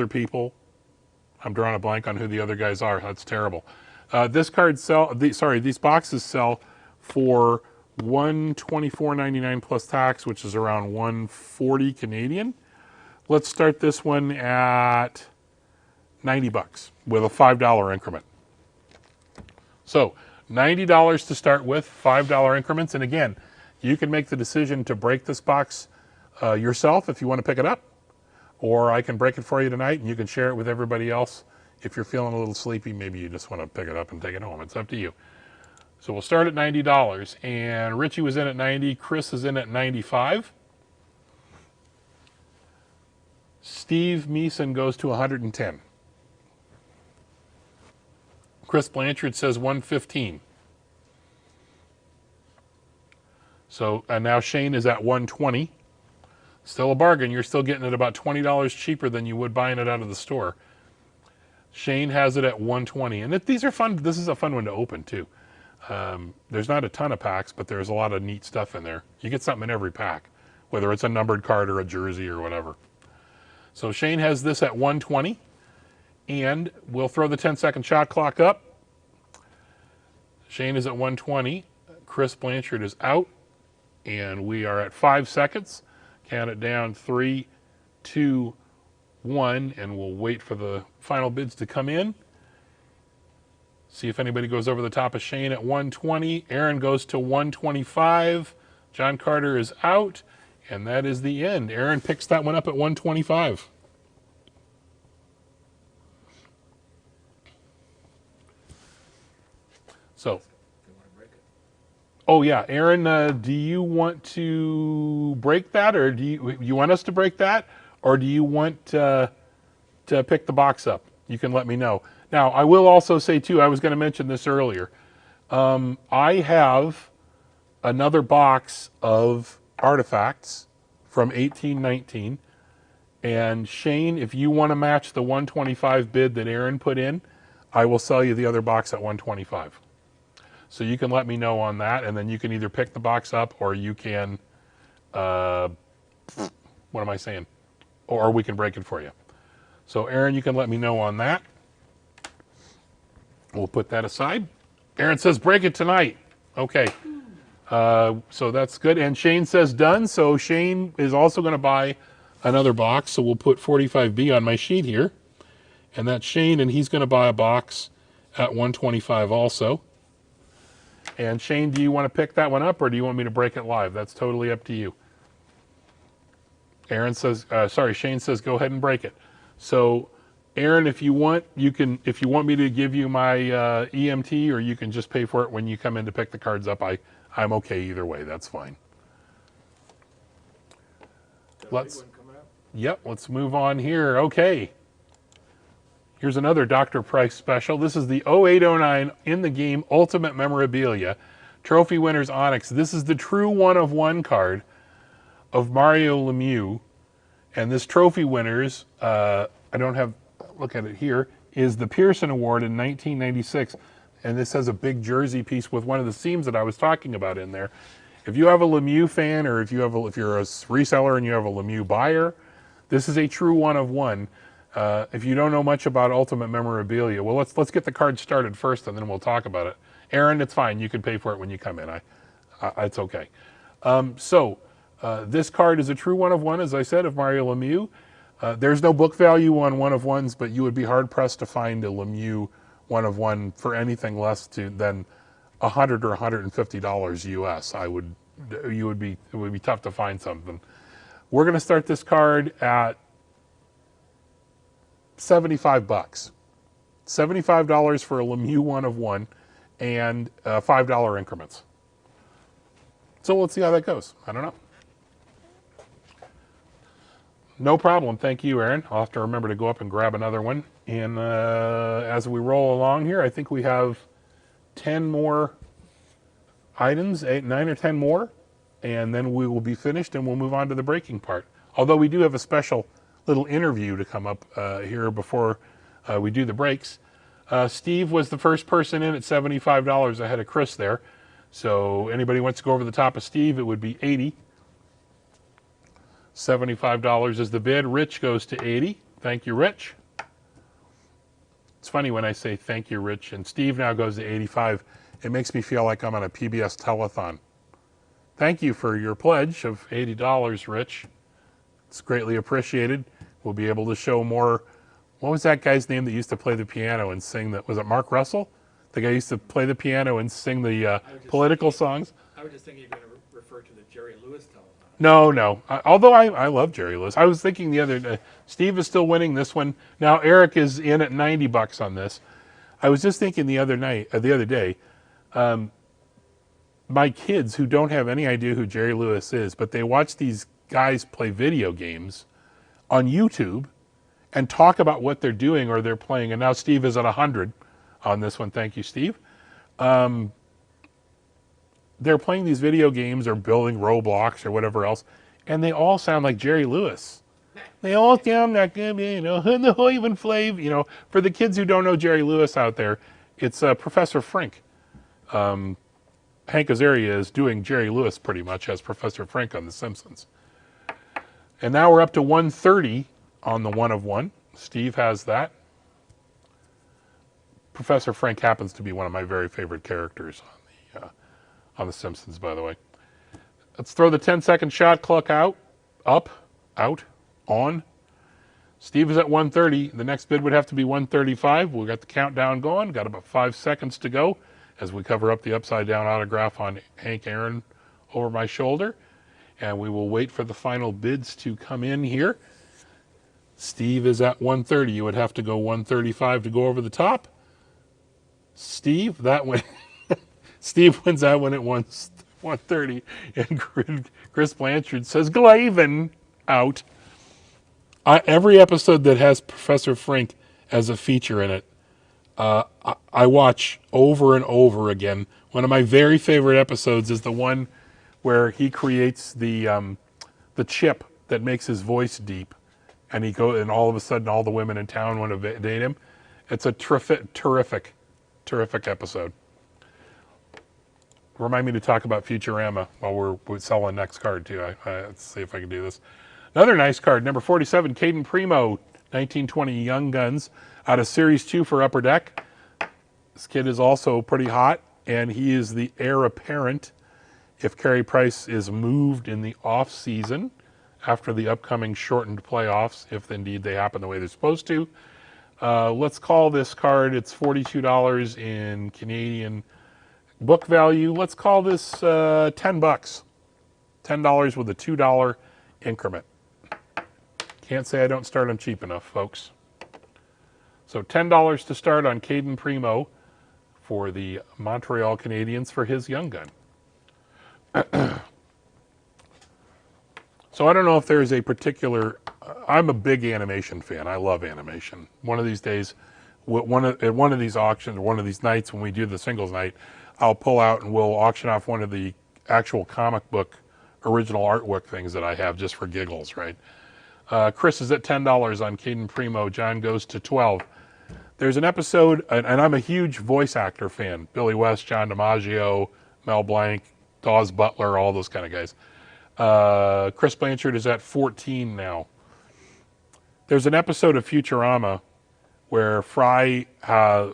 people. I'm drawing a blank on who the other guys are. That's terrible. These boxes sell for $124.99 plus tax, which is around $140 Canadian. Let's start this one at $90 with a $5 increment. So $90 to start with, $5 increments. And again, you can make the decision to break this box yourself if you want to pick it up, or I can break it for you tonight and you can share it with everybody else. If you're feeling a little sleepy, maybe you just want to pick it up and take it home. It's up to you. So we'll start at $90, and Richie was in at 90, Chris is in at 95. Steve Meeson goes to 110. Chris Blanchard says 115. So, and now Shane is at 120. Still a bargain. You're still getting it about $20 cheaper than you would buying it out of the store. Shane has it at 120. And these are fun. This is a fun one to open too. There's not a ton of packs, but there's a lot of neat stuff in there. You get something in every pack, whether it's a numbered card or a jersey or whatever. So Shane has this at 120. And we'll throw the 10-second shot clock up. Shane is at 120. Chris Blanchard is out. And we are at 5 seconds. Count it down, 3, 2, 1, and we'll wait for the final bids to come in. See if anybody goes over the top of Shane at 120. Aaron goes to 125. John Carter is out, and that is the end. Aaron picks that one up at 125. So. Oh yeah, Aaron, do you want to break that, or do you want us to break that, or do you want to pick the box up? You can let me know. Now, I will also say too, I was going to mention this earlier. I have another box of artifacts from 1819, and Shane, if you want to match the 125 bid that Aaron put in, I will sell you the other box at 125. So you can let me know on that, and then you can either pick the box up, or you can, what am I saying? Or we can break it for you. So Aaron, you can let me know on that. We'll put that aside. Aaron says break it tonight. Okay. So that's good. And Shane says done. So Shane is also going to buy another box. So we'll put 45B on my sheet here. And that's Shane, and he's going to buy a box at 125 also. And Shane, do you want to pick that one up, or do you want me to break it live? That's totally up to you. Aaron says, Shane says, go ahead and break it. So Aaron, if you want, you can, if you want me to give you my EMT, or you can just pay for it when you come in to pick the cards up, I'm okay either way. That's fine. Let's move on here. Okay. Here's another Dr. Price special. This is the 0809 In the Game Ultimate Memorabilia Trophy Winners Onyx. This is the true one-of-one card of Mario Lemieux. And this Trophy Winners, I don't have, look at it here, is the Pearson Award in 1996. And this has a big jersey piece with one of the seams that I was talking about in there. If you have a Lemieux fan, or if you're a reseller and you have a Lemieux buyer, this is a true one of one. If you don't know much about Ultimate Memorabilia, well, let's get the card started first, and then we'll talk about it. Aaron, it's fine. You can pay for it when you come in. It's okay. This card is a true one of one, as I said, of Mario Lemieux. There's no book value on one of ones, but you would be hard pressed to find a Lemieux one of one for anything less than $100 or $150 US. It would be tough to find something. We're going to start this card at $75. $75 for a Lemieux one of one, and $5 increments. So let's see how that goes. I don't know. No problem. Thank you, Aaron. I'll have to remember to go up and grab another one. And as we roll along here, I think we have 10 more items, 9 or 10 more, and then we will be finished and we'll move on to the breaking part. Although we do have a special little interview to come up here before we do the breaks. Steve was the first person in at $75 ahead of Chris there. So anybody wants to go over the top of Steve, it would be $80. $75 is the bid. Rich goes to $80. Thank you, Rich. It's funny when I say thank you, Rich, and Steve now goes to $85. It makes me feel like I'm on a PBS telethon. Thank you for your pledge of $80, Rich. It's greatly appreciated. We'll be able to show more. What was that guy's name that used to play the piano and sing that? Was it Mark Russell? The guy used to play the piano and sing the political songs. I was just thinking you're going to refer to the Jerry Lewis telethon. No. Although I love Jerry Lewis. I was thinking the other day, Steve is still winning this one. Now Eric is in at $90 on this. I was just thinking the other day, my kids who don't have any idea who Jerry Lewis is, but they watch these guys play video games on YouTube and talk about what they're doing or they're playing. And now Steve is at 100 on this one. Thank you, Steve. They're playing these video games or building Roblox or whatever else, and they all sound like Jerry Lewis. They all sound like, the Hoyman Flav. For the kids who don't know Jerry Lewis out there, it's Professor Frink. Hank Azaria is doing Jerry Lewis pretty much as Professor Frink on The Simpsons. And now we're up to 130 on the one of one. Steve has that. Professor Frink happens to be one of my very favorite characters on The Simpsons, by the way. Let's throw the 10-second shot clock out, on. Steve is at 130. The next bid would have to be 135. We've got the countdown going. Got about 5 seconds to go as we cover up the upside-down autograph on Hank Aaron over my shoulder. And we will wait for the final bids to come in here. Steve is at 130. You would have to go 135 to go over the top. Steve, that one... Steve wins that one at 130, and Chris Blanchard says, Glavin out. Every episode that has Professor Frink as a feature in it, I watch over and over again. One of my very favorite episodes is the one where he creates the chip that makes his voice deep, and all of a sudden all the women in town want to date him. It's a terrific episode. Remind me to talk about Futurama while we're selling next card too. Let's see if I can do this. Another nice card, number 47, Caden Primo, 1920 Young Guns, out of Series 2 for Upper Deck. This kid is also pretty hot, and he is the heir apparent if Carey Price is moved in the off season after the upcoming shortened playoffs, if indeed they happen the way they're supposed to. Let's call this card, it's $42 in Canadian book value. Let's call this $10. $10 with a $2 increment. Can't say I don't start on cheap enough, folks. So $10 to start on Caden Primo for the Montreal Canadiens for his young gun. So I don't know if there's a particular... I'm a big animation fan. I love animation. One of these days, at one of these auctions, one of these nights when we do the singles night, I'll pull out and we'll auction off one of the actual comic book original artwork things that I have just for giggles, right? Chris is at $10 on Caden Primo. John goes to $12. There's an episode, and I'm a huge voice actor fan. Billy West, John DiMaggio, Mel Blanc, Dawes Butler, all those kind of guys. Chris Blanchard is at 14 now. There's an episode of Futurama where Fry, I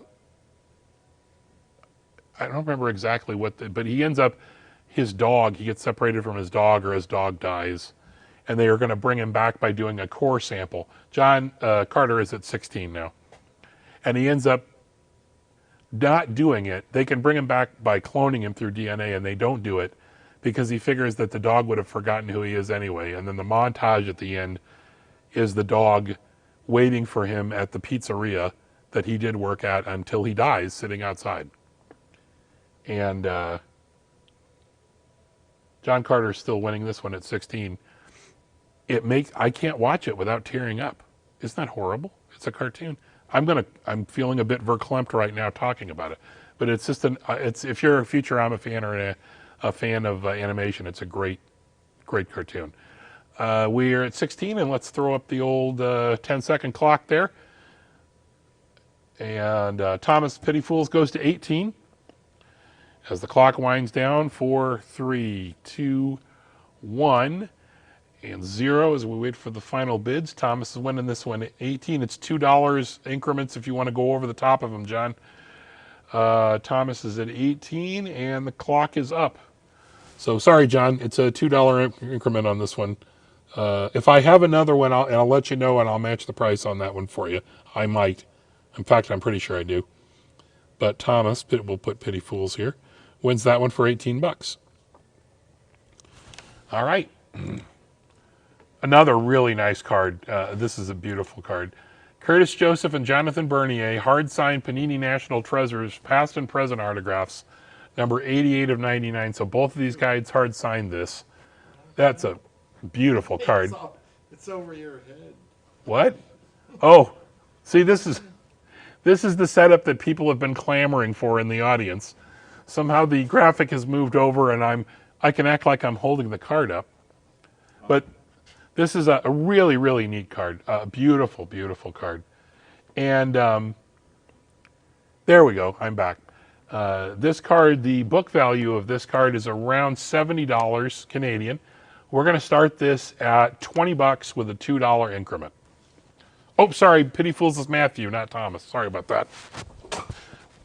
don't remember exactly but he ends up, he gets separated from his dog, or his dog dies, and they are going to bring him back by doing a core sample. John Carter is at 16 now, and he ends up not doing it. They can bring him back by cloning him through DNA, and they don't do it because he figures that the dog would have forgotten who he is anyway. And then the montage at the end is the dog waiting for him at the pizzeria that he did work at until he dies, sitting outside. And John Carter's still winning this one at 16. I can't watch it without tearing up. Isn't that horrible? It's a cartoon. I'm feeling a bit verklempt right now talking about it, but it's just if you're a Futurama fan or a fan of animation, it's a great cartoon. We're at 16, and let's throw up the old 10-second clock there. And Thomas Pity Fools goes to 18 as the clock winds down. 4, 3, 2, 1. And 0 as we wait for the final bids. Thomas is winning this one at 18. It's $2 increments if you want to go over the top of them, John. Thomas is at 18, and the clock is up. So sorry, John. It's a $2 increment on this one. If I have another one, I'll let you know, and I'll match the price on that one for you. I might. In fact, I'm pretty sure I do. But Thomas, we'll put Pity Fools here, wins that one for $18. All right. Another really nice card. This is a beautiful card. Curtis Joseph and Jonathan Bernier, hard-signed Panini National Treasures, past and present autographs, number 88 of 99. So both of these guys hard-signed this. That's a beautiful card. It's over your head. What? Oh, see, this is the setup that people have been clamoring for in the audience. Somehow the graphic has moved over, and I can act like I'm holding the card up. But this is a really, really neat card. A beautiful, beautiful card. And there we go. I'm back. This card, the book value of this card is around $70 Canadian. We're going to start this at $20 with a $2 increment. Oh, sorry. Pity Fools is Matthew, not Thomas. Sorry about that.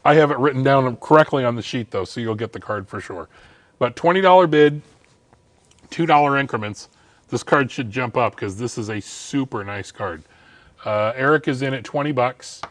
I have it written down correctly on the sheet, though, so you'll get the card for sure. But $20 bid, $2 increments. This card should jump up because this is a super nice card. Eric is in at $20.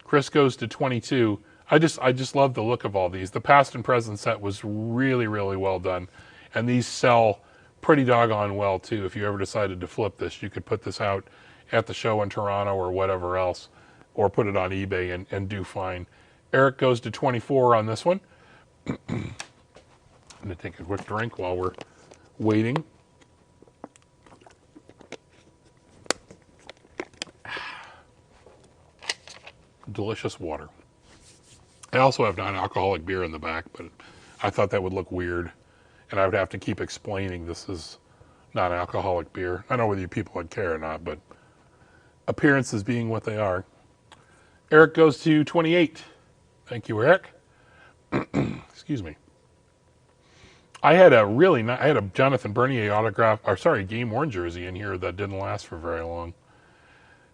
Chris goes to 22. I just love the look of all these. The past and present set was really, really well done. And these sell pretty doggone well too. If you ever decided to flip this, you could put this out at the show in Toronto or whatever else, or put it on eBay and do fine. Eric goes to 24 on this one. I'm going to take a quick drink while we're waiting. Delicious water. I also have non-alcoholic beer in the back, but I thought that would look weird, and I would have to keep explaining this is non-alcoholic beer. I don't know whether you people would care or not, but appearances being what they are. Eric goes to 28. Thank you, Eric. Excuse me. I had a Jonathan Bernier autograph, game worn jersey in here that didn't last for very long.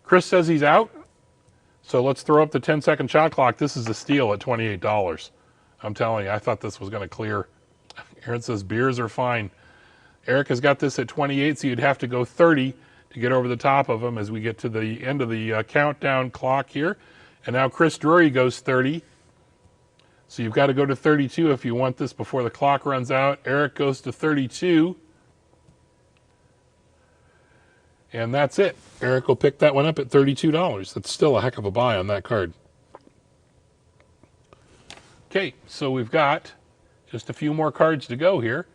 Chris says he's out, so let's throw up the 10-second shot clock. This is a steal at $28. I'm telling you, I thought this was going to clear. Aaron says beers are fine. Eric has got this at 28, so you'd have to go 30 to get over the top of him as we get to the end of the countdown clock here. And now Chris Drury goes 30. So you've got to go to 32 if you want this before the clock runs out. Eric goes to 32. And that's it. Eric will pick that one up at $32. That's still a heck of a buy on that card. Okay, so we've got just a few more cards to go here.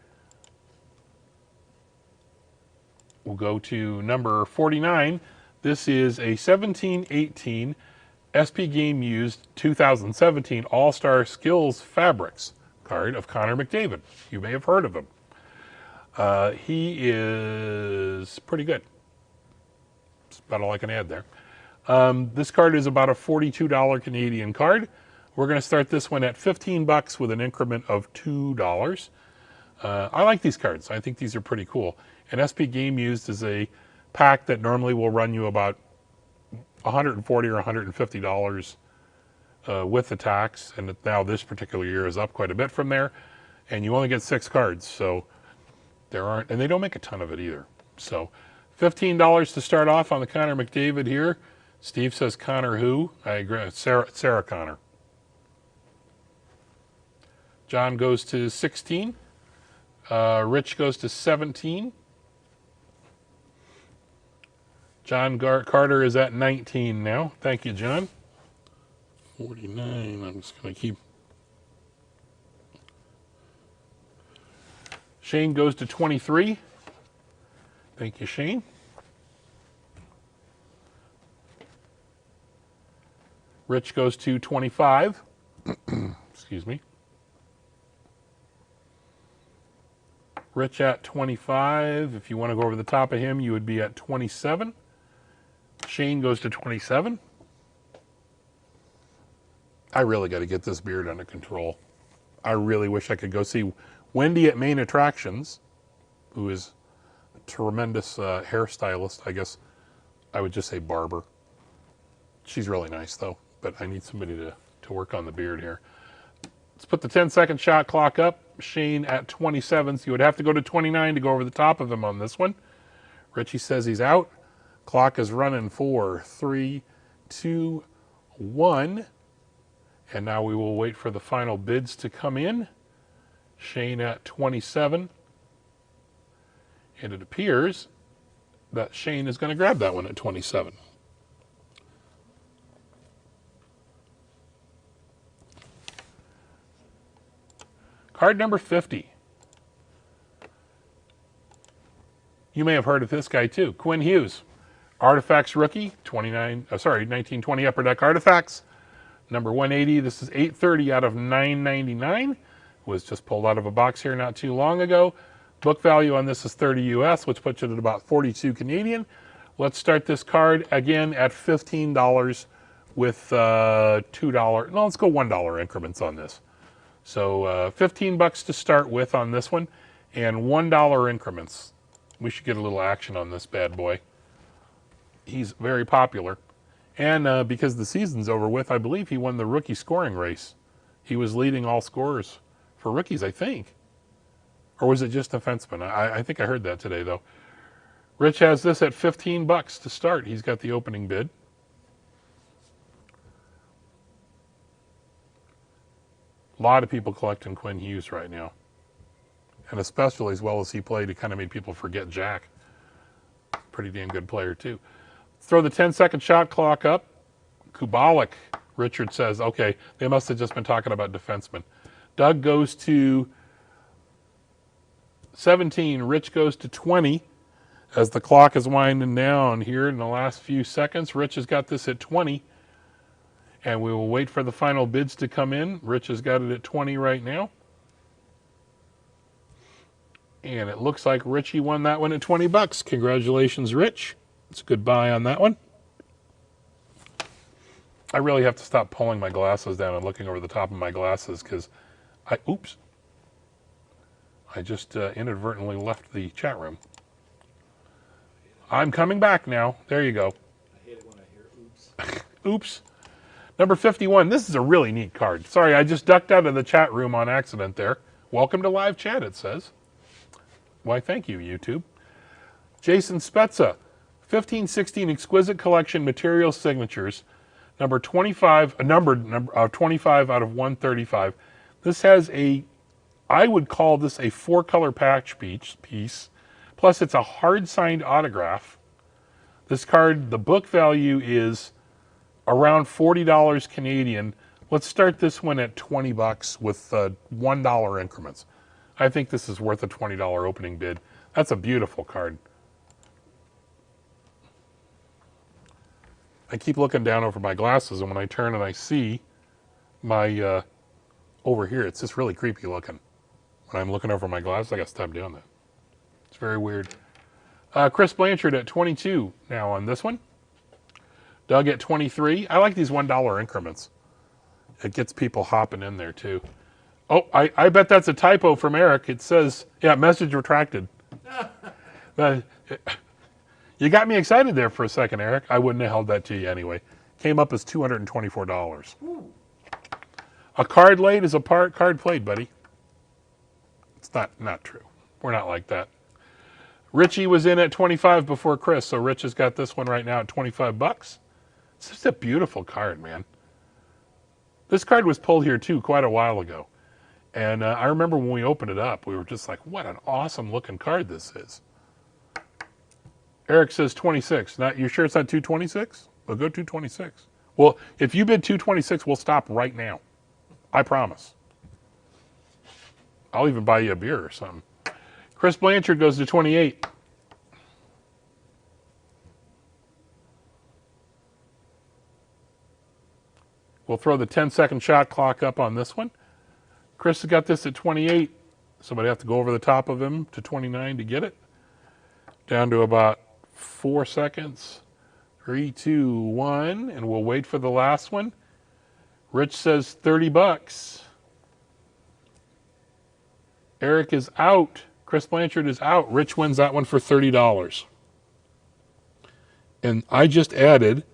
We'll go to number 49. This is a 17-18 SP Game Used 2017 All-Star Skills Fabrics card of Connor McDavid. You may have heard of him. He is pretty good. That's about all I can add there. This card is about a $42 Canadian card. We're going to start this one at 15 bucks with an increment of $2. I like these cards. I think these are pretty cool. And SP Game Used is a pack that normally will run you about $140 or $150 with the tax, and now this particular year is up quite a bit from there, and you only get 6 cards, so there aren't, and they don't make a ton of it either. So $15 to start off on the Connor McDavid here. Steve says Connor who? I agree. Sarah Connor. John goes to 16. Rich goes to 17. John Carter is at 19 now. Thank you, John. 49. I'm just going to keep. Shane goes to 23. Thank you, Shane. Rich goes to 25. Excuse me. Rich at 25. If you want to go over the top of him, you would be at 27. Shane goes to 27. I really got to get this beard under control. I really wish I could go see Wendy at Main Attractions, who is a tremendous hairstylist. I guess I would just say barber. She's really nice, though, but I need somebody to work on the beard here. Let's put the 10-second shot clock up. Shane at 27, so you would have to go to 29 to go over the top of him on this one. Richie says he's out. Clock is running 4, 3, 2, 1. And now we will wait for the final bids to come in. Shane at 27. And it appears that Shane is going to grab that one at 27. Card number 50. You may have heard of this guy too. Quinn Hughes. Artifacts rookie, 1920 Upper Deck Artifacts. Number 180, this is 830 out of 999. Was just pulled out of a box here not too long ago. Book value on this is 30 US, which puts it at about 42 Canadian. Let's start this card again at $15 with $2. No, let's go $1 increments on this. So 15 bucks to start with on this one, and $1 increments. We should get a little action on this bad boy. He's very popular. And because the season's over with, I believe he won the rookie scoring race. He was leading all scorers for rookies, I think. Or was it just defensemen? I think I heard that today, though. Rich has this at 15 bucks to start. He's got the opening bid. A lot of people collecting Quinn Hughes right now. And especially as well as he played, it kind of made people forget Jack. Pretty damn good player, too. Throw the 10-second shot clock up. Kubalik, Richard says, okay, they must have just been talking about defensemen. Doug goes to 17. Rich goes to 20. As the clock is winding down here in the last few seconds, Rich has got this at 20. And we will wait for the final bids to come in. Rich has got it at 20 right now. And it looks like Richie won that one at 20 bucks. Congratulations, Rich. It's a good buy on that one. I really have to stop pulling my glasses down and looking over the top of my glasses because I just inadvertently left the chat room. I'm coming back now. There you go. I hate it when I hear oops. Oops. Number 51. This is a really neat card. Sorry, I just ducked out of the chat room on accident there. Welcome to live chat, it says. Why, thank you, YouTube. Jason Spezza. 1516 Exquisite Collection Material Signatures, number 25, number 25 out of 135. This has I would call this a 4-color patch piece, plus it's a hard-signed autograph. This card, the book value is around $40 Canadian. Let's start this one at 20 bucks with $1 increments. I think this is worth a $20 opening bid. That's a beautiful card. I keep looking down over my glasses, and when I turn and I see my over here, it's just really creepy looking. When I'm looking over my glasses, I got to stop doing that. It's very weird. Chris Blanchard at 22 now on this one. Doug at 23. I like these $1 increments. It gets people hopping in there too. Oh, I bet that's a typo from Eric. It says, yeah, message retracted. Uh, you got me excited there for a second, Eric. I wouldn't have held that to you anyway. Came up as $224. A card laid is a card played, buddy. It's not true. We're not like that. Richie was in at 25 before Chris, so Rich has got this one right now at 25 bucks. It's just a beautiful card, man. This card was pulled here too quite a while ago. And I remember when we opened it up, we were just like, what an awesome looking card this is. Eric says 26. You sure it's not 226? Well, go 226. Well, if you bid 226, we'll stop right now. I promise. I'll even buy you a beer or something. Chris Blanchard goes to 28. We'll throw the 10-second shot clock up on this one. Chris has got this at 28. Somebody have to go over the top of him to 29 to get it. Down to about 4 seconds. 3, 2, 1, and we'll wait for the last one. Rich says 30 bucks. Eric is out. Chris Blanchard is out. Rich wins that one for $30. And I just added,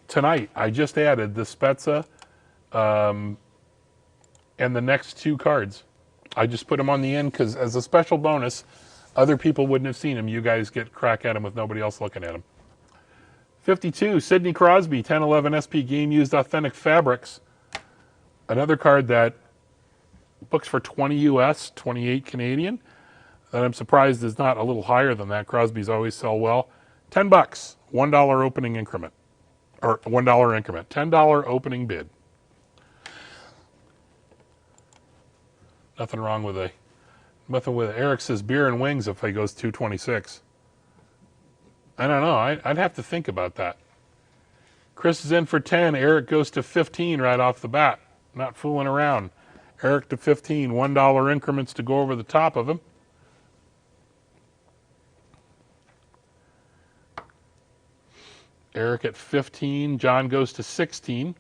tonight, the Spezza and the next two cards. I just put them on the end because as a special bonus, other people wouldn't have seen them. You guys get crack at them with nobody else looking at them. 52, Sidney Crosby, 1011 SP Game Used Authentic Fabrics. Another card that books for 20 US, 28 Canadian. That I'm surprised is not a little higher than that. Crosby's always sell well. 10 bucks, $1 opening increment. Or $1 increment, $10 opening bid. Nothing wrong with Eric says beer and wings if he goes 226. I don't know. I'd have to think about that. Chris is in for 10. Eric goes to 15 right off the bat. Not fooling around. Eric to 15. $1 increments to go over the top of him. Eric at 15. John goes to 16.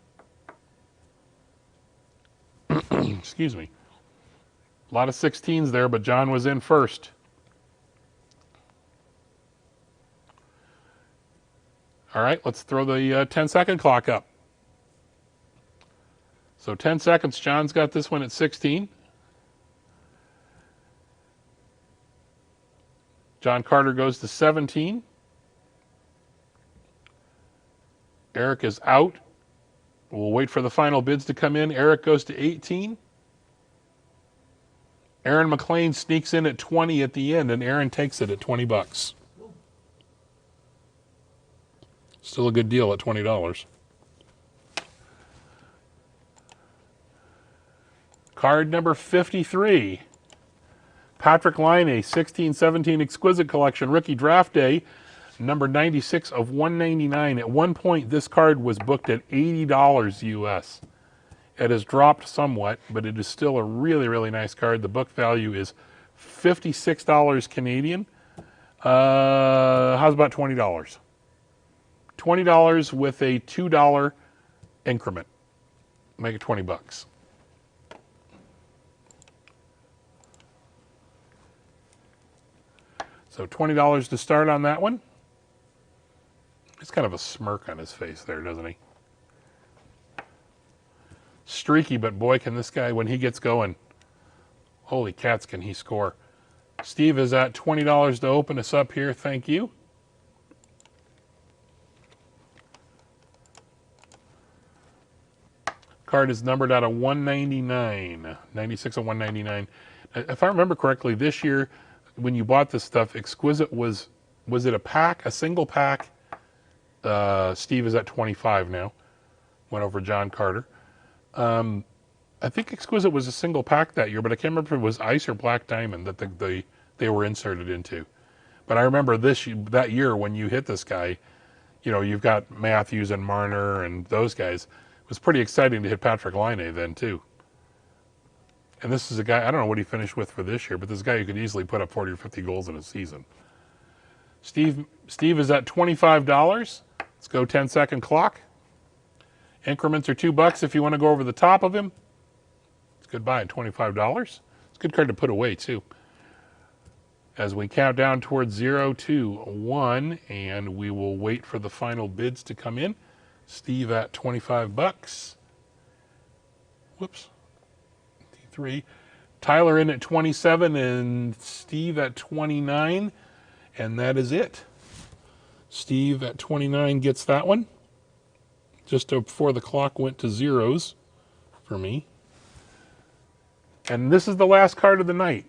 Excuse me. A lot of 16s there, but John was in first. All right, let's throw the 10-second clock up. So 10 seconds, John's got this one at 16. John Carter goes to 17. Eric is out. We'll wait for the final bids to come in. Eric goes to 18. Aaron McLean sneaks in at 20 at the end, and Aaron takes it at 20 bucks. Still a good deal at $20. Card number 53. Patrick Laine, 16-17 Exquisite Collection, Rookie Draft Day, number 96 of 199. At one point, this card was booked at $80 US. It has dropped somewhat, but it is still a really, really nice card. The book value is $56 Canadian. How's about $20? $20 with a $2 increment. Make it 20 bucks. So $20 to start on that one. He's kind of a smirk on his face there, doesn't he? Streaky, but boy, can this guy, when he gets going, holy cats, can he score. Steve is at $20 to open us up here. Thank you. Card is numbered out of 199, 96 of 199. If I remember correctly, this year, when you bought this stuff, Exquisite was it a pack, a single pack? Steve is at 25 now. Went over John Carter. I think Exquisite was a single pack that year, but I can't remember if it was Ice or Black Diamond that they were inserted into. But I remember that year when you hit this guy, you know, you've got Matthews and Marner and those guys. It was pretty exciting to hit Patrick Laine then too. And this is a guy, I don't know what he finished with for this year, but this is a guy who could easily put up 40 or 50 goals in a season. Steve is at $25. Let's go 10-second clock. Increments are $2 if you want to go over the top of him. It's a good buy at $25. It's a good card to put away too. As we count down towards 0 to 1, and we will wait for the final bids to come in. Steve at $25. Whoops. D3. Tyler in at 27 and Steve at 29, and that is it. Steve at 29 gets that one. Just before the clock went to zeros for me. And this is the last card of the night.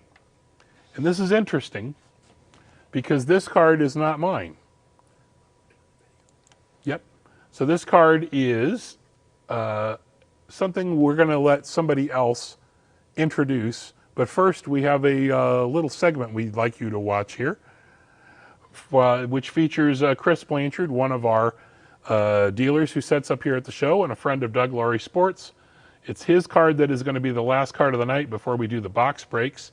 And this is interesting because this card is not mine. Yep. So this card is something we're going to let somebody else introduce. But first, we have a little segment we'd like you to watch here, which features Chris Blanchard, one of our dealers who sets up here at the show and a friend of Doug Laurie Sports. It's his card that is going to be the last card of the night before we do the box breaks.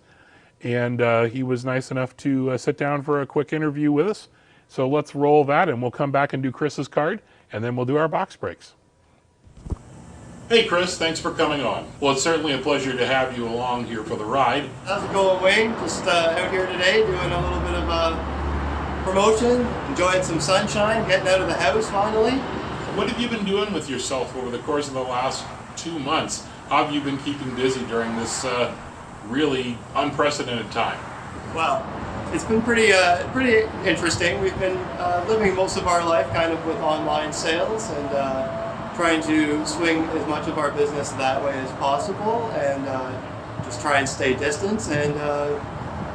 And he was nice enough to sit down for a quick interview with us. So let's roll that, and we'll come back and do Chris's card, and then we'll do our box breaks. Hey Chris, thanks for coming on. Well, it's certainly a pleasure to have you along here for the ride. How's it going, Wayne? Just out here today doing a little bit of promotion, enjoying some sunshine, getting out of the house finally. What have you been doing with yourself over the course of the last 2 months? How have you been keeping busy during this really unprecedented time? Well, it's been pretty interesting. We've been living most of our life kind of with online sales and trying to swing as much of our business that way as possible, and just try and stay distant and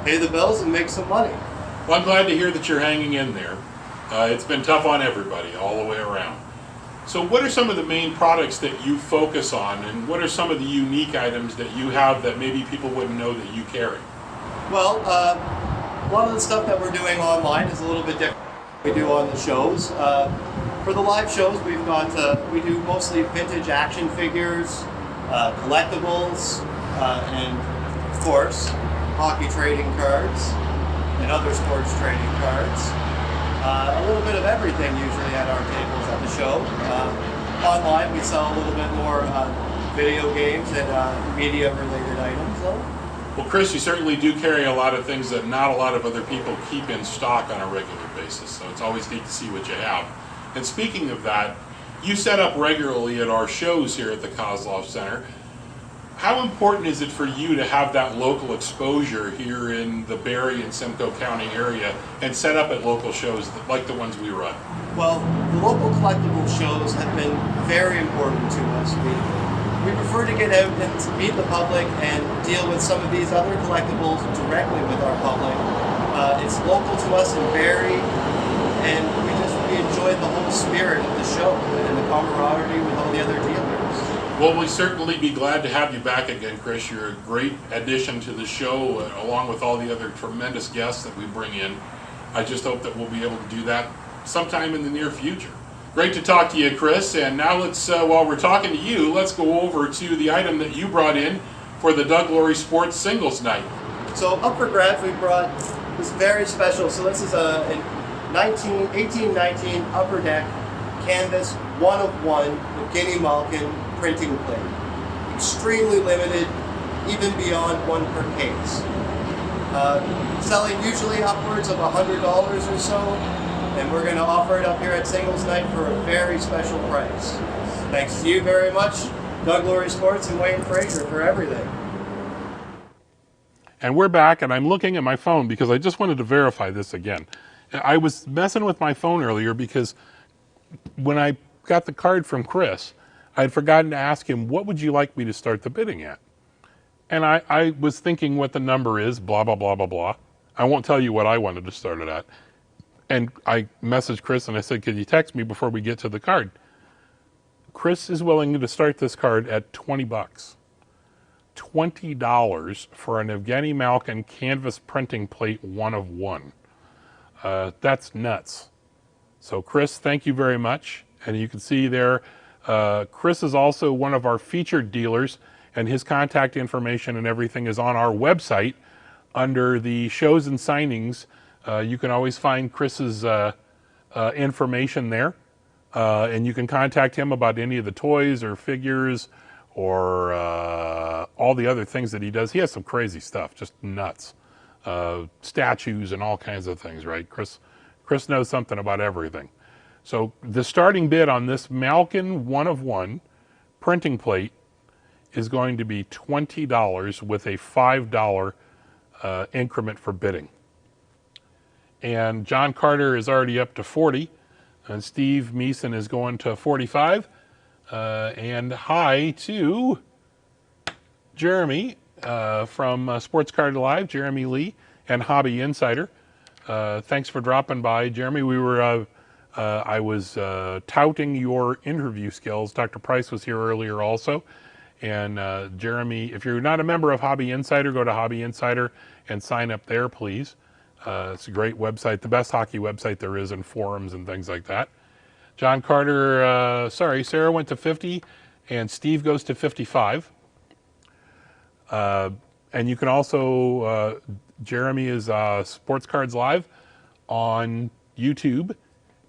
pay the bills and make some money. Well, I'm glad to hear that you're hanging in there. It's been tough on everybody all the way around. So what are some of the main products that you focus on, and what are some of the unique items that you have that maybe people wouldn't know that you carry? Well, a lot of the stuff that we're doing online is a little bit different than we do on the shows. For the live shows, we do mostly vintage action figures, collectibles, and of course, hockey trading cards and other sports trading cards. A little bit of everything usually at our tables at the show. Online, we sell a little bit more video games and media-related items, though. Well, Chris, you certainly do carry a lot of things that not a lot of other people keep in stock on a regular basis, so it's always neat to see what you have. And speaking of that, you set up regularly at our shows here at the Kozlov Center. How important is it for you to have that local exposure here in the Barrie and Simcoe County area and set up at local shows like the ones we run? Well, the local collectible shows have been very important to us. We prefer to get out and meet the public and deal with some of these other collectibles directly with our public. It's local to us in Barrie, and we enjoy the whole spirit of the show and the camaraderie with all the other dealers. Well, we'll certainly be glad to have you back again, Chris. You're a great addition to the show, along with all the other tremendous guests that we bring in. I just hope that we'll be able to do that sometime in the near future. Great to talk to you, Chris. And now let's, while we're talking to you, let's go over to the item that you brought in for the Doug Laurie Sports Singles Night. So up for grabs, we brought this very special. So this is an 1819 Upper Deck canvas 1 of 1 with Guinea Malkin printing plate. Extremely limited, even beyond 1 per case. Selling usually upwards of $100 or so, and we're going to offer it up here at Singles Night for a very special price. Thanks to you very much, Doug Laurie Sports and Wayne Fraser, for everything. And we're back, and I'm looking at my phone because I just wanted to verify this again. I was messing with my phone earlier because when I got the card from Chris, I had forgotten to ask him, what would you like me to start the bidding at? And I was thinking what the number is, blah, blah, blah, blah, blah. I won't tell you what I wanted to start it at. And I messaged Chris and I said, could you text me before we get to the card? Chris is willing to start this card at $20. $20 for an Evgeny Malkin canvas printing plate 1 of 1. That's nuts. So Chris, thank you very much. And you can see there, Chris is also one of our featured dealers, and his contact information and everything is on our website under the shows and signings. You can always find Chris's information there. And you can contact him about any of the toys or figures or all the other things that he does. He has some crazy stuff, just nuts. Statues and all kinds of things, right? Chris knows something about everything. So the starting bid on this Malkin 1 of 1 printing plate is going to be $20 with a $5 increment for bidding. And John Carter is already up to 40, and Steve Meeson is going to 45. And hi to Jeremy from Sports Card Live, Jeremy Lee, and Hobby Insider. Thanks for dropping by, Jeremy. I was touting your interview skills. Dr. Price was here earlier also. And Jeremy, if you're not a member of Hobby Insider, go to Hobby Insider and sign up there, please. It's a great website, the best hockey website there is, and forums and things like that. John Carter, Sarah went to 50, and Steve goes to 55. And you can also, Jeremy is Sports Cards Live on YouTube.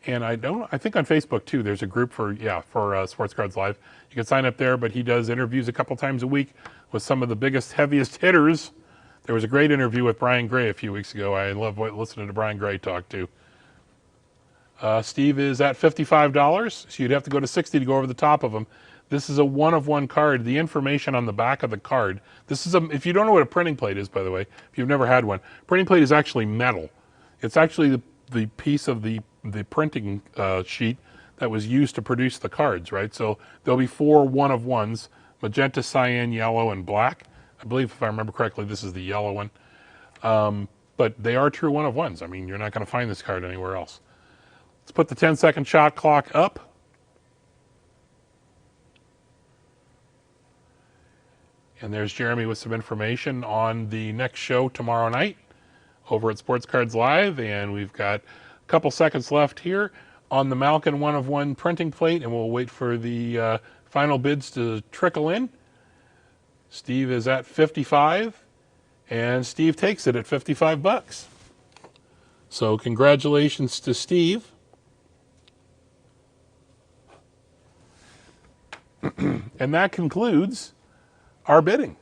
And I think on Facebook too, there's a group for Sports Cards Live. You can sign up there, but he does interviews a couple times a week with some of the biggest, heaviest hitters. There was a great interview with Brian Gray a few weeks ago. I love listening to Brian Gray talk too. Steve is at $55, so you'd have to go to 60 to go over the top of him. This is a 1 of 1 card. The information on the back of the card. This is if you don't know what a printing plate is, by the way, if you've never had one, printing plate is actually metal. It's actually the piece of the printing sheet that was used to produce the cards, right? So there'll be 4 1 of 1s, magenta, cyan, yellow, and black. I believe, if I remember correctly, this is the yellow one. But they are true 1 of 1s. I mean, you're not going to find this card anywhere else. Let's put the 10-second shot clock up. And there's Jeremy with some information on the next show tomorrow night over at Sports Cards Live. And we've got a couple seconds left here on the Malkin 1 of 1 printing plate, and we'll wait for the final bids to trickle in. Steve is at 55, and Steve takes it at $55. So congratulations to Steve. And that concludes our bidding.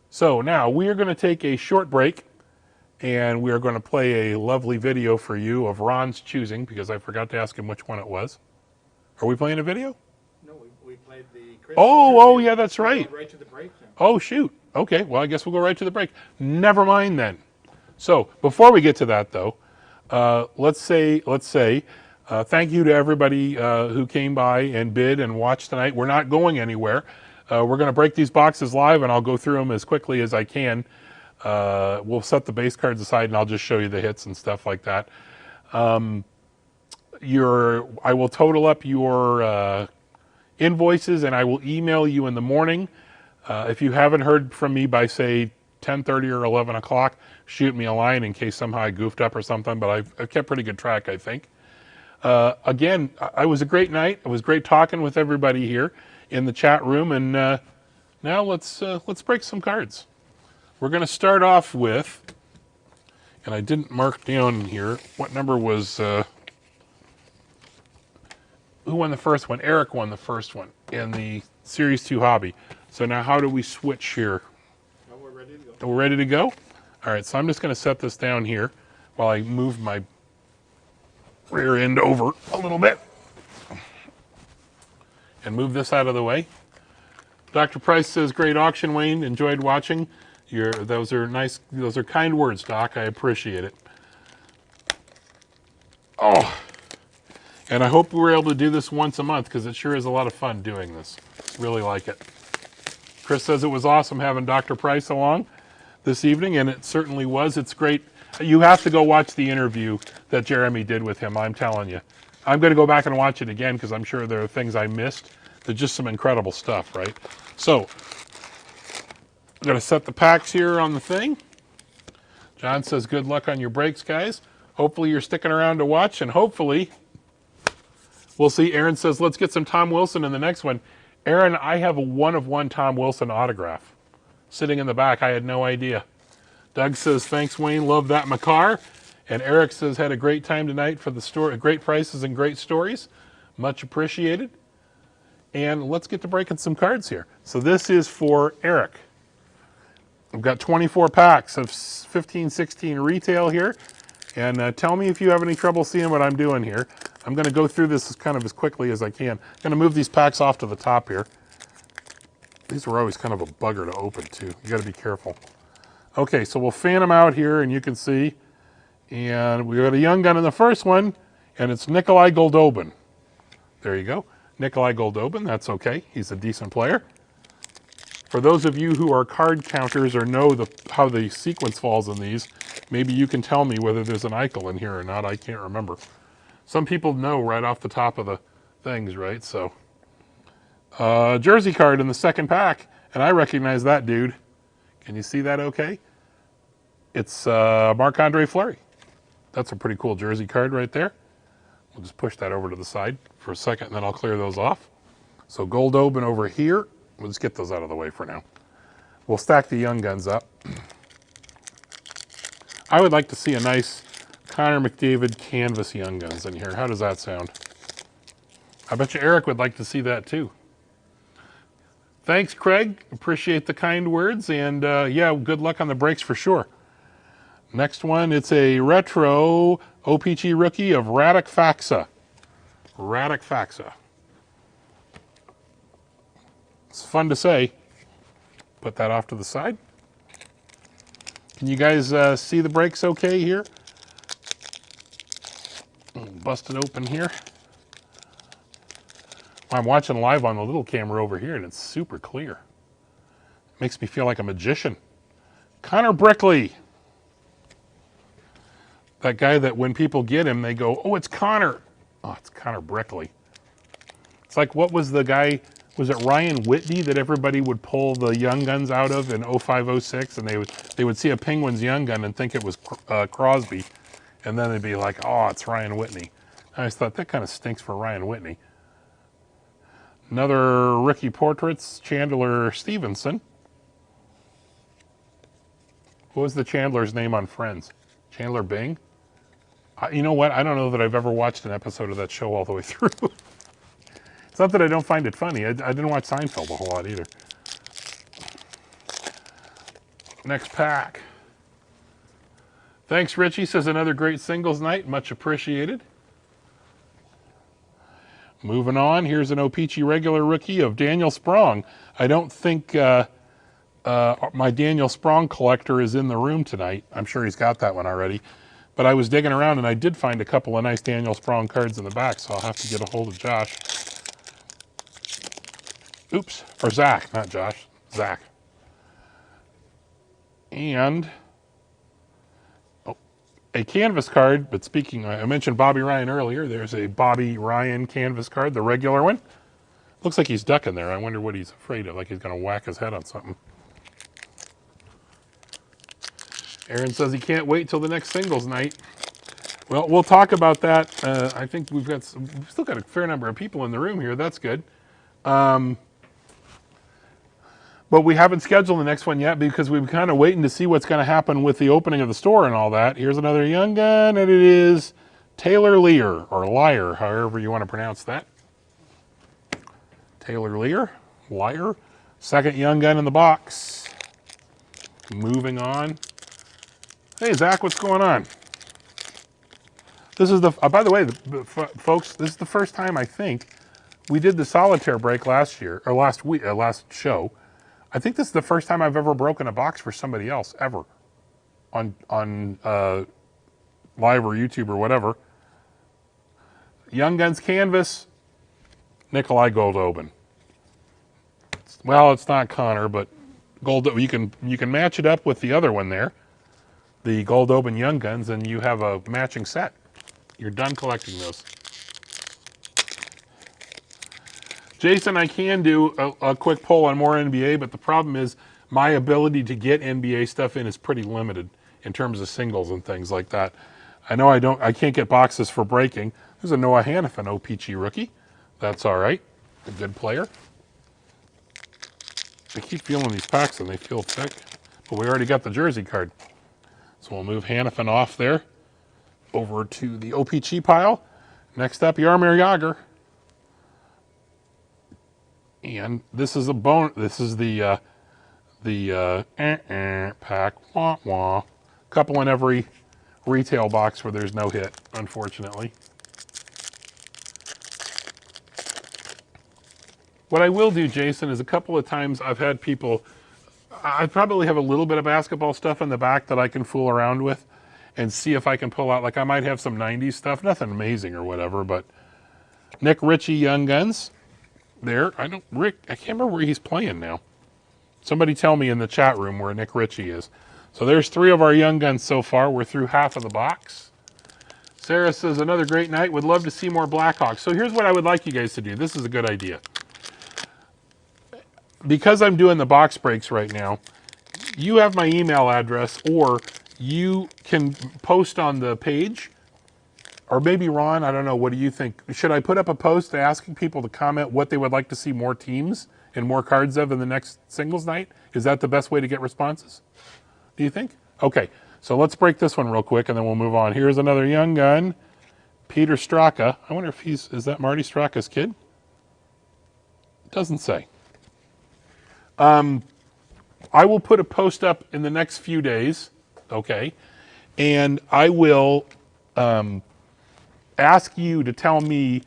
So now we are going to take a short break, and we are going to play a lovely video for you of Ron's choosing, because I forgot to ask him which one it was. Are we playing a video? No, we played the Chris Oh, yeah, that's right. Right to the break now. Oh, shoot. Okay, well, I guess we'll go right to the break. Never mind then. So before we get to that, though, let's say thank you to everybody who came by and bid and watched tonight. We're not going anywhere. We're going to break these boxes live, and I'll go through them as quickly as I can. We'll set the base cards aside, and I'll just show you the hits and stuff like that. I will total up your invoices, and I will email you in the morning. If you haven't heard from me by, say, 10:30 or 11 o'clock, shoot me a line in case somehow I goofed up or something, but I've kept pretty good track, I think. Again, it was a great night. It was great talking with everybody here in the chat room, and now let's break some cards. We're going to start off with, and I didn't mark down here, what number was, who won the first one? Eric won the first one in the Series 2 Hobby. So now how do we switch here? Well, we're ready to go. We're ready to go? All right, so I'm just going to set this down here while I move my rear end over a little bit and move this out of the way. Dr. Price says, great auction, Wayne. Enjoyed watching. Those are nice, those are kind words, Doc. I appreciate it. Oh, and I hope we're able to do this once a month, because it sure is a lot of fun doing this. Really like it. Chris says it was awesome having Dr. Price along this evening, and it certainly was. It's great. You have to go watch the interview that Jeremy did with him, I'm telling you. I'm going to go back and watch it again, because I'm sure there are things I missed. There's just some incredible stuff, right? So, I'm going to set the packs here on the thing. John says, good luck on your breaks, guys. Hopefully you're sticking around to watch, and hopefully we'll see. Aaron says, let's get some Tom Wilson in the next one. Aaron, I have a 1 of 1 Tom Wilson autograph sitting in the back. I had no idea. Doug says, thanks, Wayne. Love that Makar. And Eric says, had a great time tonight for the store. Great prices and great stories. Much appreciated. And let's get to breaking some cards here. So this is for Eric. I've got 24 packs of 15-16 retail here. And tell me if you have any trouble seeing what I'm doing here. I'm going to go through this kind of as quickly as I can. I'm going to move these packs off to the top here. These were always kind of a bugger to open too. You got to be careful. Okay, so we'll fan them out here and you can see. And we got a young gun in the first one, and it's Nikolai Goldobin. There you go. Nikolai Goldobin, that's okay. He's a decent player. For those of you who are card counters or know how the sequence falls in these, maybe you can tell me whether there's an Eichel in here or not. I can't remember. Some people know right off the top of the things, right? So, jersey card in the second pack, and I recognize that dude. Can you see that okay? It's Marc-Andre Fleury. That's a pretty cool jersey card right there. We'll just push that over to the side for a second, and then I'll clear those off. So Goldobin over here. We'll just get those out of the way for now. We'll stack the young guns up. I would like to see a nice Connor McDavid canvas young guns in here. How does that sound? I bet you Eric would like to see that too. Thanks, Craig. Appreciate the kind words, and yeah, good luck on the breaks for sure. Next one, it's a retro OPG rookie of Radek Faksa. Radek Faksa. It's fun to say. Put that off to the side. Can you guys see the breaks okay here? Bust it open here. I'm watching live on the little camera over here, and it's super clear. Makes me feel like a magician. Connor Brickley. That guy that when people get him, they go, oh, it's Connor. Oh, it's Connor Brickley. It's like, what was the guy, was it Ryan Whitney that everybody would pull the young guns out of in 05, 06, and they would see a Penguins young gun and think it was Crosby, and then they'd be like, oh, it's Ryan Whitney. I just thought, that kind of stinks for Ryan Whitney. Another rookie portraits, Chandler Stevenson. What was the Chandler's name on Friends? Chandler Bing? You know what? I don't know that I've ever watched an episode of that show all the way through. It's not that I don't find it funny. I didn't watch Seinfeld a whole lot either. Next pack. Thanks, Richie. Says another great singles night. Much appreciated. Moving on. Here's an O-Pee-Chee regular rookie of Daniel Sprong. I don't think my Daniel Sprong collector is in the room tonight. I'm sure he's got that one already. But I was digging around and I did find a couple of nice Daniel Sprong cards in the back, so I'll have to get a hold of Josh. Oops, or Zach, not Josh, Zach. And a canvas card, but speaking, I mentioned Bobby Ryan earlier. There's a Bobby Ryan canvas card, the regular one. Looks like he's ducking there. I wonder what he's afraid of, like he's going to whack his head on something. Aaron says he can't wait till the next singles night. Well, we'll talk about that. I think we've still got a fair number of people in the room here. That's good. But we haven't scheduled the next one yet because we're kind of waiting to see what's going to happen with the opening of the store and all that. Here's another young gun, and it is Taylor Lear, or Liar, however you want to pronounce that. Taylor Lear, Liar. Second young gun in the box. Moving on. Hey, Zach, what's going on? This is the, by the way, folks, this is the first time I think we did the solitaire break last year, or last week, last show. I think this is the first time I've ever broken a box for somebody else, ever, on live or YouTube or whatever. Young Guns Canvas, Nikolai Goldobin. Well, it's not Connor, but you can match it up with the other one there, the Goldobin Young Guns, and you have a matching set. You're done collecting those. Jason, I can do a quick poll on more NBA, but the problem is my ability to get NBA stuff in is pretty limited in terms of singles and things like that. I know I can't get boxes for breaking. There's a Noah Hannafin O-Pee-Chee rookie. That's all right. A good player. I keep feeling these packs and they feel thick, but we already got the jersey card. So we'll move Hannafin off there over to the O-Pee-Chee pile. Next up, Jaromir Jagr. And this is a bone. This is the pack. Wah wah. Couple in every retail box where there's no hit, unfortunately. What I will do, Jason, is a couple of times I've had people. I probably have a little bit of basketball stuff in the back that I can fool around with, and see if I can pull out. Like I might have some '90s stuff, nothing amazing or whatever, but Nick Ritchie Young Guns. There, I can't remember where he's playing now. Somebody tell me in the chat room where Nick Ritchie is. So there's 3 of our Young Guns so far. We're through half of the box. Sarah says, another great night. Would love to see more Blackhawks. So here's what I would like you guys to do. This is a good idea. Because I'm doing the box breaks right now, you have my email address, or you can post on the page. Or maybe Ron, I don't know, what do you think? Should I put up a post asking people to comment what they would like to see more teams and more cards of in the next singles night? Is that the best way to get responses? Do you think? Okay, so let's break this one real quick and then we'll move on. Here's another Young Gun, Peter Straka. I wonder if is that Marty Straka's kid? It doesn't say. I will put a post up in the next few days, okay? And I will ask you to tell me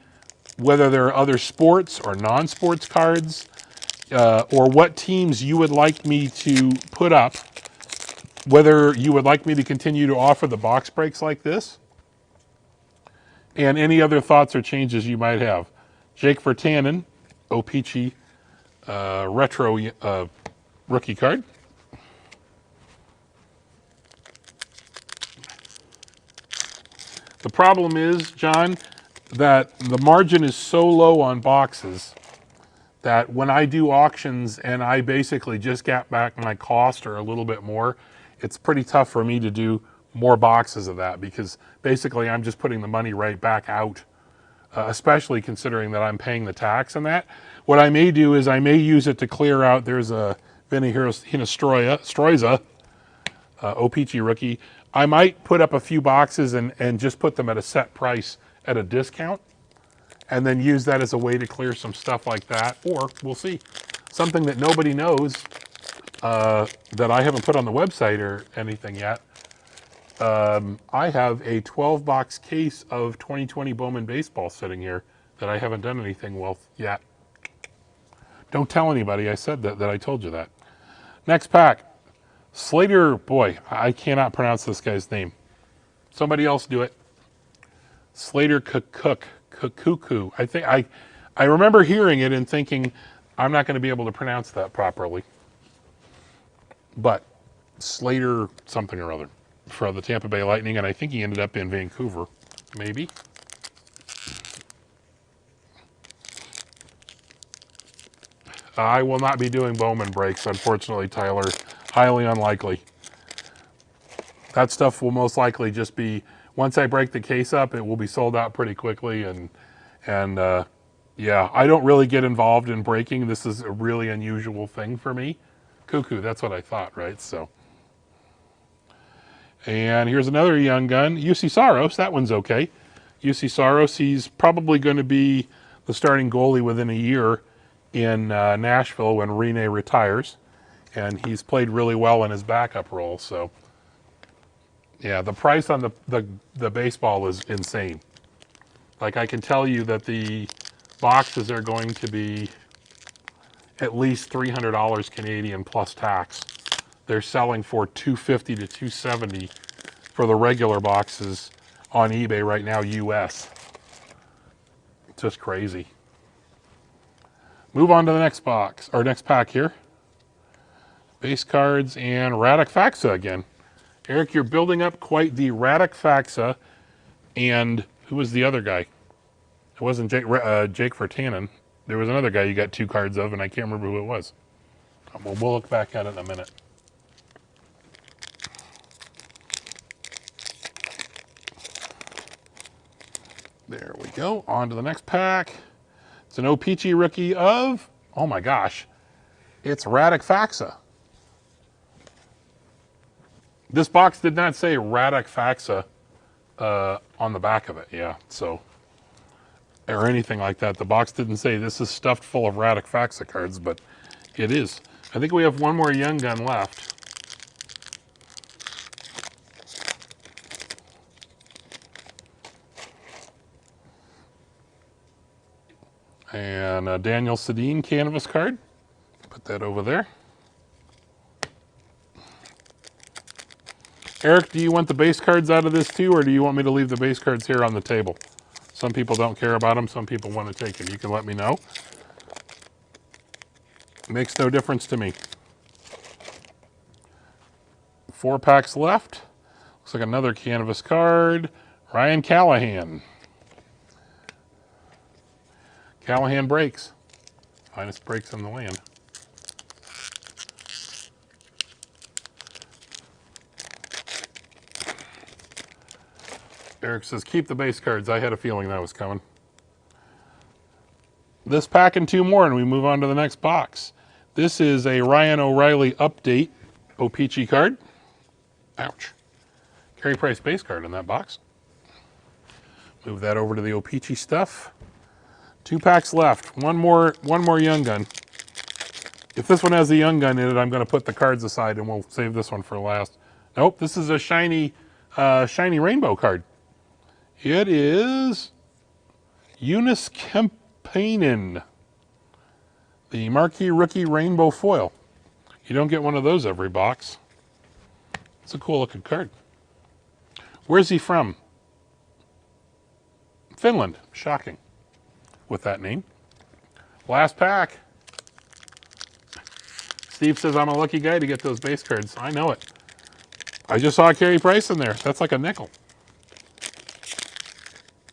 whether there are other sports or non-sports cards, or what teams you would like me to put up, whether you would like me to continue to offer the box breaks like this, and any other thoughts or changes you might have. Jake Virtanen, O-Pee-Chee retro rookie card. The problem is, John, that the margin is so low on boxes that when I do auctions and I basically just get back my cost or a little bit more, it's pretty tough for me to do more boxes of that, because basically I'm just putting the money right back out, especially considering that I'm paying the tax on that. What I may do is I may use it to clear out. There's a Vinny Hinostroza, O-Pee-Chee rookie. I might put up a few boxes and just put them at a set price at a discount, and then use that as a way to clear some stuff like that. Or we'll see. Something that nobody knows, that I haven't put on the website or anything yet. I have a 12-box case of 2020 Bowman baseball sitting here that I haven't done anything with yet. Don't tell anybody I said that I told you that. Next pack. Slater, boy, I cannot pronounce this guy's name. Somebody else do it. Slater Kukuku. I remember hearing it and thinking, I'm not going to be able to pronounce that properly. But Slater something or other for the Tampa Bay Lightning, and I think he ended up in Vancouver, maybe. I will not be doing Bowman breaks, unfortunately, Tyler. Highly unlikely. That stuff will most likely just be, once I break the case up, it will be sold out pretty quickly. And yeah, I don't really get involved in breaking. This is a really unusual thing for me. Cuckoo, that's what I thought, right? So, and here's another Young Gun. UC Saros, that one's okay. UC Saros, he's probably going to be the starting goalie within a year in Nashville when Rene retires. And he's played really well in his backup role. So, yeah, the price on the baseball is insane. Like, I can tell you that the boxes are going to be at least $300 Canadian plus tax. They're selling for $250 to $270 for the regular boxes on eBay right now, US. It's just crazy. Move on to the next box, or next pack here. Base cards and Radek Faksa again. Eric, you're building up quite the Radek Faksa. And who was the other guy? It wasn't Jake Virtanen. There was another guy you got 2 cards of, and I can't remember who it was. Well, we'll look back at it in a minute. There we go. On to the next pack. It's an O-Pee-Chee rookie of, oh my gosh, it's Radek Faksa. This box did not say Radek Faksa on the back of it. Yeah, so or anything like that. The box didn't say this is stuffed full of Radek Faxa cards, but it is. I think we have one more Young Gun left. And a Daniel Sedin canvas card. Put that over there. Eric, do you want the base cards out of this too, or do you want me to leave the base cards here on the table? Some people don't care about them. Some people want to take them. You can let me know. Makes no difference to me. 4 packs left. Looks like another canvas card. Ryan Callahan. Callahan breaks. Finest breaks in the land. Eric says, keep the base cards. I had a feeling that was coming. This pack and 2 more, and we move on to the next box. This is a Ryan O'Reilly update O-Pee-Chee card. Ouch. Carey Price base card in that box. Move that over to the O-Pee-Chee stuff. 2 packs left. One more Young Gun. If this one has a Young Gun in it, I'm going to put the cards aside and we'll save this one for last. Nope, this is a shiny rainbow card. It is Joonas Kemppainen, the marquee rookie rainbow foil. You don't get one of those every box. It's a cool looking card. Where's he from? Finland. Shocking with that name. Last pack. Steve says I'm a lucky guy to get those base cards. I know it. I just saw Carey Price in there. That's like a nickel.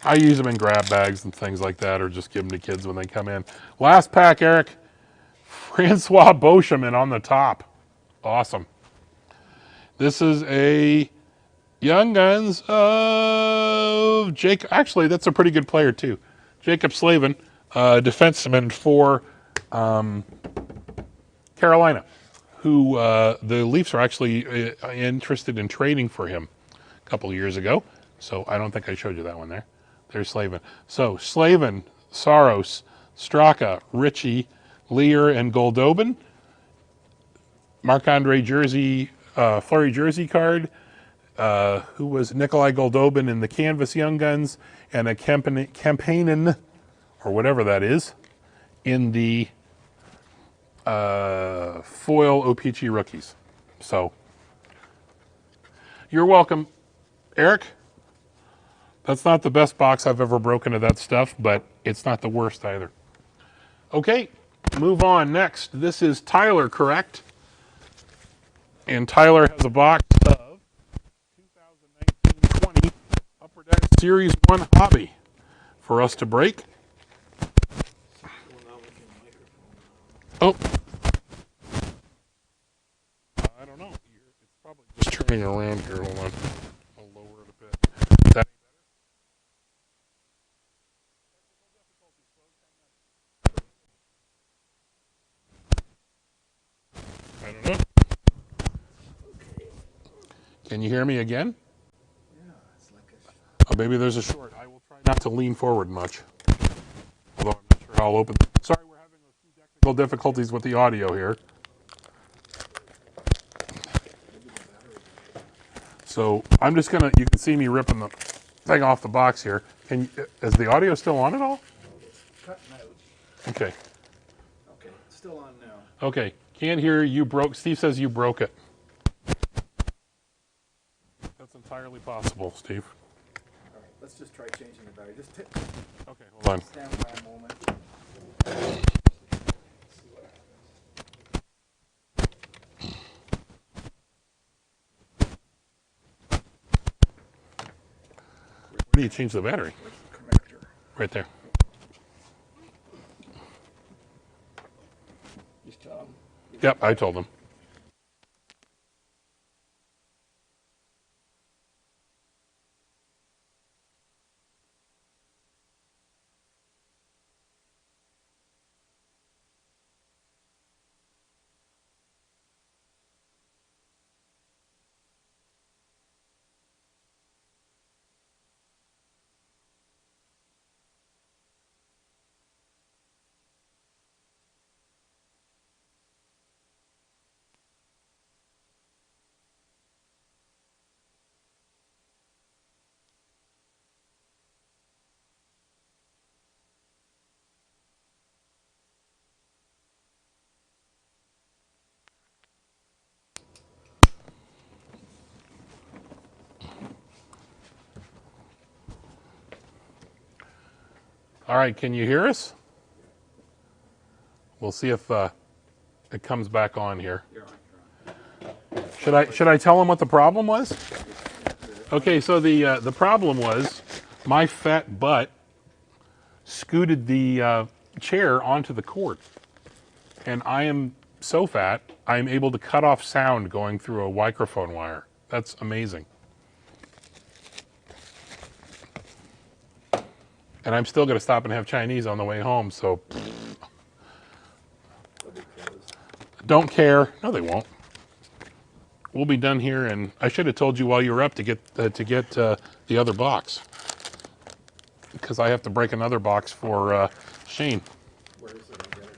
I use them in grab bags and things like that, or just give them to kids when they come in. Last pack, Eric. Francois Beauchemin on the top. Awesome. This is a Young Guns of Jake. Actually, that's a pretty good player too. Jacob Slavin, defenseman for Carolina, who the Leafs are actually interested in trading for him a couple of years ago. So I don't think I showed you that one there. There's Slavin. So Slavin, Saros, Straka, Ritchie, Lear, and Goldobin. Marc-Andre jersey, Fleury jersey card. Who was Nikolai Goldobin in the Canvas Young Guns, and a Kemppainen, or whatever that is, in the foil O-Pee-Chee rookies. So, you're welcome, Eric. That's not the best box I've ever broken of that stuff, but it's not the worst either. Okay, move on. Next, this is Tyler, correct? And Tyler has a box of 2019-20 Upper Deck Series 1 Hobby for us to break. Oh. I don't know. It's probably just turning around here. Hold on. I'll lower it a bit. Is that I don't know. Can you hear me again? Yeah, it's like Oh, maybe there's a short. I will try not to lean forward much. Although I'm not sure how I'll open. Sorry, we're having a few technical difficulties with the audio here. So I'm just gonna. You can see me ripping the thing off the box here. Is the audio still on at all? cutting out. Okay. Okay, it's still on now. Okay. Can't hear you. Broke. Steve says you broke it. That's entirely possible, Steve. All right, let's just try changing the battery. Just Okay, hold on. stand by a moment. Where do you change the battery? Connector. Right there. Just tell him. Yep, I told him. All right, can you hear us? We'll see if it comes back on here. You're on, you're on. Should I tell them what the problem was? Okay, so the problem was my fat butt scooted the chair onto the cord, and I am so fat I am able to cut off sound going through a microphone wire. That's amazing. And I'm still going to stop and have Chinese on the way home, so don't care. No, they won't. We'll be done here, and I should have told you while you were up to get the other box, because I have to break another box for Shane. Where is it? I'll get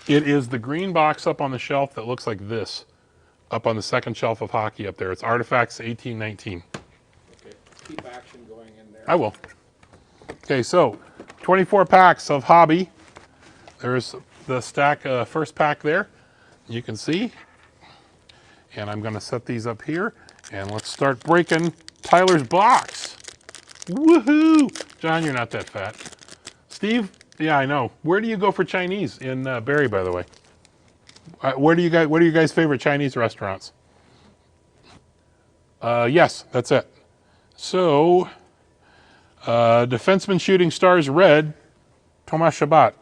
it. It is the green box up on the shelf that looks like this, up on the second shelf of hockey up there. It's Artifacts 1819. Okay. Keep action going in there. I will. Okay, so 24 packs of hobby. There's the stack, first pack there. You can see. And I'm going to set these up here, and let's start breaking Tyler's box. Woohoo! John, you're not that fat. Steve, yeah, I know. Where do you go for Chinese in Barrie, by the way? What are your guys' favorite Chinese restaurants? Yes, that's it. So, Defenseman Shooting Stars Red, Thomas Chabot.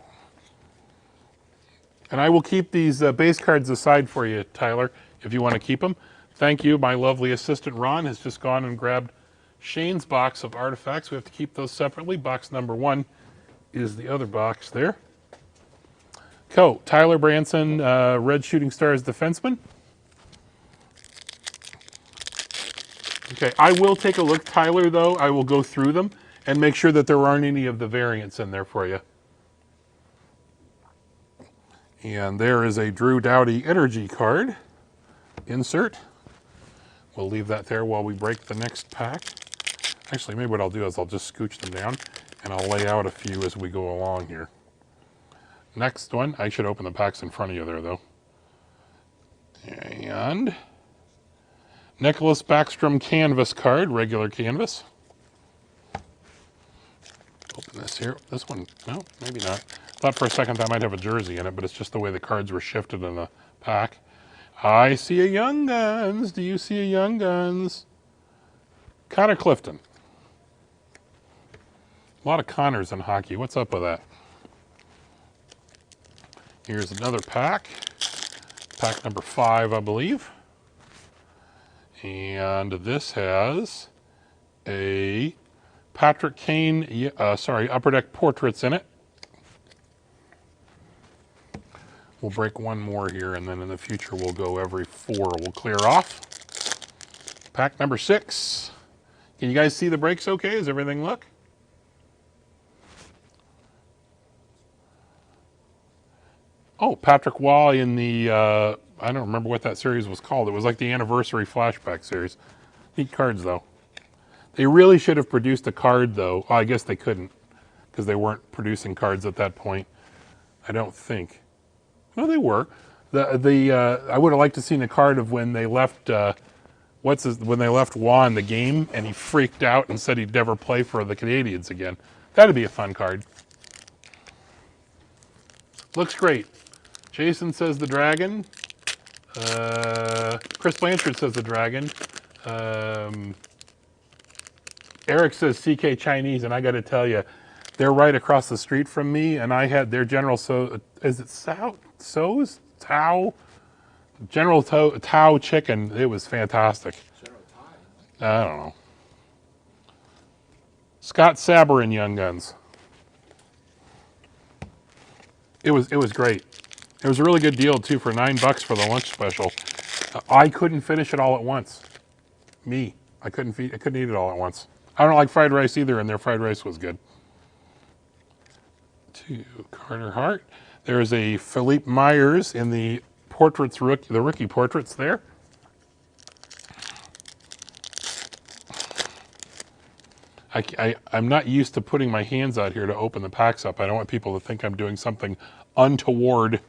And I will keep these base cards aside for you, Tyler, if you want to keep them. Thank you. My lovely assistant, Ron, has just gone and grabbed Shane's box of artifacts. We have to keep those separately. Box number 1 is the other box there. Tyler Branson, Red Shooting Stars Defenseman. Okay, I will take a look, Tyler, though. I will go through them and make sure that there aren't any of the variants in there for you. And there is a Drew Doughty Energy card insert. We'll leave that there while we break the next pack. Actually, maybe what I'll do is I'll just scooch them down and I'll lay out a few as we go along here. Next one, I should open the packs in front of you there, though. And Nicholas Backstrom canvas card, regular canvas. Open this here. This one, no, maybe not. Thought for a second that might have a jersey in it, but it's just the way the cards were shifted in the pack. I see a Young Guns. Do you see a Young Guns? Connor Clifton. A lot of Connors in hockey. What's up with that? Here's another pack. Pack number 5, I believe. And this has a Patrick Kane, Upper Deck Portraits in it. We'll break one more here, and then in the future we'll go every 4. We'll clear off. Pack number 6. Can you guys see the breaks okay? Does everything look? Oh, Patrick Waugh in the, I don't remember what that series was called. It was like the anniversary flashback series. Neat cards, though. They really should have produced a card, though. Oh, I guess they couldn't, because they weren't producing cards at that point. I don't think. No, they were. I would have liked to seen a card of when they left, when they left Waugh in the game, and he freaked out and said he'd never play for the Canadiens again. That'd be a fun card. Looks great. Jason says the Dragon. Chris Blanchard says the Dragon. Eric says CK Chinese, and I got to tell you, they're right across the street from me, and I had their General is it Tao? General Tao chicken. It was fantastic. General Tide. I don't know. Scott Saber in Young Guns. It was great. It was a really good deal too for $9 for the lunch special. I couldn't finish it all at once. I couldn't eat it all at once. I don't like fried rice either, and their fried rice was good. To Carter Hart. There's a Philippe Myers in the portraits, the rookie portraits there. I'm not used to putting my hands out here to open the packs up. I don't want people to think I'm doing something untoward.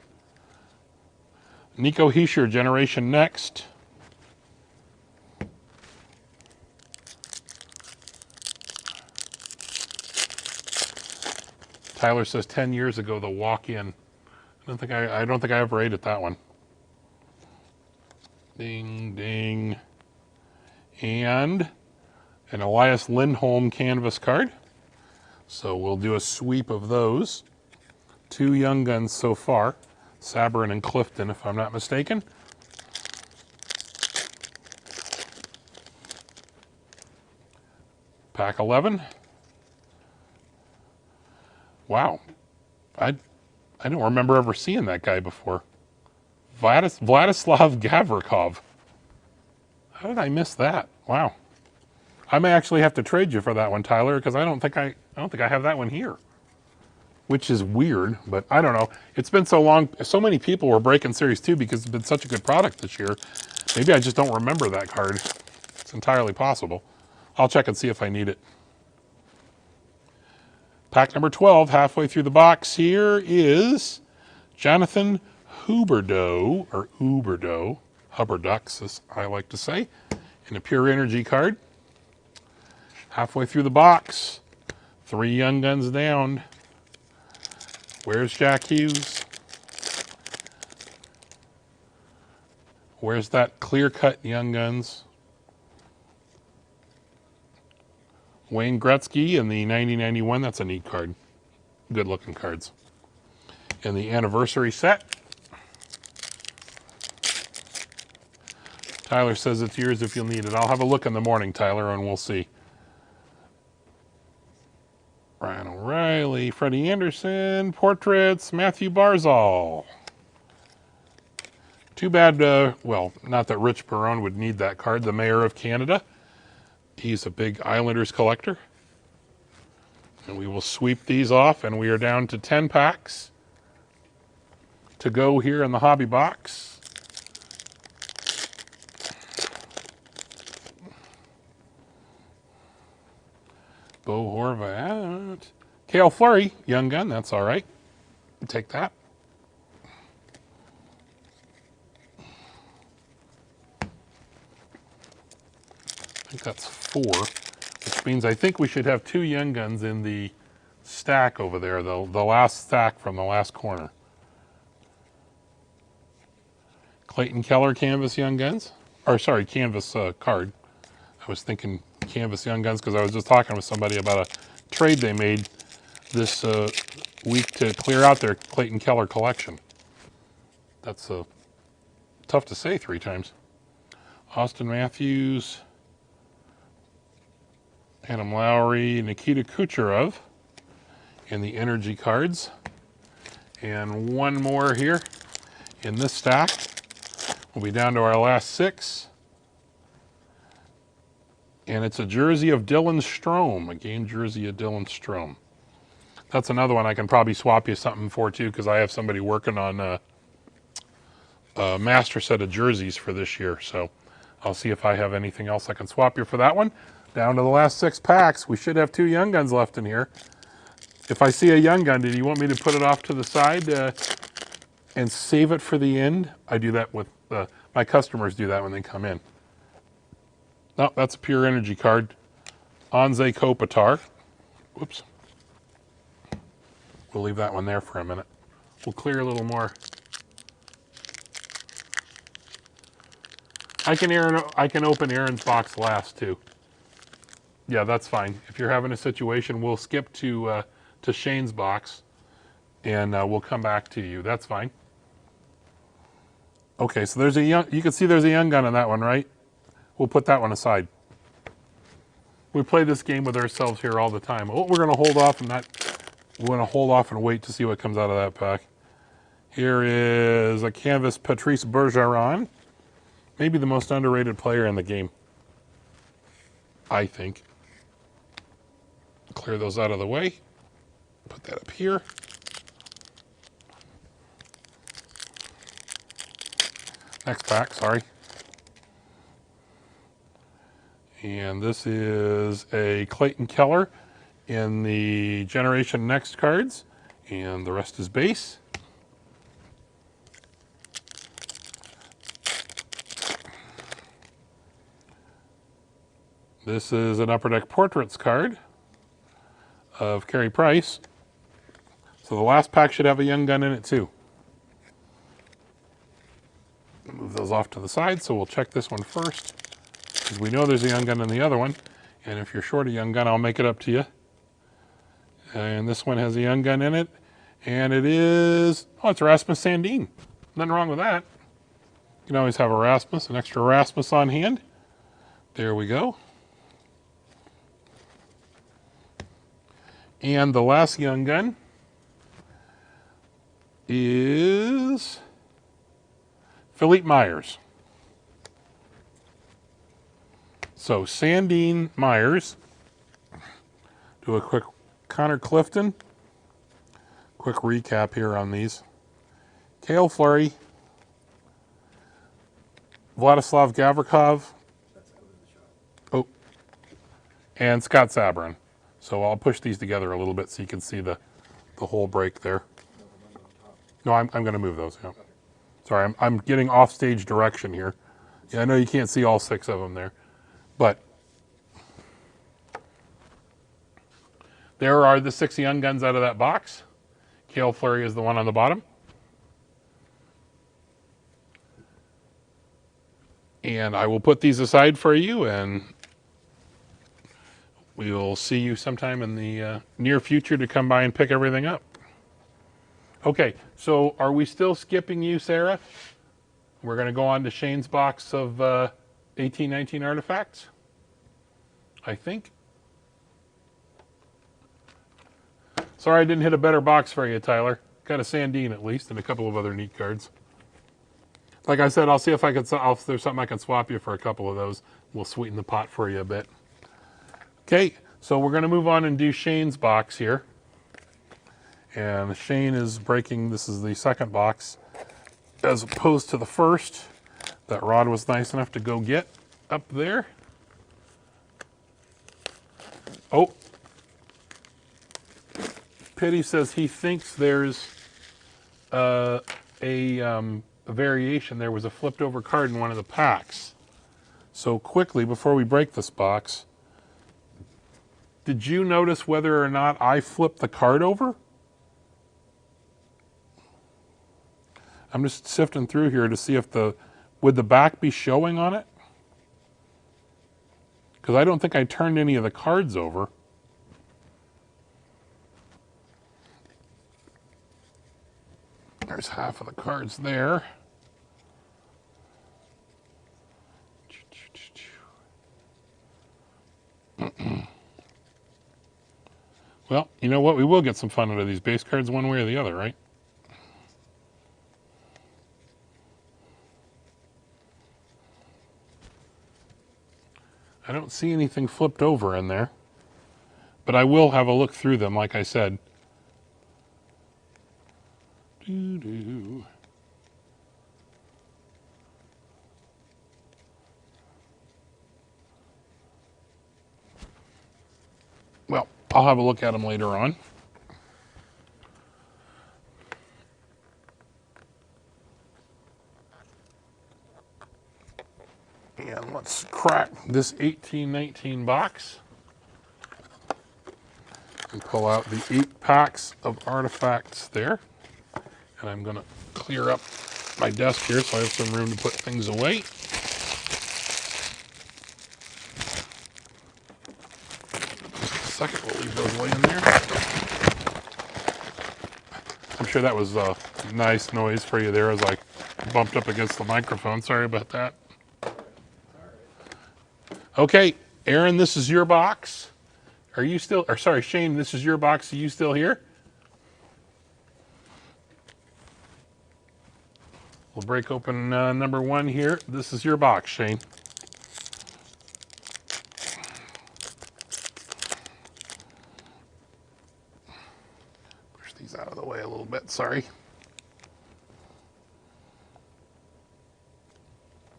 Nico Hischier, Generation Next. Tyler says 10 years ago, the walk-in. I don't think I ever ate at that one. Ding, ding. And an Elias Lindholm canvas card. So we'll do a sweep of those. 2 young guns so far. Sabrin and Clifton, if I'm not mistaken. Pack 11. Wow. I don't remember ever seeing that guy before. Vladislav Gavrikov. How did I miss that? Wow. I may actually have to trade you for that one, Tyler, because I don't think I have that one here. Which is weird, but I don't know. It's been so long. So many people were breaking Series 2 because it's been such a good product this year. Maybe I just don't remember that card. It's entirely possible. I'll check and see if I need it. Pack number 12, halfway through the box here is Jonathan Huberdeau, or Huberdeau, Hubbardux, as I like to say, in a Pure Energy card. Halfway through the box, 3 young guns down. Where's Jack Hughes? Where's that clear-cut young guns? Wayne Gretzky in the 1991. That's a neat card. Good-looking cards. In the anniversary set, Tyler says it's yours if you'll need it. I'll have a look in the morning, Tyler, and we'll see. Ryan O'Reilly, Freddie Anderson, portraits, Matthew Barzal. Too bad, well, not that Rich Perron would need that card, the Mayor of Canada. He's a big Islanders collector. And we will sweep these off, and we are down to 10 packs to go here in the hobby box. Bo Horvat. Cale Fleury, young gun, that's all right. Take that. I think that's 4, which means I think we should have 2 young guns in the stack over there, the last stack from the last corner. Clayton Keller canvas young guns, or sorry, canvas card. I was thinking canvas young guns because I was just talking with somebody about a trade they made this week to clear out their Clayton Keller collection. That's tough to say 3 times. Austin Matthews, Adam Lowry, Nikita Kucherov in the energy cards. And one more here in this stack. We'll be down to our last 6. And it's a jersey of Dylan Strome, a game jersey of Dylan Strome. That's another one I can probably swap you something for too, because I have somebody working on a master set of jerseys for this year. So I'll see if I have anything else I can swap you for that one. Down to the last 6 packs. We should have 2 young guns left in here. If I see a young gun, do you want me to put it off to the side and save it for the end? I do that with, my customers do that when they come in. No, that's a Pure Energy card. Anze Kopitar. Whoops. We'll leave that one there for a minute. We'll clear a little more. I can open Aaron's box last too. Yeah, that's fine. If you're having a situation, we'll skip to Shane's box, and we'll come back to you. That's fine. Okay, so there's you can see there's a young gun on that one, right? We'll put that one aside. We play this game with ourselves here all the time. Oh, we're going to hold off and wait to see what comes out of that pack. Here is a canvas Patrice Bergeron. Maybe the most underrated player in the game, I think. Clear those out of the way. Put that up here. Next pack, sorry. And this is a Clayton Keller in the Generation Next cards, and the rest is base. This is an Upper Deck Portraits card of Carey Price. So the last pack should have a young gun in it too. Move those off to the side, so we'll check this one first, because we know there's a young gun in the other one. And if you're short a young gun, I'll make it up to you. And this one has a young gun in it. And it is, oh, it's Rasmus Sandin. Nothing wrong with that. You can always have a Rasmus, an extra Rasmus on hand. There we go. And the last young gun is Philippe Myers. So Sandin, Myers. Do a quick Connor Clifton. Quick recap here on these. Cale Fleury. Vladislav Gavrikov. Oh, and Scott Sabourin. So I'll push these together a little bit so you can see the whole break there. No, I'm going to move those. Yeah. Sorry, I'm getting off stage direction here. Yeah, I know you can't see all 6 of them there, but there are the 6 young guns out of that box. Cale Fleury is the one on the bottom. And I will put these aside for you, and we will see you sometime in the near future to come by and pick everything up. Okay, so are we still skipping you, Sarah? We're going to go on to Shane's box of 1819 artifacts, I think. Sorry I didn't hit a better box for you, Tyler. Got a Sandin at least, and a couple of other neat cards. Like I said, I'll see if I can. If there's something I can swap you for a couple of those. We'll sweeten the pot for you a bit. Okay, so we're going to move on and do Shane's box here. And Shane is breaking. This is the second box, as opposed to the first that Rod was nice enough to go get up there. Oh, Pitty says he thinks there's a variation. There was a flipped over card in one of the packs. So quickly, before we break this box, did you notice whether or not I flipped the card over? I'm just sifting through here to see if would the back be showing on it? Because I don't think I turned any of the cards over. There's half of the cards there. Well, you know what? We will get some fun out of these base cards one way or the other, right? I don't see anything flipped over in there, but I will have a look through them, like I said. Doo-doo. Well, I'll have a look at them later on. And let's crack this 1819 box and pull out the 8 packs of artifacts there. And I'm going to clear up my desk here so I have some room to put things away. Just a second, we'll leave those laying there. I'm sure that was a nice noise for you there as I bumped up against the microphone. Sorry about that. Okay, Aaron, this is your box. Are you still, or sorry, Shane, this is your box. Are you still here? We'll break open number 1 here. This is your box, Shane. Push these out of the way a little bit, sorry.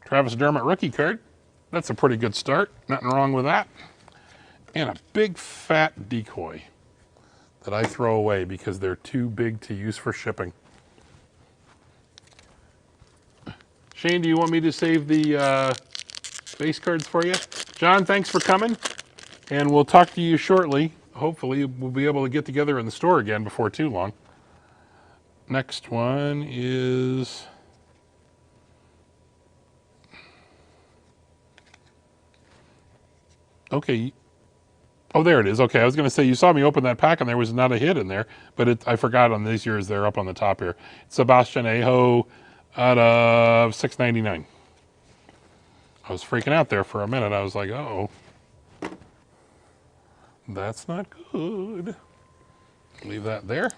Travis Dermott rookie card. That's a pretty good start. Nothing wrong with that. And a big fat decoy that I throw away because they're too big to use for shipping. Shane, do you want me to save the base cards for you? John, thanks for coming. And we'll talk to you shortly. Hopefully, we'll be able to get together in the store again before too long. Next one is okay. Oh, there it is. Okay, I was going to say you saw me open that pack and there was not a hit in there, but I forgot on these years they're up on the top here. Sebastian Aho out of $6.99. I was freaking out there for a minute. I was like, oh, that's not good. Leave that there.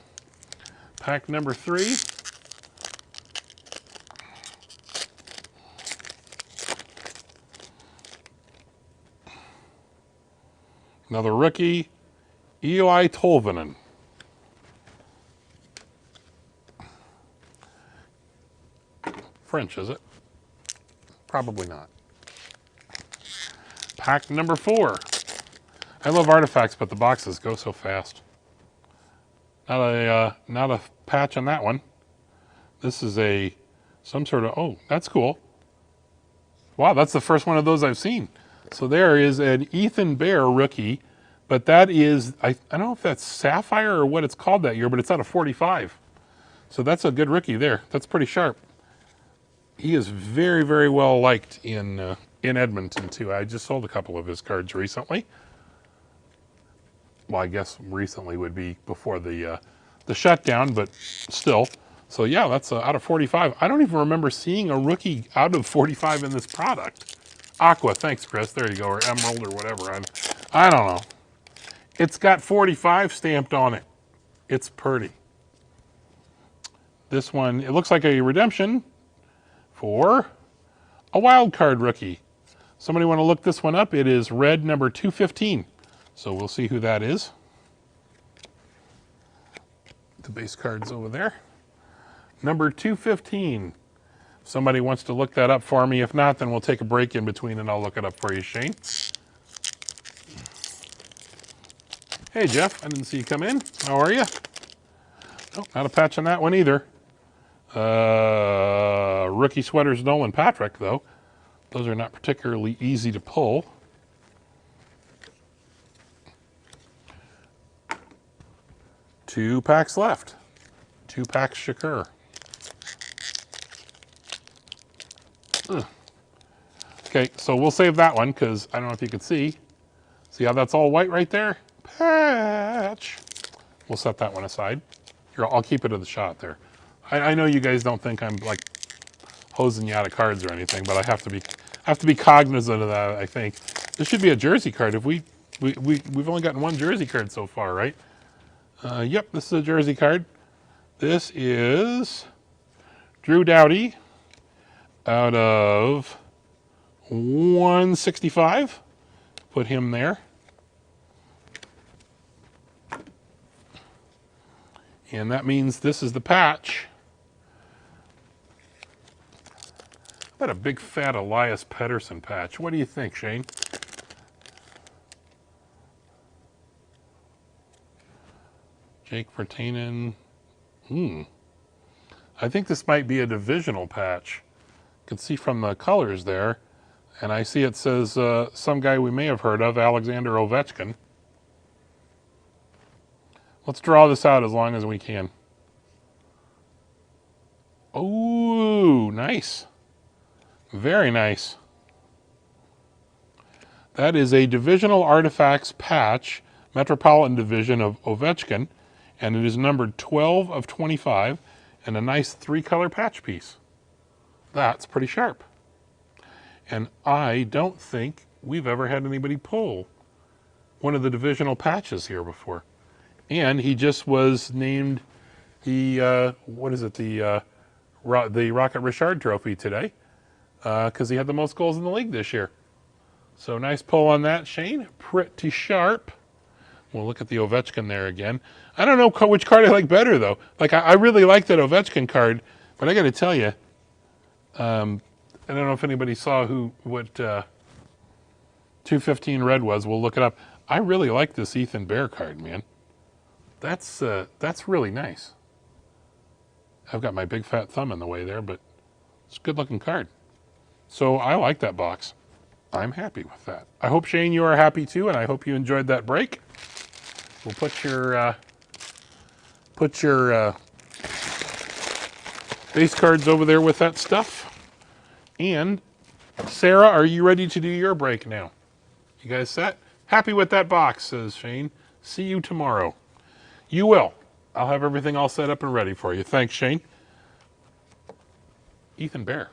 Pack number 3. Another rookie, Eli Tolvanen. French, is it? Probably not. Pack number 4. I love artifacts, but the boxes go so fast. Not a patch on that one. This is some sort of, oh, that's cool. Wow, that's the first one of those I've seen. So there is an Ethan Bear rookie, but that is, I don't know if that's Sapphire or what it's called that year, but it's out of 45. So that's a good rookie there. That's pretty sharp. He is very, very well liked in Edmonton too. I just sold a couple of his cards recently. Well, I guess recently would be before the shutdown, but still. So yeah, that's out of 45. I don't even remember seeing a rookie out of 45 in this product. Aqua, thanks, Chris. There you go, or Emerald or whatever. I don't know. It's got 45 stamped on it. It's pretty. This one, it looks like a redemption for a wild card rookie. Somebody want to look this one up? It is red number 215. So we'll see who that is. The base card's over there. Number 215. Somebody wants to look that up for me. If not, then we'll take a break in between and I'll look it up for you, Shane. Hey, Jeff, I didn't see you come in. How are you? Oh, not a patch on that one either. Rookie sweaters, Nolan Patrick, though. Those are not particularly easy to pull. Two packs left. 2 packs Shakur. Okay, so we'll save that one because I don't know if you can see. See how that's all white right there? Patch. We'll set that one aside. Here, I'll keep it in the shot there. I know you guys don't think I'm like hosing you out of cards or anything, but I have to be cognizant of that. I think this should be a jersey card. If we've only gotten one jersey card so far, right? Yep, this is a jersey card. This is Drew Doughty out of 165. Put him there. And that means this is the patch. How about a big fat Elias Pettersson patch? What do you think, Shane? Jake Virtanen. I think this might be a divisional patch. You can see from the colors there. And I see it says some guy we may have heard of, Alexander Ovechkin. Let's draw this out as long as we can. Oh, nice. Very nice. That is a Divisional Artifacts patch, Metropolitan Division of Ovechkin, and it is numbered 12 of 25, and a nice 3-color patch piece. That's pretty sharp. And I don't think we've ever had anybody pull one of the divisional patches here before. And he just was named the, the Rocket Richard Trophy today, because he had the most goals in the league this year. So nice pull on that, Shane. Pretty sharp. We'll look at the Ovechkin there again. I don't know which card I like better, though. Like, I really like that Ovechkin card, but I got to tell you, I don't know if anybody saw what 215 red was. We'll look it up. I really like this Ethan Bear card, man. That's really nice. I've got my big fat thumb in the way there, but it's a good looking card. So I like that box. I'm happy with that. I hope, Shane, you are happy too, and I hope you enjoyed that break. We'll put your base cards over there with that stuff. And Sarah, are you ready to do your break now? You guys set? Happy with that box, says Shane. See you tomorrow. You will. I'll have everything all set up and ready for you. Thanks, Shane. Ethan Bear.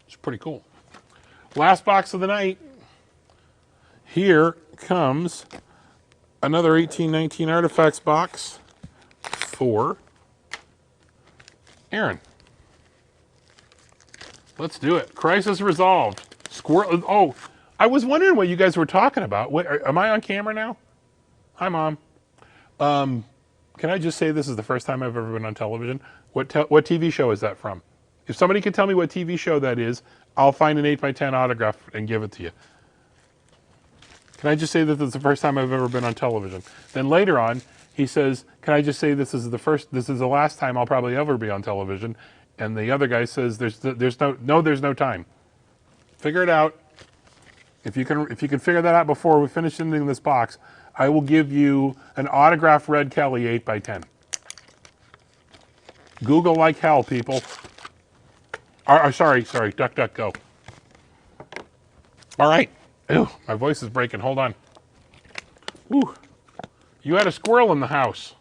It's pretty cool. Last box of the night. Here comes another 1819 Artifacts box for Aaron. Let's do it. Crisis resolved. Squirrel. Oh, I was wondering what you guys were talking about. Wait, am I on camera now? Hi, Mom. Can I just say this is the first time I've ever been on television? What TV show is that from? If somebody could tell me what TV show that is, I'll find an 8x10 autograph and give it to you. Can I just say that this is the first time I've ever been on television? Then later on, he says, can I just say this is the last time I'll probably ever be on television? And the other guy says, there's no time. Figure it out. If you can figure that out before we finish ending this box, I will give you an autographed Red Kelly 8x10. Google like hell, people. Sorry, DuckDuckGo. All right. Ew, my voice is breaking. Hold on. Whew. You had a squirrel in the house.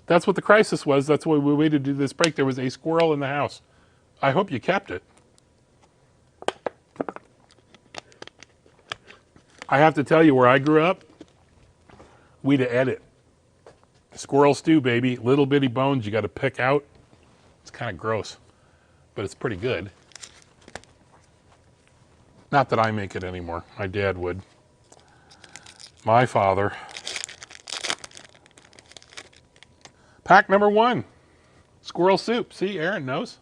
That's what the crisis was. That's why we waited to do this break. There was a squirrel in the house. I hope you kept it. I have to tell you, where I grew up, we'd edit. Squirrel stew, baby. Little bitty bones you got to pick out. It's kind of gross, but it's pretty good. Not that I make it anymore. My dad would. My father. Pack number 1. Squirrel soup. See, Aaron knows.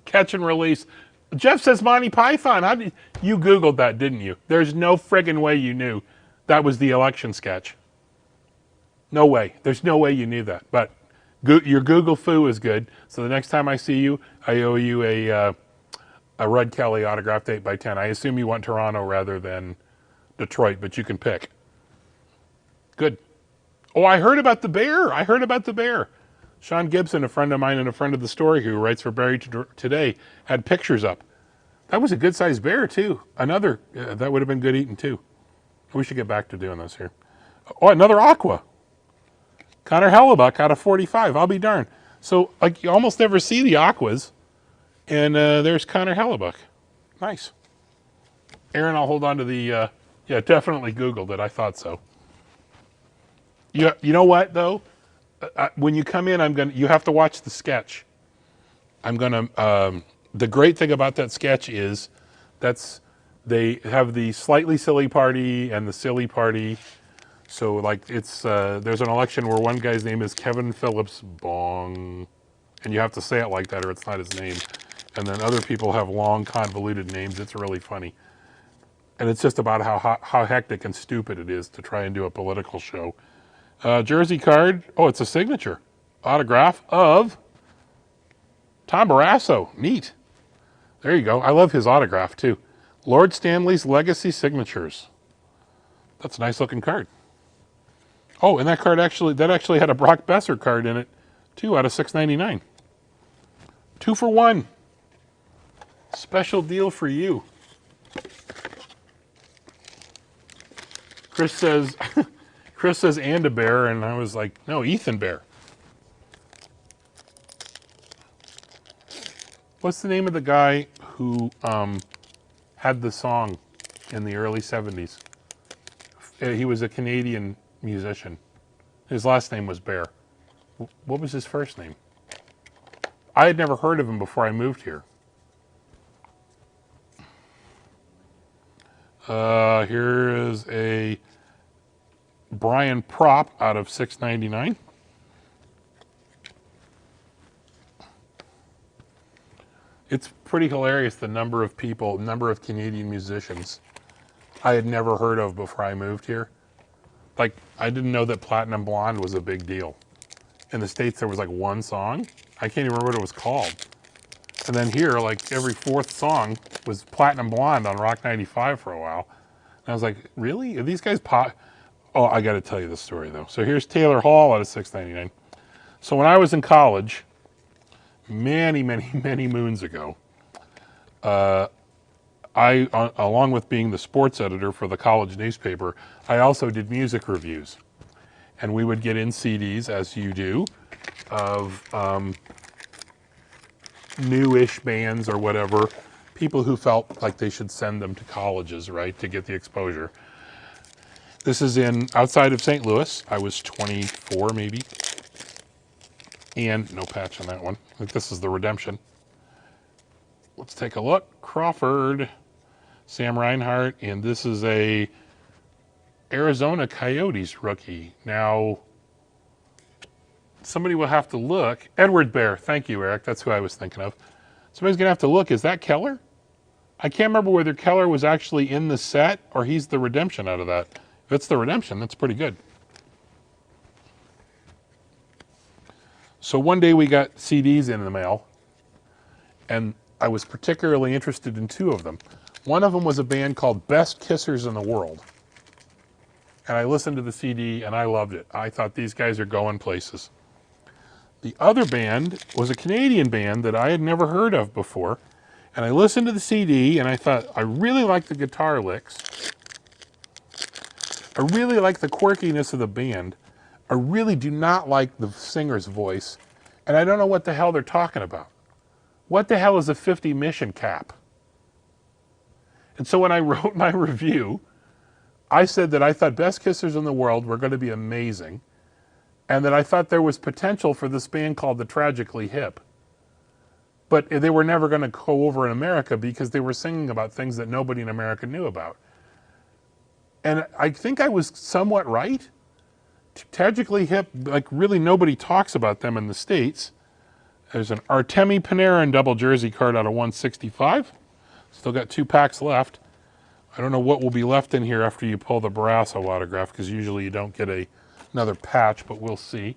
Catch and release. Jeff says Monty Python. You Googled that, didn't you? There's no friggin' way you knew that was the election sketch. No way. There's no way you knew that. But your Google foo is good. So the next time I see you, I owe you a Red Kelly autographed 8x10. I assume you want Toronto rather than Detroit, but you can pick. Good. Oh, I heard about the bear. Sean Gibson, a friend of mine and a friend of the story who writes for Barrie Today, had pictures up. That was a good-sized bear, too. Another, that would have been good eating, too. We should get back to doing this here. Oh, another aqua. Connor Hellebuck out of 45. I'll be darned. So, like, you almost never see the aquas. And there's Connor Hellebuck. Nice. Aaron, I'll hold on to the, yeah, definitely Googled it. I thought so. You know what, though? When you come in, you have to watch the sketch. The great thing about that sketch is they have the slightly silly party and the silly party. So like there's an election where one guy's name is Kevin Phillips Bong, and you have to say it like that or it's not his name. And then other people have long convoluted names. It's really funny. And it's just about how hectic and stupid it is to try and do a political show. Jersey card. Oh, it's a signature. Autograph of Tom Barrasso. Neat. There you go. I love his autograph, too. Lord Stanley's Legacy Signatures. That's a nice looking card. Oh, and that card actually had a Brock Besser card in it, too, out of $6.99. 2 for 1. Special deal for you. Chris says, and a bear, and I was like, no, Ethan Bear. What's the name of the guy who had the song in the early 70s? He was a Canadian musician. His last name was Bear. What was his first name? I had never heard of him before I moved here. Here is a Brian Prop out of $6.99. It's pretty hilarious the number of Canadian musicians I had never heard of before I moved here. Like, I didn't know that Platinum Blonde was a big deal. In the States, there was like one song. I can't even remember what it was called. And then here, like every fourth song was Platinum Blonde on Rock 95 for a while. And I was like, really? Are these guys pop? Oh, I got to tell you the story, though. So here's Taylor Hall out of $6.99. So when I was in college, many, many, many moons ago, along with being the sports editor for the college newspaper, I also did music reviews. And we would get in CDs, as you do, of newish bands or whatever, people who felt like they should send them to colleges, right, to get the exposure. This is outside of St. Louis. I was 24 maybe. And no patch on that one. I think this is the Redemption. Let's take a look. Crawford, Sam Reinhart, and this is a Arizona Coyotes rookie. Now, somebody will have to look. Edward Bear, thank you, Eric. That's who I was thinking of. Somebody's gonna have to look. Is that Keller? I can't remember whether Keller was actually in the set or he's the Redemption out of that. If it's the Redemption, that's pretty good. So one day we got CDs in the mail, and I was particularly interested in two of them. One of them was a band called Best Kissers in the World. And I listened to the CD and I loved it. I thought these guys are going places. The other band was a Canadian band that I had never heard of before. And I listened to the CD and I thought, I really like the guitar licks. I really like the quirkiness of the band. I really do not like the singer's voice. And I don't know what the hell they're talking about. What the hell is a 50 mission cap? And so when I wrote my review, I said that I thought Best Kissers in the World were going to be amazing, and that I thought there was potential for this band called the Tragically Hip. But they were never going to go over in America because they were singing about things that nobody in America knew about. And I think I was somewhat right. Tragically Hip, like really nobody talks about them in the States. There's an Artemi Panarin double jersey card out of 165. Still got 2 packs left. I don't know what will be left in here after you pull the Barrasso autograph, because usually you don't get another patch, but we'll see.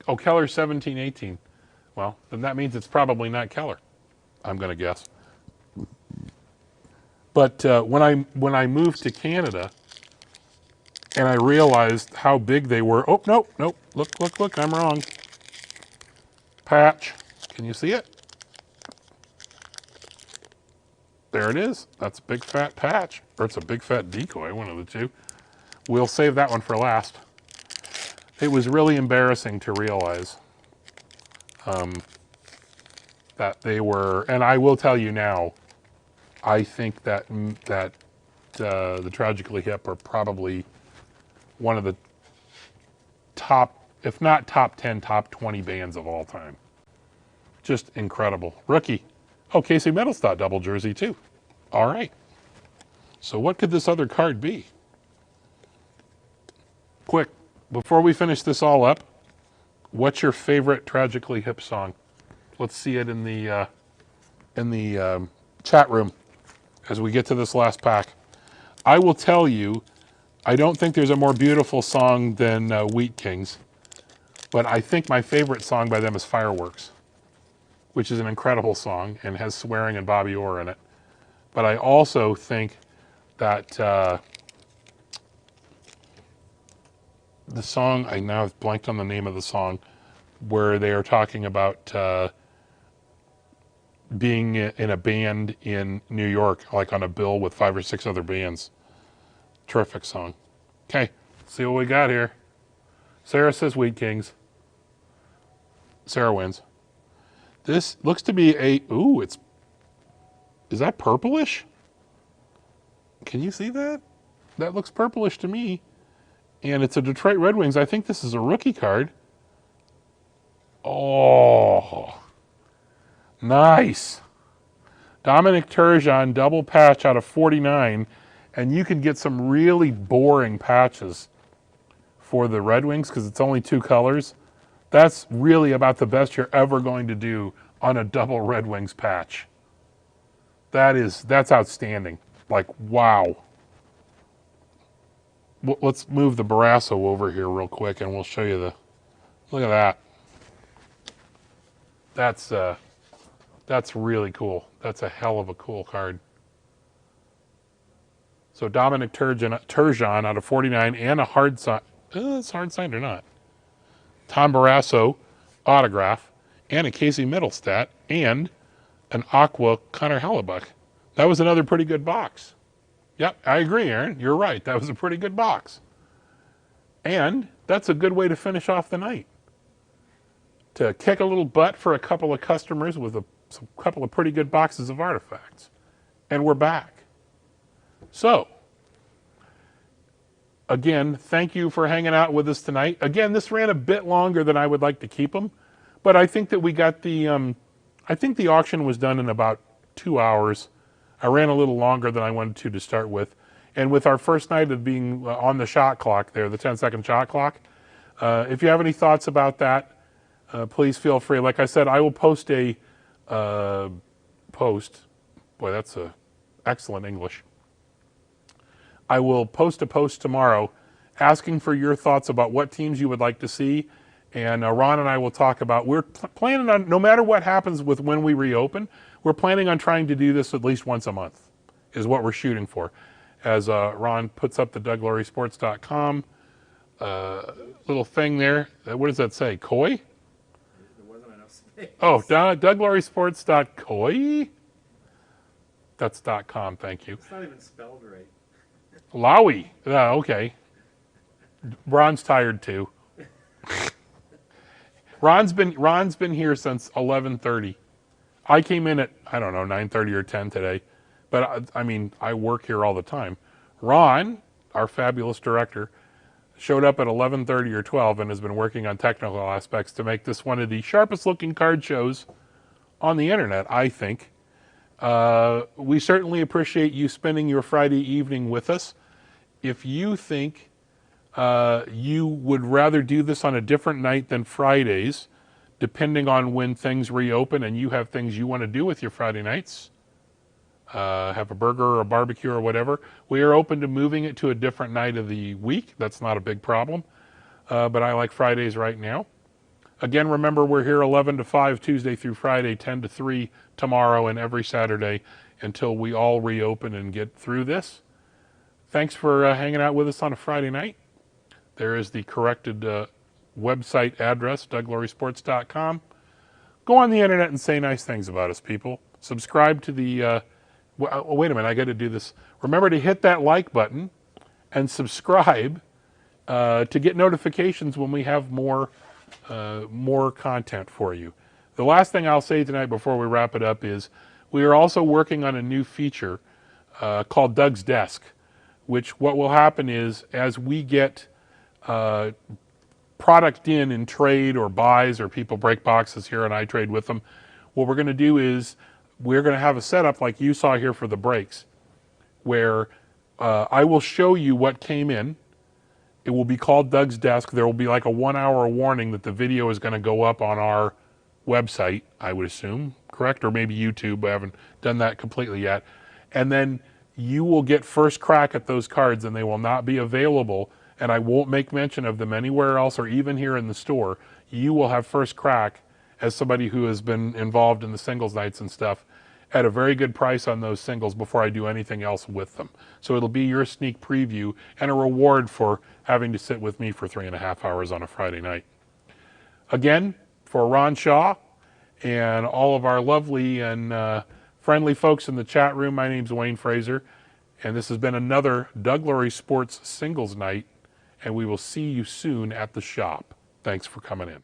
Oh, Keller 1718. Well, then that means it's probably not Keller, I'm going to guess. But when I moved to Canada and I realized how big they were, oh, nope, look, I'm wrong. Patch, can you see it? There it is. That's a big fat patch, or it's a big fat decoy, one of the two. We'll save that one for last. It was really embarrassing to realize that they were, and I will tell you now, I think that the Tragically Hip are probably one of the top, if not top 10, top 20 bands of all time. Just incredible. Rookie. Oh, Casey Metalstott double jersey too. All right. So what could this other card be? Quick, before we finish this all up, what's your favorite Tragically Hip song? Let's see it in the chat room as we get to this last pack. I will tell you, I don't think there's a more beautiful song than Wheat Kings, but I think my favorite song by them is Fireworks, which is an incredible song and has Swearing and Bobby Orr in it. But I also think that the song, I now have blanked on the name of the song, where they are talking about being in a band in New York, like on a bill with 5 or 6 other bands. Terrific song. Okay, see what we got here. Sarah says Wheat Kings. Sarah wins. This looks to be is that purplish? Can you see that? That looks purplish to me. And it's a Detroit Red Wings. I think this is a rookie card. Oh, nice. Dominic Turgeon double patch out of 49. And you can get some really boring patches for the Red Wings because it's only 2 colors. That's really about the best you're ever going to do on a double Red Wings patch. That's outstanding. Like, wow. Let's move the Barrasso over here real quick and we'll show you look at that. That's really cool. That's a hell of a cool card. So Dominic Turgeon out of 49 and a hard sign. It's hard signed or not. Tom Barrasso autograph. and a Casey Middlestat, and an Aqua Connor Hellebuck. That was another pretty good box. Yep, I agree, Aaron. You're right. That was a pretty good box. And that's a good way to finish off the night. To kick a little butt for a couple of customers with a couple of pretty good boxes of artifacts. And we're back. So, again, thank you for hanging out with us tonight. Again, this ran a bit longer than I would like to keep them, but I think that we got the, I think the auction was done in about 2 hours. I ran a little longer than I wanted to start with. And with our first night of being on the shot clock there, the 10-second shot clock, if you have any thoughts about that, please feel free. Like I said, I will post a post. Boy, that's excellent English. I will post a post tomorrow asking for your thoughts about what teams you would like to see. And Ron and I will talk about, we're planning on, no matter what happens with when we reopen, we're planning on trying to do this at least once a month, is what we're shooting for. As Ron puts up the DougLaurieSports.com little thing there. What does that say? Koi? There wasn't enough space. Oh, DougLaurieSports.koi? That's .com, thank you. It's not even spelled right. Lowy. Okay. Ron's tired too. Ron's been here since 11:30. I came in at, I don't know, 9:30 or 10 today. But I mean, I work here all the time. Ron, our fabulous director, showed up at 11:30 or 12 and has been working on technical aspects to make this one of the sharpest looking card shows on the internet, I think. We certainly appreciate you spending your Friday evening with us. If you think you would rather do this on a different night than Fridays, depending on when things reopen and you have things you want to do with your Friday nights, have a burger or a barbecue or whatever, we are open to moving it to a different night of the week. That's not a big problem. But I like Fridays right now. Again, remember, we're here 11 to 5 Tuesday through Friday, 10 to 3 tomorrow, and every Saturday until we all reopen and get through this. Thanks for hanging out with us on a Friday night. There is the corrected website address, DougLaurieSports.com. Go on the internet and say nice things about us, people. Subscribe to the... wait a minute, I got to do this. Remember to hit that like button and subscribe to get notifications when we have more content for you. The last thing I'll say tonight before we wrap it up is we are also working on a new feature called Doug's Desk, which what will happen is as we get product in trade or buys or people break boxes here and I trade with them, what we're going to do is we're going to have a setup like you saw here for the breaks where I will show you what came in. It will be called Doug's Desk. There will be like a 1 hour warning that the video is going to go up on our website, I would assume, correct? Or maybe YouTube. I haven't done that completely yet. And then you will get first crack at those cards and they will not be available, and I won't make mention of them anywhere else or even here in the store. You will have first crack as somebody who has been involved in the singles nights and stuff at a very good price on those singles before I do anything else with them. So it'll be your sneak preview and a reward for having to sit with me for 3.5 hours on a Friday night. Again, for Ron Shaw and all of our lovely and friendly folks in the chat room, my name's Wayne Fraser, and this has been another Doug Laurie Sports Singles Night, and we will see you soon at the shop. Thanks for coming in.